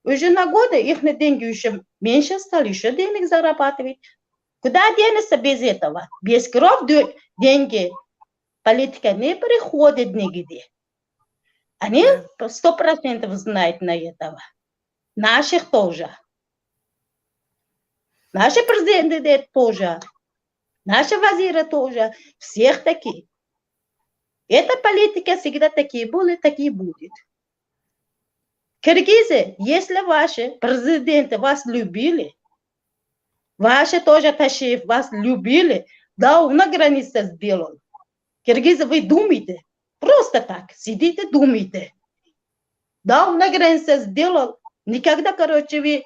Уже на годы их деньги еще меньше стали, еще денег зарабатывать. Куда денется без этого? Без крови деньги. Политика не приходит нигде. Они 100% знают на этого. Наших тоже. Наши президенты тоже. Наши вазиры тоже. Всех такие. Эта политика всегда такие были, такие будет. Киргизы, если ваши президенты вас любили, ваши тоже Ташиев вас любили, давно граница сделал. Киргизы, вы думаете, просто так, сидите, думаете. Давно граница сделал, никогда, вы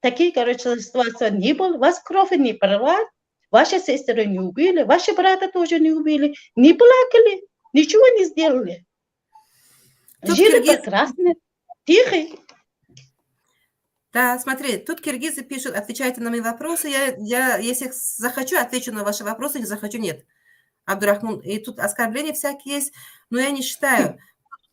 такие, ситуации не было, вас кровь не прорвали, ваши сестры не убили, ваши брата тоже не убили, не плакали, ничего не сделали. Жили прекрасно, тихо. Да, смотри, тут киргизы пишут, отвечайте на мои вопросы. Я если захочу, отвечу на ваши вопросы, не захочу, нет. Абдурахман, и тут оскорбления всякие есть, но я не считаю.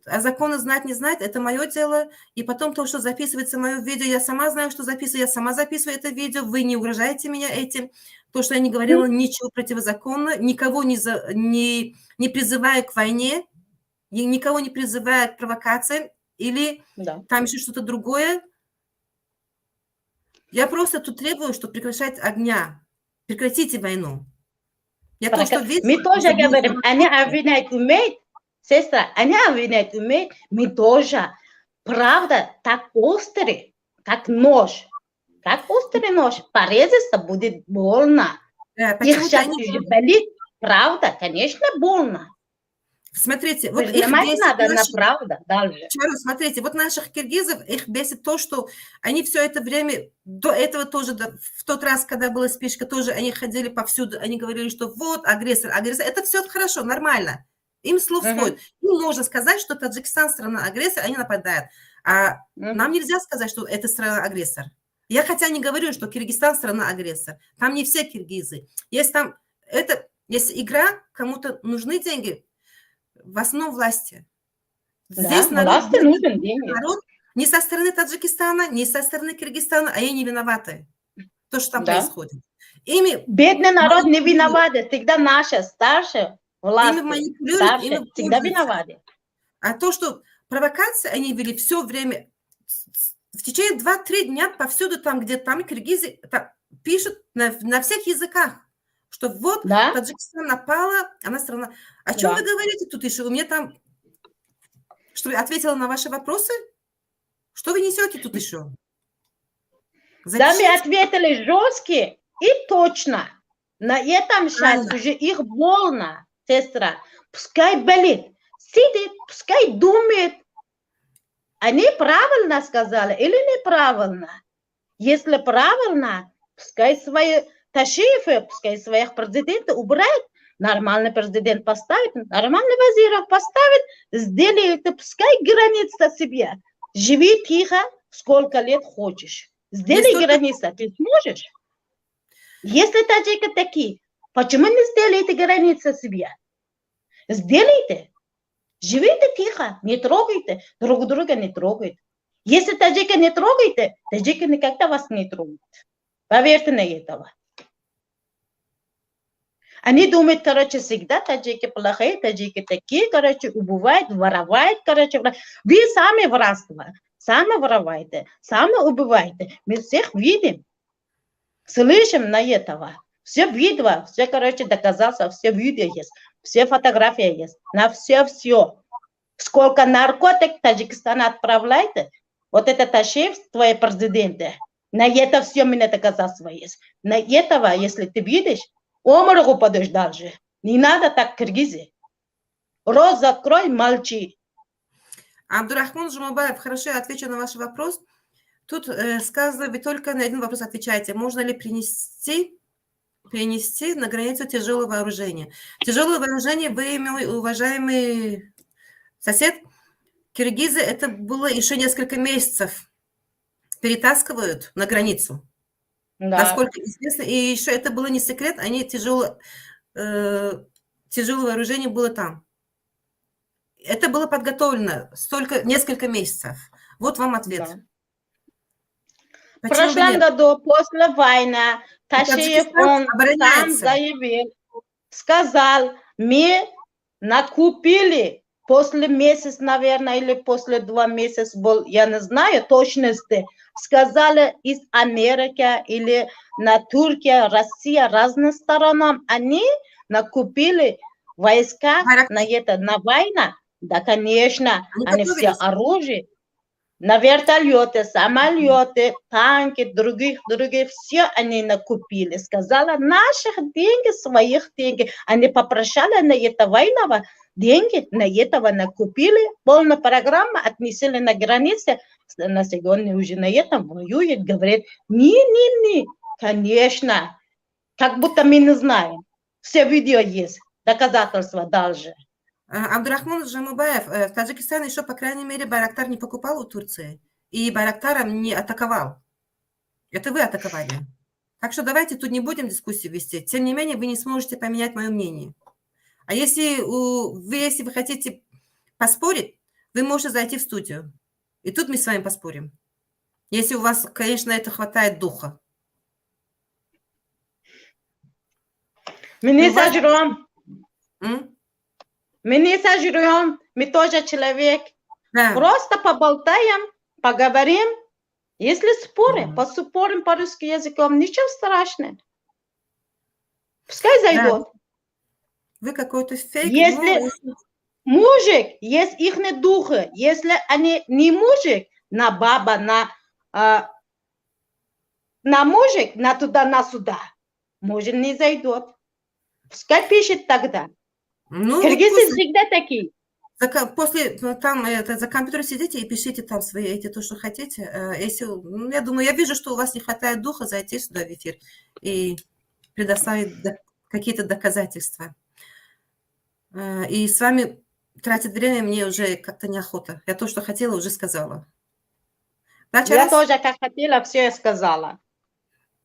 А законы знать, не знать, это мое дело. И потом то, что записывается мое видео, я сама знаю, что записываю, я сама записываю это видео, вы не угрожаете меня этим. То, что я не говорила ничего противозаконно, никого не призываю к войне, никого не призываю к провокациям или Да. там еще что-то другое. Я просто тут требую, что прекращать огня. Прекратите войну. Я то, что видела, Мы тоже это было говорим, они обвиняют уметь, сестра, они обвиняют уметь, мы тоже. Правда, так острый, как нож. Как острый нож. Порезаться будет больно. Да, Их почему-то сейчас они... уже болит. Правда, конечно, больно. Смотрите, вот их Принимать бесит надо на наши... правду дальше. Чару, смотрите, вот наших киргизов, их бесит то, что они все это время, до этого тоже, в тот раз, когда была спичка, тоже они ходили повсюду, они говорили, что вот агрессор, агрессор. Это все хорошо, нормально. Им слов сходит. Им можно сказать, что Таджикистан страна-агрессор, они нападают. А нам нельзя сказать, что это страна-агрессор. Я хотя не говорю, что Киргизстан страна-агрессор. Там не все киргизы. Если там это, если игра, кому-то нужны деньги, в основном власти. Здесь Да, власти нужен деньги. народ ни со стороны Таджикистана, ни со стороны Киргизстана, а они не виноваты. То, что там происходит. Бедный народ не виноват. Всегда наши старшие власти, ими всегда виноваты. А то, что провокации они вели все время, в течение 2-3 дня повсюду там, где там киргизы пишут на всех языках, что вот Таджикистан напала, она страна. О чем вы говорите тут еще? У меня там... Что, ответила на ваши вопросы? Что вы несете тут еще? Да, мы ответили жестко и точно. На этом сейчас уже их больно, сестра. Пускай болит, сидит, пускай думает. Они правильно сказали или неправильно? Если правильно, пускай свои ташифы, пускай своих президентов убирает, нормальный президент поставит, нормальный вазиров поставит, сделает, пускай граница себе. Живи тихо, сколько лет хочешь. Сделай границу, ты сможешь? Если таджики такие, почему не сделаете границу себе? Сделайте. Живите тихо, не трогайте, друг друга не трогайте. Если таджики не трогаете, таджики никогда вас не трогают. Поверьте на этого. Они думают, короче, всегда таджики плохие, таджики такие, короче, убивают, воровают, короче. Вы сами воровство, сами вороваете, сами убиваете. Мы всех видим, слышим на этого. Все видео, все, короче, доказательства, все видео есть, все фотографии есть, на все. Сколько наркотик Таджикистан отправляет, вот это ташиф, твои президенты, на это все у меня доказательства есть. На этого, если ты видишь, умру упадешь дальше. Не надо так, киргизы. Рот закрой, молчи. Абдурахман Жумабаев, хорошо, я отвечу на ваш вопрос. Тут сказано, вы только на один вопрос отвечаете. Можно ли принести на границу тяжелое вооружение? Тяжелое вооружение, вы, мой уважаемый сосед, киргизы, это было еще несколько месяцев. Перетаскивают на границу. Да. Насколько известно. И еще это было не секрет, они тяжелое вооружение было там. Это было подготовлено несколько месяцев. Вот вам ответ. Да. В прошлом году, после войны, Ташиев, он сам заявил, сказал, мы накупили после месяца, наверное, или после 2 месяца был, я не знаю точности, сказали из Америки или на Турция, Россия, разным сторонам, они накупили войска на войну. Да, конечно, они все оружие. На вертолеты, самолеты, танки, другие, все они накупили. Сказала, наших денег, своих денег. Они попросили на это войну, деньги на этого накупили. Полная программа отнесли на границе. На сегодня уже на этом воюет, говорит, не, конечно. Как будто мы не знаем. Все видео есть, доказательства даже. Абдурахман Жумабаев, в Таджикистане еще, по крайней мере, Байрактар не покупал у Турции. И Байрактаром не атаковал. Это вы атаковали. Так что давайте тут не будем дискуссию вести. Тем не менее, вы не сможете поменять мое мнение. А если вы хотите поспорить, вы можете зайти в студию. И тут мы с вами поспорим. Если у вас, конечно, это хватает духа. Мы не Ну, вас- сожрем. М? Мы не сожрем. Мы тоже человек. Да. Просто поболтаем, поговорим. Если спорим, поспорим по русскому языку, ничего страшного. Пускай зайдут. Вы какой-то фейк. Если мужик, есть их духи. Если они не мужик, на баба, на мужик, на туда, на сюда, мужик не зайдет. Пускай пишет тогда. Киргизы всегда такие. После там за компьютером сидите и пишите там свои эти то, что хотите. Если, я думаю, я вижу, что у вас не хватает духа зайти сюда в эфир и предоставить какие-то доказательства. И с вами тратить время мне уже как-то неохота. Я то, что хотела, уже сказала. Да, Я Чарас? тоже, как хотела, все сказала.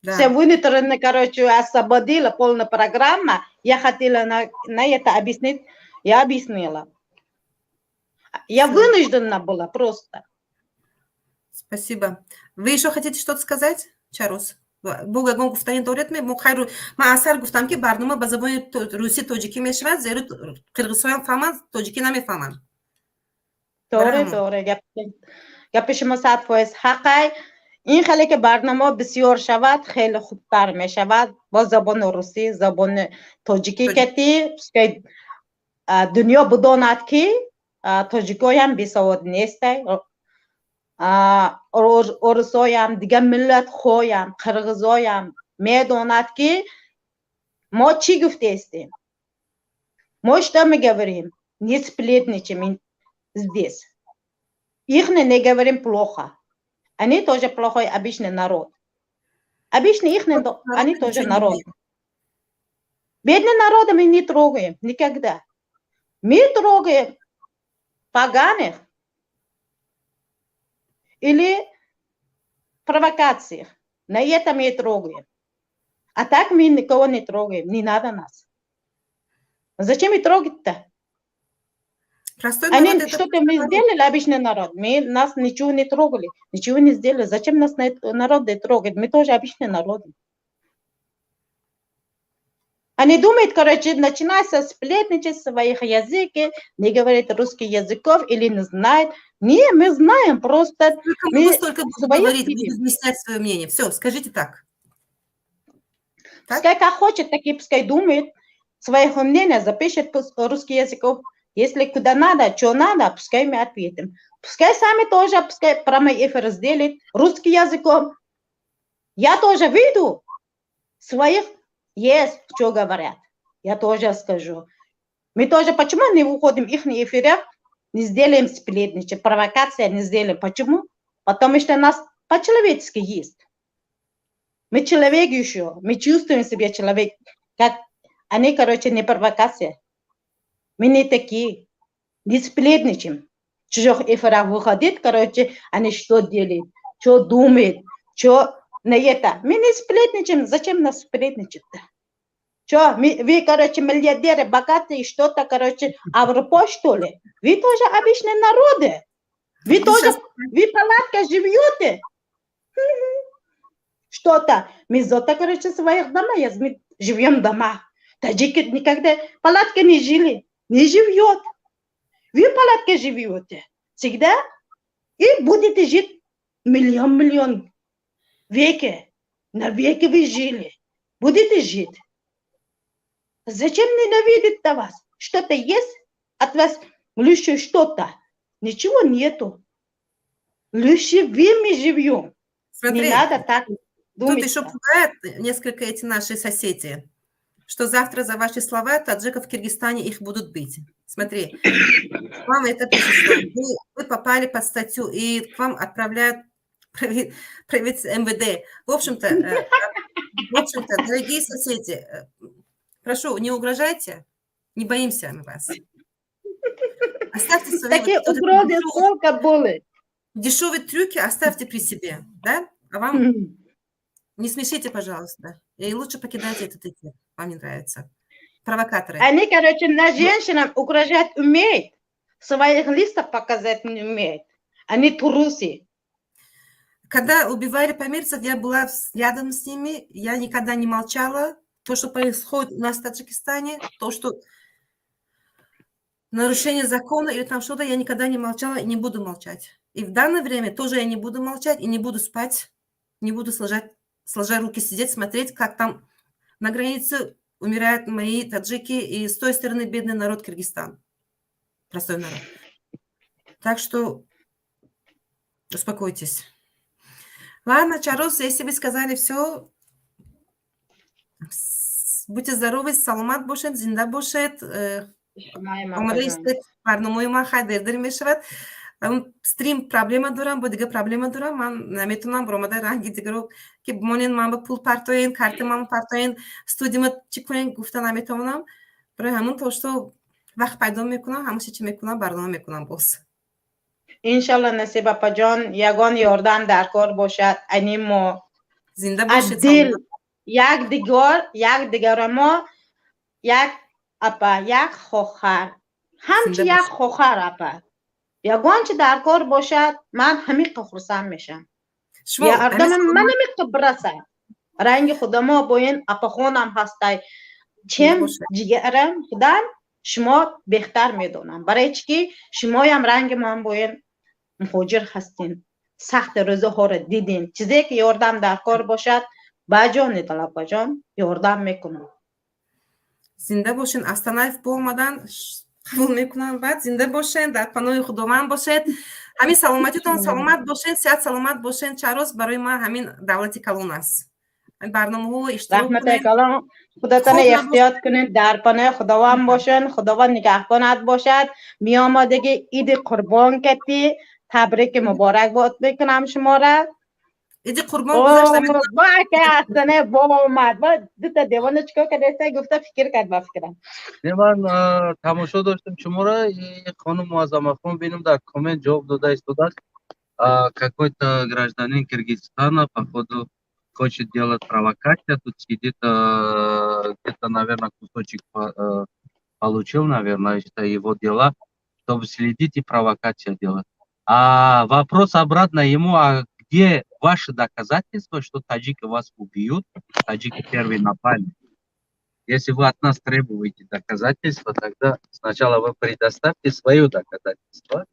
Да. Все внутренне, короче, освободила полная программа. Я хотела на это объяснить. Я объяснила. Я вынуждена была просто. Спасибо. Вы еще хотите что-то сказать, Чарус? Буга гуфтани дорет ме мухайру ма асар гуфтам ки барнома ба забони руси тоҷикӣ мешавад зеро қирғизҳоям фаҳманд тоҷикӣ намефаҳманд. Doğru. Gapı şuma 100% حقای. این خیلی که برنامه بسیار شود خیلی خوبتر می شود با زبان روسی زبان تاجیکی کتی که دنیا بداند که تاجیکای هم بیسواد نیست روسای هم دیگه ملت خوی هم قرغزای هم می داند که ما چی گفته استیم ما что мы говорим не сплетничаем здесь их не говорим плохо. Они тоже плохой обычный народ. Обычный их они тоже народ. Бедный народ мы не трогаем никогда. Мы трогаем поганых или провокациях. На это мы трогаем. А так мы никого не трогаем. Не надо нас. Зачем и трогать-то? Они что-то мы сделали, обычный народ. Мы нас ничего не трогали, ничего не сделали. Зачем нас народ трогать? Мы тоже обычный народ. Они думают, короче, начиная со сплетничать своих языков, не говорит русский языков или не знает. Не, мы знаем, просто... Мы столько будем говорить, будем объяснять свое мнение. Все, скажите так. Пускай как хочет, так и пускай думает. Своих мнений запишет русский языков. Если куда надо, что надо, пускай мы ответим. Пускай сами тоже, пускай прямой эфир сделают русским языком. Я тоже выйду своих, есть, что говорят. Я тоже скажу. Мы тоже, почему не выходим в их эфире, не сделаем сплетничать, провокация не сделаем. Почему? Потому что нас по-человечески есть. Мы человек еще, мы чувствуем себя человек, как они, короче, не провокация. Мы не такие, не сплетничаем. В чужих эфирах выходит, короче, они что делают, что думают, что на это. Мы не сплетничаем, зачем нас сплетничать-то? Что, вы, короче, миллиардеры, богатые, что-то, короче, Европа, что ли? Вы тоже обычные народы. Вы тоже, вы палатка живете. Что-то. Мы зато, короче, своих дома, мы живем дома. Таджики никогда палатка не жили. Не живет. Вы в палатке живете. Всегда. И будете жить миллион веки. На веки вы жили. Будете жить. Зачем ненавидеть-то вас? Что-то есть от вас? Лучше что-то. Ничего нету. Лучше мы живем. Смотри, не надо так думать. Тут еще пугают несколько эти наши соседи, что завтра за ваши слова таджиков в Киргизстане их будут бить. Смотри, вам это пишет, что вы попали под статью, и к вам отправляют МВД. В общем-то, дорогие соседи, прошу, не угрожайте, не боимся мы вас. Оставьте свои Такие угрозы сколько были. дешевые трюки, оставьте при себе, да? А вам Не смешите, пожалуйста. И лучше покидайте этот эфир. Вам не нравится. Провокаторы. Они, короче, на женщинам угрожать умеют. Своих листов показать не умеют. Они трусы. Когда убивали памирцев, я была рядом с ними, я никогда не молчала. То, что происходит у нас в Таджикистане, то, что нарушение закона или там что-то, я никогда не молчала и не буду молчать. И в данное время тоже я не буду молчать и не буду спать, не буду сложа руки сидеть, смотреть, как там на границе умирают мои таджики, и с той стороны бедный народ Кыргызстан. Простой народ. Так что успокойтесь. Ладно, Чарос, если вы сказали все, будьте здоровы, саламат бошед, зинда бошед. Омада истет, барномаи хайдер дирмешавад. Стрим проблема дорам, бо дига проблема дорам. Ман наметунам бромада ранги дигаро ки монен ман ба пул партоен, карта ман партоен, студима чӣ кунен гуфта наметавонам. Барои ҳамон то, што вақт пайдо мекунам, ҳамаша чӣ мекунам, барнома мекунам боз. انشالله نصیب اپا جان یگان یاردم در کار باشد انیمو زنده باشید. دل یک دیگر ما یک اپا یک خوخر همچی یک خوخر اپا یگان چه در کار باشد من همین خرسند میشم. یاردم من نمیخوام برسم. رنگ خدا ما با این اپا خونم هستی چم جگرم خودم شما بهتر میدونم. برای چی شما هم رنگ من با این مهاجر هستین، سخت روزه ها رو دیدین. چیزی که یاردم در کار باشد با جان طلب جان یاردم میکنم. زنده باشین. استانایف بولمادان قبول میکنم. بعد زنده باشین، در پناه خداوند باشید. همین سلامتیتون سلامت باشین، صحت سلامت باشین. چاروز برای ما همین دولتی کلون است. این برنامه ها اشتراک کنید. رحمت کلام خودتون احتیاط کنید، در پناه خداوند باشین. خداوند نگهبانت باشد. می آمادگی عید قربان کردی. تبریک مبارک باد میکنم شما را. ایدی قربان گذاشتم. با که اصلا با اومد با دو تا دیوانه چیکار کرده گفته فکر کرد با فکرم. من تماشا داشتم شما را. خانم معظم خانم ببینم در کامنت جواب داده است. Какой-то гражданин Киргизстана, походу, хочет делать провокацию. Тут сидит, где-то, наверное, кусочек получил, наверное, это его дела, чтобы следить и провокацию делать. А вопрос обратно ему, а где ваши доказательства, что таджики вас убьют, таджики первые напали? Если вы от нас требуете доказательства, тогда сначала вы предоставьте свое доказательство,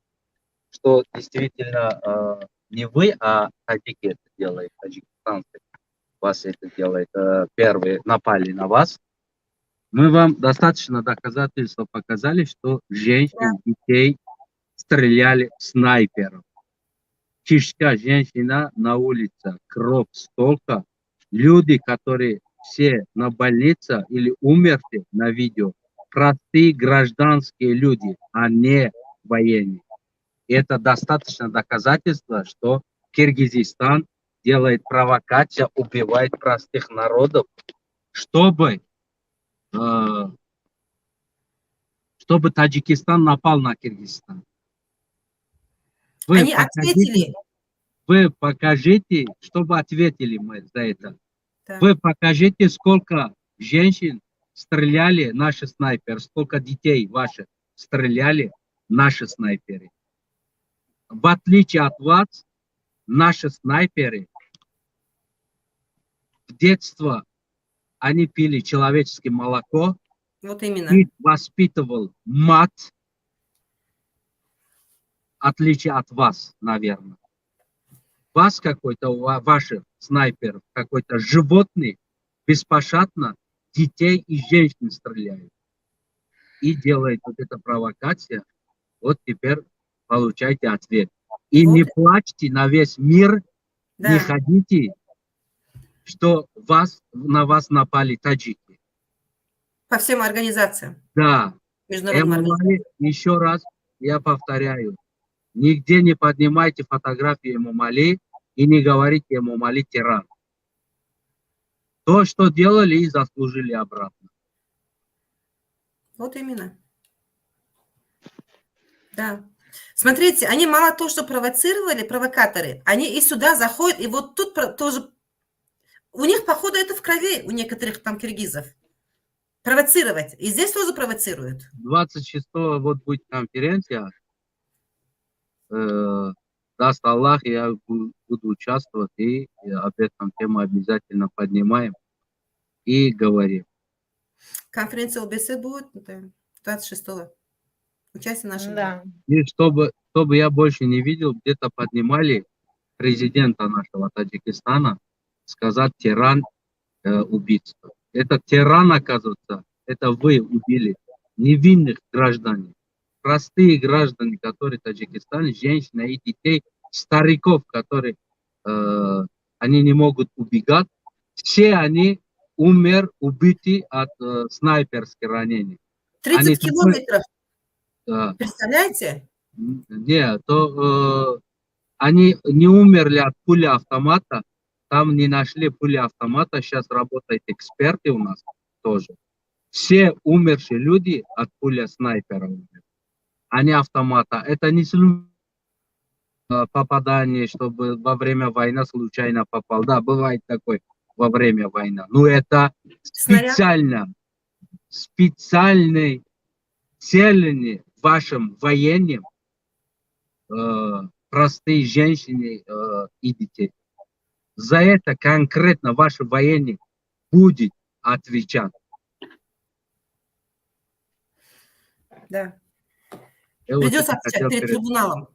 что действительно не вы, а таджики это делают, таджикистанцы вас это делает, первые напали на вас. Мы вам достаточно доказательства показали, что женщин, детей стреляли снайпером. Чешская женщина на улице, кровь столько. Люди, которые все на больнице или умерли на видео, простые гражданские люди, а не военные. Это достаточно доказательства, что Киргизстан делает провокацию, убивает простых народов, чтобы Таджикистан напал на Киргизстан. Они ответили. Вы покажите, чтобы ответили мы за это. Да. Вы покажите, сколько женщин стреляли наши снайперы, сколько детей ваших стреляли наши снайперы. В отличие от вас, наши снайперы в детстве они пили человеческое молоко. Вот именно. Их воспитывал мать, в отличие от вас, наверное. Вас какой-то, ваших снайперов, какой-то животный, беспощадно детей и женщин стреляют. И делает вот эта провокация. Вот теперь получайте ответ. И вот. Не плачьте на весь мир, да. Не ходите, что на вас напали таджики. По всем организациям. Да. Еще раз я повторяю. Нигде не поднимайте фотографии Эмомали и не говорите Эмомали тиран. То, что делали, и заслужили обратно. Вот именно. Да. Смотрите, они мало то, что провоцировали, провокаторы, они и сюда заходят, и вот тут тоже у них, походу, это в крови у некоторых там киргизов. Провоцировать. И здесь тоже провоцируют. 26-го вот будет конференция. Даст Аллах, я буду участвовать, и об этом тему обязательно поднимаем и говорим. Конференция ОБСЕ будет 26-го. Участие нашего. Да. И чтобы я больше не видел, где-то поднимали президента нашего Таджикистана, сказать тиран, убийца. Это тиран, оказывается, это вы убили невинных граждан. Простые граждане, которые в Таджикистане, женщины и детей, стариков, которые они не могут убегать, все они убиты от снайперских ранений. 30 километров. Да. Представляете? Нет, они не умерли от пули автомата, там не нашли пули автомата, сейчас работают эксперты у нас тоже. Все умершие люди от пули снайпера, а не автомата. Это не попадание, чтобы во время войны случайно попал. Да, бывает такое во время войны. Но это специальные цели вашим военным, простые женщины и детей. За это конкретно ваши военные будет отвечать. Да. Я Придется вот отвечать перед трибуналом.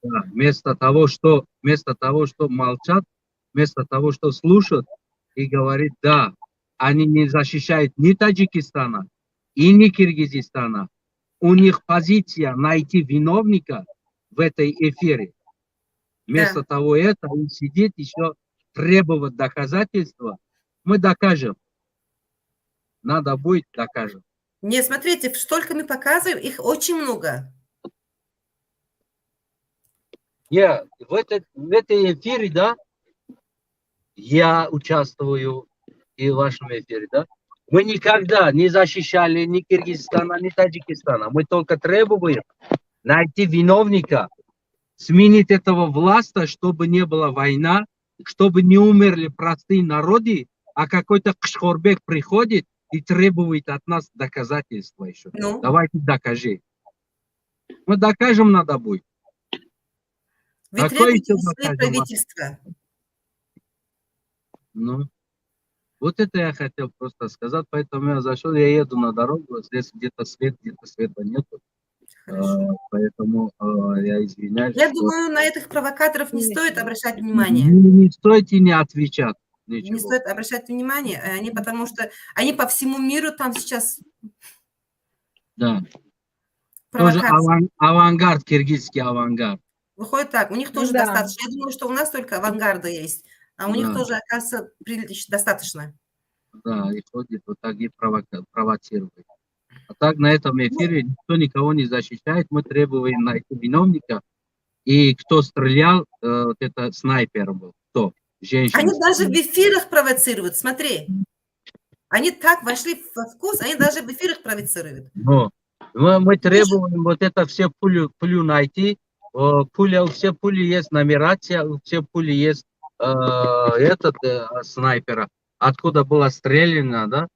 Да, вместо того, что молчат, вместо того, что слушают и говорит, да, они не защищают ни Таджикистана и ни Киргизстана. У них позиция найти виновника в этой эфире. Вместо того этого он сидит еще требовать доказательства. Мы докажем. Надо будет, докажем. Не, смотрите, столько мы показываем, их очень много. Я в этой эфире, да, я участвую и в вашем эфире, да. Мы никогда не защищали ни Киргизстана, ни Таджикистана. Мы только требуем найти виновника, сменить этого власти, чтобы не была война, чтобы не умерли простые народы, а какой-то Кшхорбек приходит и требует от нас доказательства еще. Ну? Давайте докажи. Мы докажем, надо будет. Вы требуете свои правительства. Ну, вот это я хотел просто сказать, поэтому я зашел, я еду на дорогу, здесь где-то света нету. Поэтому я извиняюсь. Я думаю, на этих провокаторов не стоит обращать внимание. Не стоит и не отвечать. Ничего. Не стоит обращать внимание, они, потому что они по всему миру там сейчас. Да. Тоже авангард, киргизский авангард. Выходит так, у них тоже достаточно. Я думаю, что у нас только авангарда есть, а у них тоже, оказывается, достаточно. Да, и ходит вот так и провоцирует. А так на этом эфире никто никого не защищает. Мы требуем найти виновника. И кто стрелял, вот это снайпер был. Кто? Женщина. Они даже в эфирах провоцируют, смотри. Они так вошли во вкус, они даже в эфирах провоцируют. Но мы требуем вот это все пулю найти. Все пули есть нумерация, все пули есть снайпера. Откуда было стреляно, да?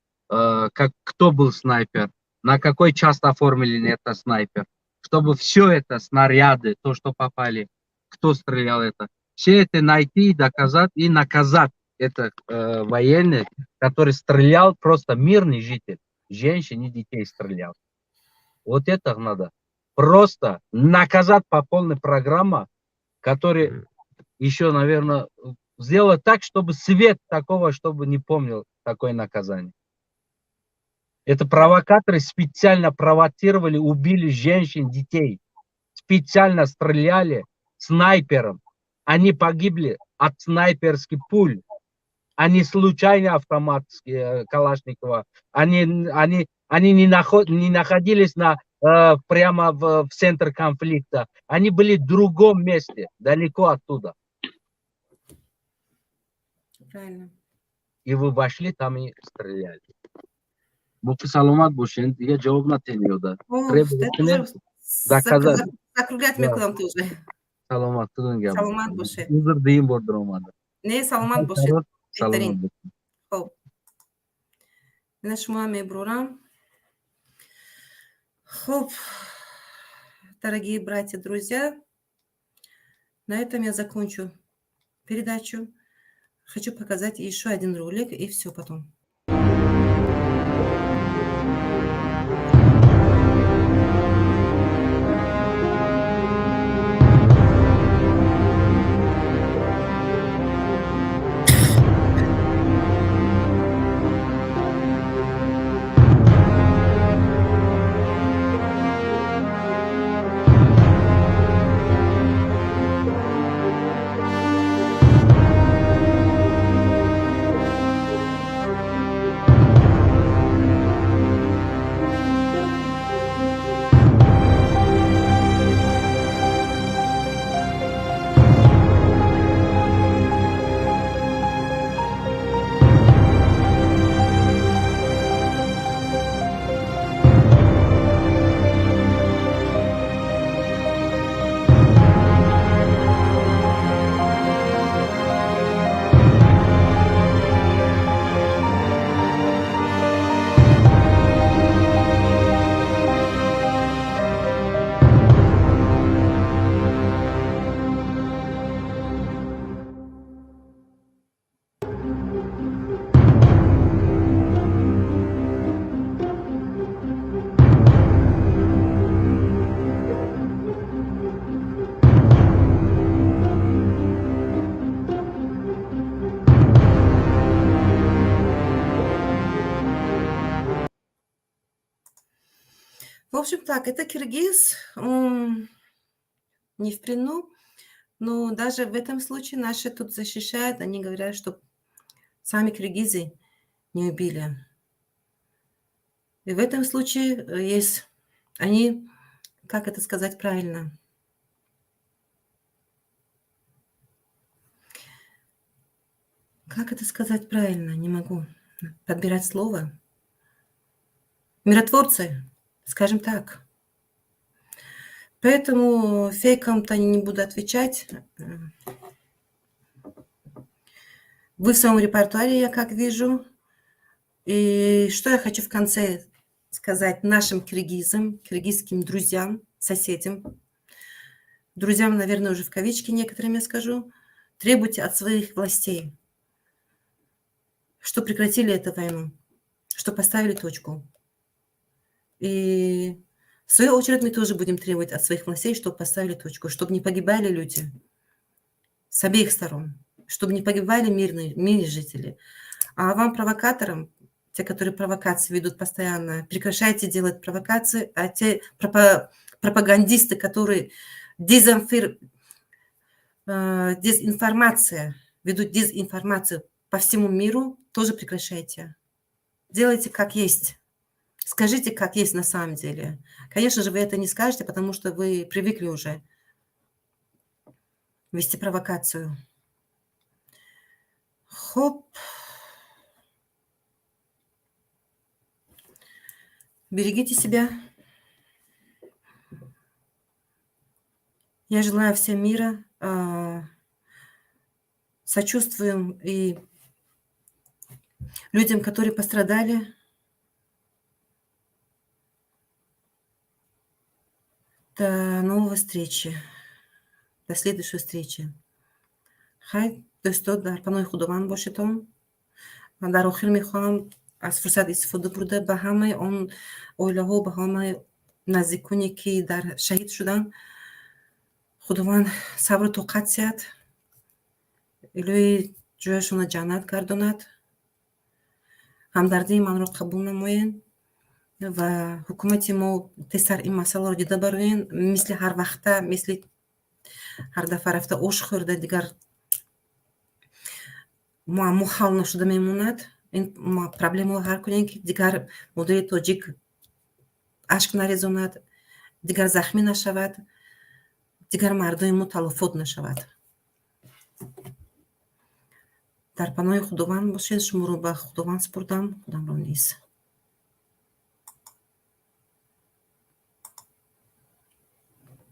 Кто был снайпер? На какой часть оформлен это снайпер? Чтобы все это, снаряды, то, что попали, кто стрелял это, все это найти, доказать и наказать это военный, который стрелял, просто мирный житель, женщин и детей стрелял. Вот это надо. Просто наказать по полной программе, который еще, наверное, сделать так, чтобы свет такого, чтобы не помнил такое наказание. Это провокаторы специально провоцировали, убили женщин, детей. Специально стреляли снайпером. Они погибли от снайперских пуль. Они случайно автоматские Калашникова. Они не находились прямо в центре конфликта. Они были в другом месте, далеко оттуда. Правильно. И вы вошли там и стреляли. Буфи саломат бошен, дига жавоб натемиёда. Закруглять мекунам тоже. Саломат, тудун гап. Саломат боше. Узр дин бор даромада. Не, саломат боше. Саломат бошед. Хоб. На шумо мебурам. Хоб, дорогие братья, друзья, на этом я закончу передачу. Хочу показать еще один ролик, и все потом. В общем так, это киргиз, он не в плену, но даже в этом случае наши тут защищают, они говорят, что сами киргизы не убили. И в этом случае есть, они, как это сказать правильно? Как это сказать правильно? Не могу подбирать слово. Миротворцы, скажем так. Поэтому фейкам-то не буду отвечать. Вы в своем репертуаре, я как вижу. И что я хочу в конце сказать нашим киргизам, киргизским друзьям, соседям. Друзьям, наверное, уже в кавички некоторым я скажу. Требуйте от своих властей, что прекратили эту войну, что поставили точку. И в свою очередь мы тоже будем требовать от своих властей, чтобы поставили точку, чтобы не погибали люди с обеих сторон, чтобы не погибали мирные жители. А вам, провокаторам, те, которые провокации ведут постоянно, прекращайте делать провокации, а те пропагандисты, которые дезинформация, ведут дезинформацию по всему миру, тоже прекращайте. Делайте как есть. Скажите, как есть на самом деле. Конечно же, вы это не скажете, потому что вы привыкли уже вести провокацию. Хоп. Берегите себя. Я желаю всем мира. Сочувствуем и людям, которые пострадали. До новой встречи. До следующей встречи. Хай, دوستان در پناه خداوند باشید. من در آخر میخوام از فرصت استفاده برده به همه اون اوله ها، به همه نزدیکانی که در شهید شدن خداوند صبر و طاقت زیاد. الهی جایشون جنت گرداند. همدردی من را قبول نمایید و حکومت ما تسر این مسئله را دیده بروین. مثل هر وقته، مثل هر دفعه رفته اوش خورده دیگر معما حل نشده میموند. این پرابلم رو حل کنیم که دیگر مردم تاجیک اشک نریزاند، دیگر زخمی نشود، دیگر مردم ما تلفات نشود. در پناه خداوند باشید. شما رو به خداوند سپردم. خدام را نیست.